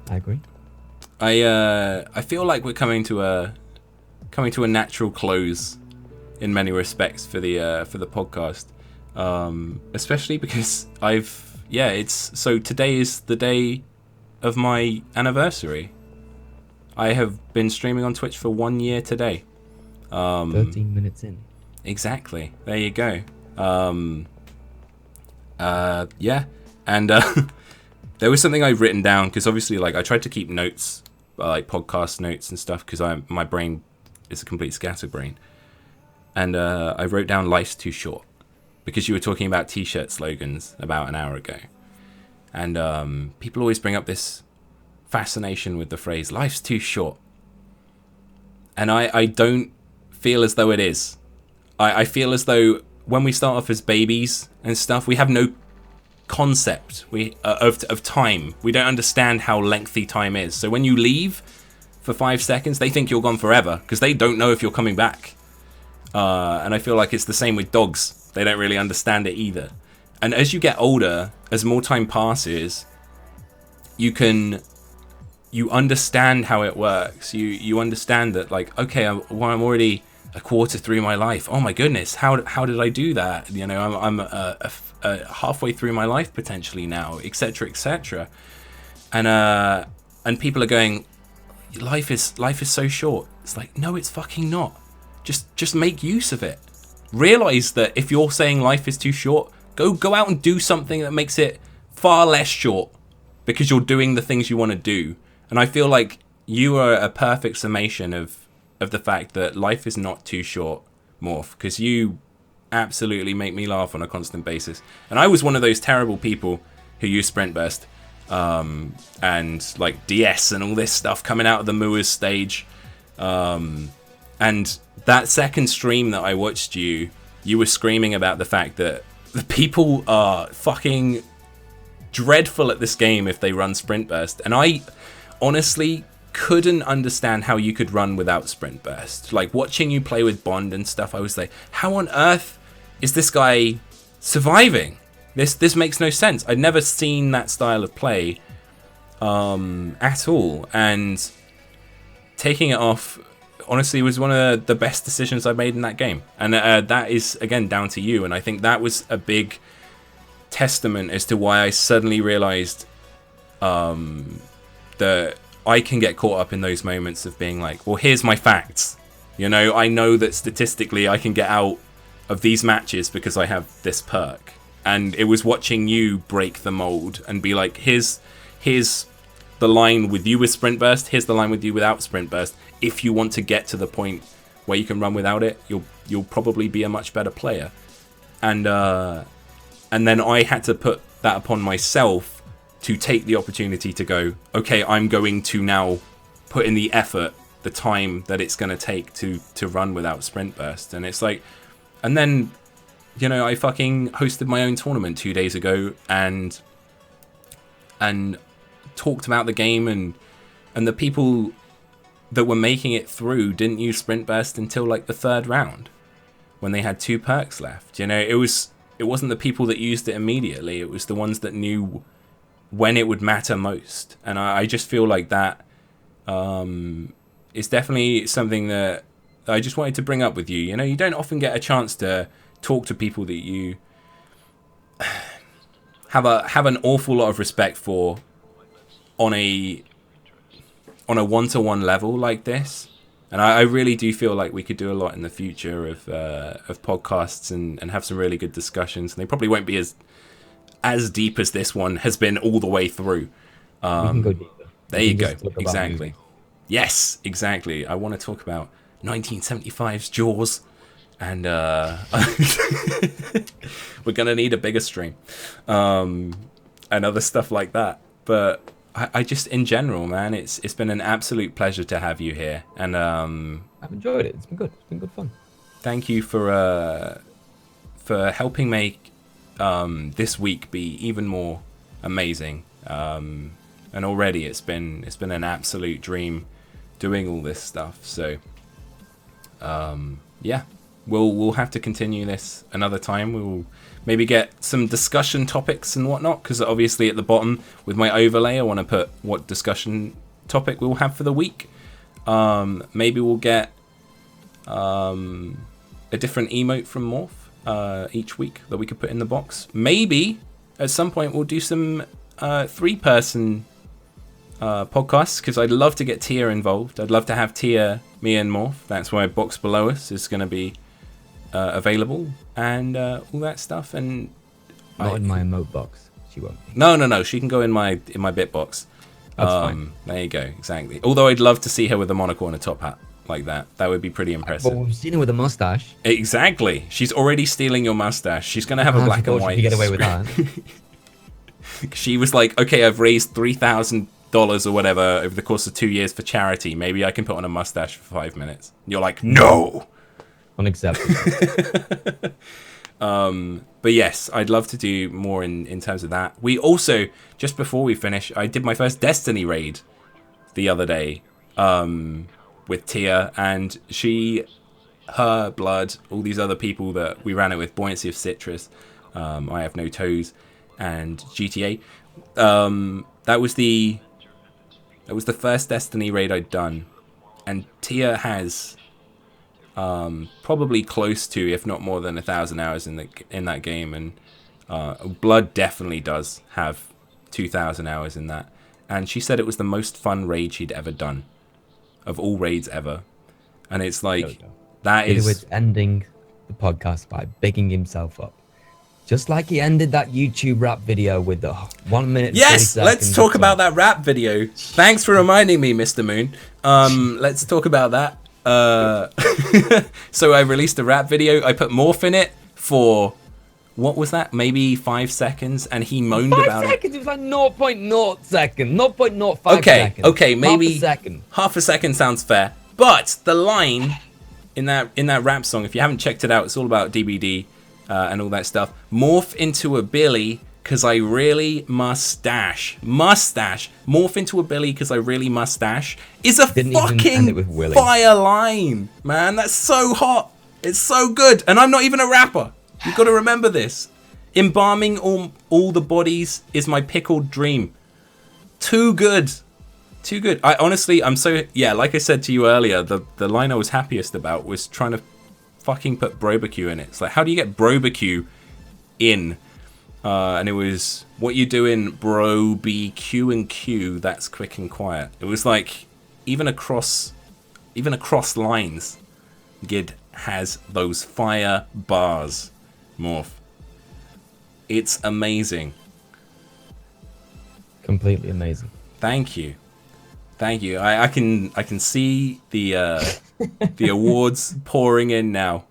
I agree. I feel like we're coming to a natural close in many respects for the podcast, especially because today is the day of my anniversary. I have been streaming on Twitch for 1 year today. 13 minutes in. Exactly. There you go. Yeah. And there was something I've written down, because obviously, like, I tried to keep notes, like podcast notes and stuff, because my brain is a complete scatterbrain. And I wrote down "Life's too short," because you were talking about t-shirt slogans about an hour ago. And people always bring up this fascination with the phrase "life's too short." And I don't feel as though it is. I feel as though when we start off as babies and stuff, we have no concept of time. We don't understand how lengthy time is. So when you leave for 5 seconds, they think you're gone forever, because they don't know if you're coming back. And I feel like it's the same with dogs. They don't really understand it either. And as you get older, as more time passes, you understand how it works. You understand that, like, okay, I'm already a quarter through my life. Oh my goodness, how did I do that? You know, I'm halfway through my life potentially now, etc., etc. And people are going, life is so short. It's like, no, it's fucking not. Just make use of it. Realize that if you're saying life is too short, go out and do something that makes it far less short, because you're doing the things you want to do. And I feel like, you are a perfect summation of the fact that life is not too short, Morph, because you absolutely make me laugh on a constant basis. And I was one of those terrible people who used Sprint Burst and like DS and all this stuff coming out of the Moors stage. And that second stream that I watched you were screaming about the fact that the people are fucking dreadful at this game if they run Sprint Burst. And I honestly couldn't understand how you could run without Sprint Burst. Like, watching you play with Bond and stuff, I was like, how on earth is this guy surviving? This makes no sense. I'd never seen that style of play at all. And taking it off, honestly, was one of the best decisions I made in that game. And that is, again, down to you. And I think that was a big testament as to why I suddenly realized that I can get caught up in those moments of being like, well, here's my facts. You know, I know that statistically I can get out of these matches because I have this perk. And it was watching you break the mold and be like, here's the line with you with Sprint Burst, here's the line with you without Sprint Burst. If you want to get to the point where you can run without it, you'll probably be a much better player. And then I had to put that upon myself to take the opportunity to go, okay, I'm going to now put in the effort, the time that it's going to take to run without Sprint Burst. And it's like, and then, you know, I fucking hosted my own tournament 2 days ago and talked about the game, and the people that were making it through didn't use Sprint Burst until like the third round when they had 2 perks left. You know, it wasn't the people that used it immediately, it was the ones that knew when it would matter most. And I just feel like that is definitely something that I just wanted to bring up with you. You know, you don't often get a chance to talk to people that you have an awful lot of respect for on a one-to-one level like this. And I really do feel like we could do a lot in the future of podcasts and have some really good discussions. And they probably won't be as deep as this one has been all the way through. We can go deeper. There you go. Exactly. Yes, exactly. I want to talk about 1975's Jaws. And we're going to need a bigger stream. And other stuff like that. But I just, in general, man, it's been an absolute pleasure to have you here. And I've enjoyed it. It's been good. It's been good fun. Thank you for helping make this week be even more amazing. And already it's been an absolute dream doing all this stuff. So yeah, we'll have to continue this another time. We'll maybe get some discussion topics and whatnot, because obviously at the bottom with my overlay I want to put what discussion topic we'll have for the week. Maybe we'll get a different emote from Morph each week that we could put in the box. Maybe at some point we'll do some 3-person podcasts, because I'd love to get Tia involved. I'd love to have Tia, me and Morph. That's why box below us is going to be available and all that stuff. And not in my emote box, she won't be. No, she can go in my bit box. That's fine. There you go, exactly. Although I'd love to see her with a monocle and a top hat like that. That would be pretty impressive. Well, we've seen her with a mustache. Exactly. She's already stealing your mustache. She's going to have a black and white. You get away with that. She was like, okay, I've raised $3,000 or whatever over the course of 2 years for charity. Maybe I can put on a mustache for 5 minutes. And you're like, no! Unacceptable. But yes, I'd love to do more in terms of that. We also, just before we finish, I did my first Destiny raid the other day with Tia, and her, Blood, all these other people that we ran it with, Buoyancy of Citrus, I Have No Toes, and GTA. That was the first Destiny raid I'd done, and Tia has probably close to, if not more than 1,000 hours in that game, and Blood definitely does have 2,000 hours in that. And she said it was the most fun raid she'd ever done, of all raids ever. And it's like, that is... He was ending the podcast by bigging himself up. Just like he ended that YouTube rap video with the 1 minute. Yes, let's talk about that rap video. Thanks for reminding me, Mr. Moon. Let's talk about that. So I released a rap video. I put Morph in it for, what was that? Maybe 5 seconds, and he moaned about it. It was like 0.0 second, 0.05 seconds. Okay, maybe half a second. Half a second sounds fair. But the line in that rap song, if you haven't checked it out, it's all about DBD and all that stuff. Morph into a Billy, cause I really mustache. Morph into a Billy, cause I really mustache. Is a fucking fire line, man. That's so hot. It's so good, and I'm not even a rapper. You've got to remember this. Embalming all the bodies is my pickled dream. Too good. Too good. I'm so, yeah, like I said to you earlier, the line I was happiest about was trying to fucking put barbecue in it. It's like, how do you get barbecue in? And it was, what you doing, bro, B, Q and Q, that's quick and quiet. It was like, even across lines, Gid has those fire bars. Morph. It's amazing. Completely amazing. Thank you. I can see the the awards pouring in now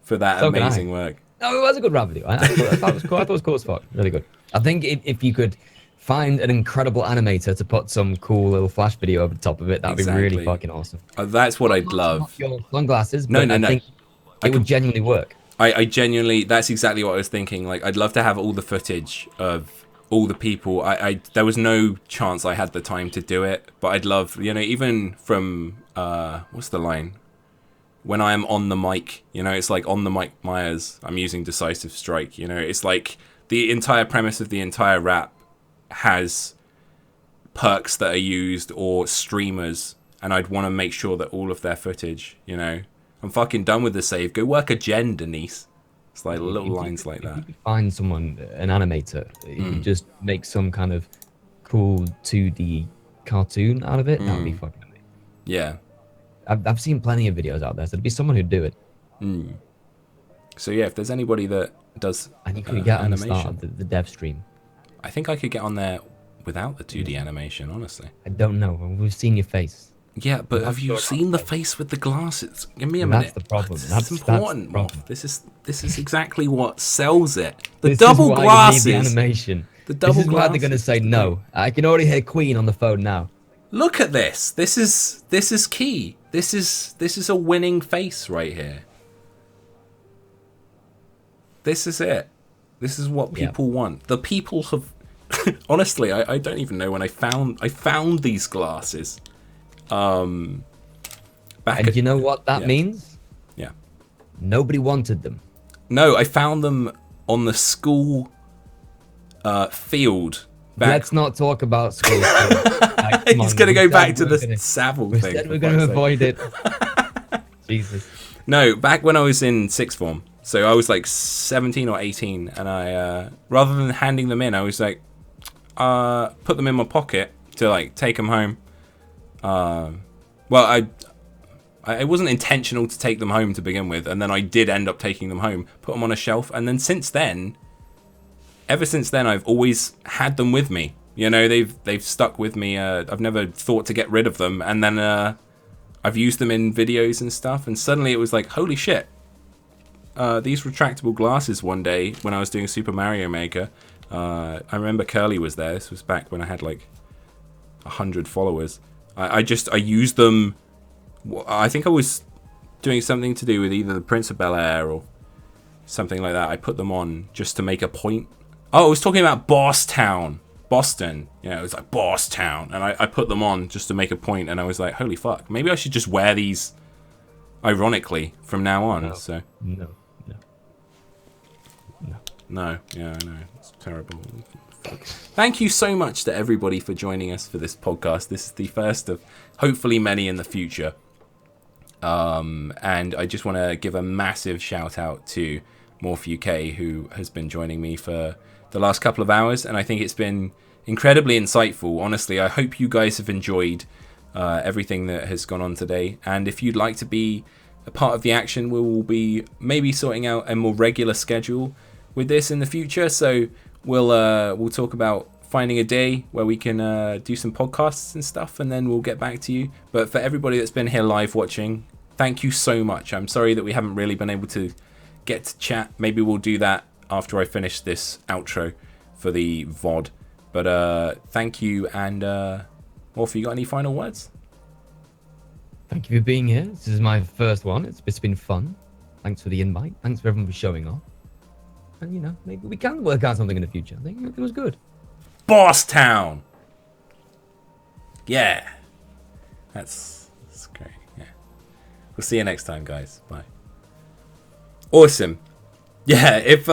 for that amazing work. No, it was a good rap video. I thought it was cool. I thought it was cool as fuck. Really good. I think if you could find an incredible animator to put some cool little flash video over the top of it, that'd be really fucking awesome. That's what I'd love. Your sunglasses. No. I think it would genuinely work. I genuinely, that's exactly what I was thinking. Like, I'd love to have all the footage of all the people. There was no chance I had the time to do it, but I'd love, even from, what's the line? When I am on the mic, it's like on the Mike Myers, I'm using Decisive Strike, it's like the entire premise of the entire rap has perks that are used or streamers, and I'd want to make sure that all of their footage, I'm fucking done with the save. Go work a gen, Denise. It's like little lines like that. If you find someone, an animator, you just make some kind of cool 2D cartoon out of it, that would be fucking amazing. Yeah. I've seen plenty of videos out there, so there'd be someone who'd do it. So yeah, if there's anybody that does and you could get on the start of the dev stream. I think I could get on there without the 2D animation, honestly. I don't know. We've seen your face. Yeah, but have you seen the face with the glasses? Give me a minute. That's the problem. That's important. That's the problem. This is exactly what sells it. The double glasses. You need the animation. The double this is glasses. why they're going to say no. I can already hear Queen on the phone now. Look at this. This is key. This is a winning face right here. This is it. This is what people want. The people have. Honestly, I don't even know when I found these glasses. And you know what that means? Yeah. Nobody wanted them. No, I found them on the school field. Let's not talk about school. He's going to go back to the Savile thing. We're going to avoid it. Jesus. No, back when I was in sixth form. So I was like 17 or 18. And I, rather than handing them in, I was like, put them in my pocket to like take them home. Well, it wasn't intentional to take them home to begin with, and then I did end up taking them home, put them on a shelf, and then ever since then, I've always had them with me. They've stuck with me. I've never thought to get rid of them, and then I've used them in videos and stuff, and suddenly it was like, holy shit! These retractable glasses. One day when I was doing Super Mario Maker, I remember Curly was there. This was back when I had like 100 followers. I used them. I think I was doing something to do with either the Prince of Bel-Air or something like that. I put them on just to make a point. Oh, I was talking about Boston. It was like Boston. And I put them on just to make a point, and I was like, holy fuck, maybe I should just wear these ironically from now on. No, yeah, I know. It's terrible. Thank you so much to everybody for joining us for this podcast. This is the first of hopefully many in the future. And I just want to give a massive shout out to Morph UK, who has been joining me for the last couple of hours. And I think it's been incredibly insightful. Honestly, I hope you guys have enjoyed everything that has gone on today. And if you'd like to be a part of the action, we will be maybe sorting out a more regular schedule with this in the future. So we'll talk about finding a day where we can do some podcasts and stuff, and then we'll get back to you. But for everybody that's been here live watching, thank you so much. I'm sorry that we haven't really been able to get to chat. Maybe we'll do that after I finish this outro for the VOD. But thank you, and Morph, you got any final words? Thank you for being here. This is my first one. It's been fun. Thanks for the invite. Thanks for everyone for showing up. And, you know, maybe we can work out something in the future. I think it was good. Boss Town! Yeah. That's great. Yeah. We'll see you next time, guys. Bye. Awesome. Yeah, if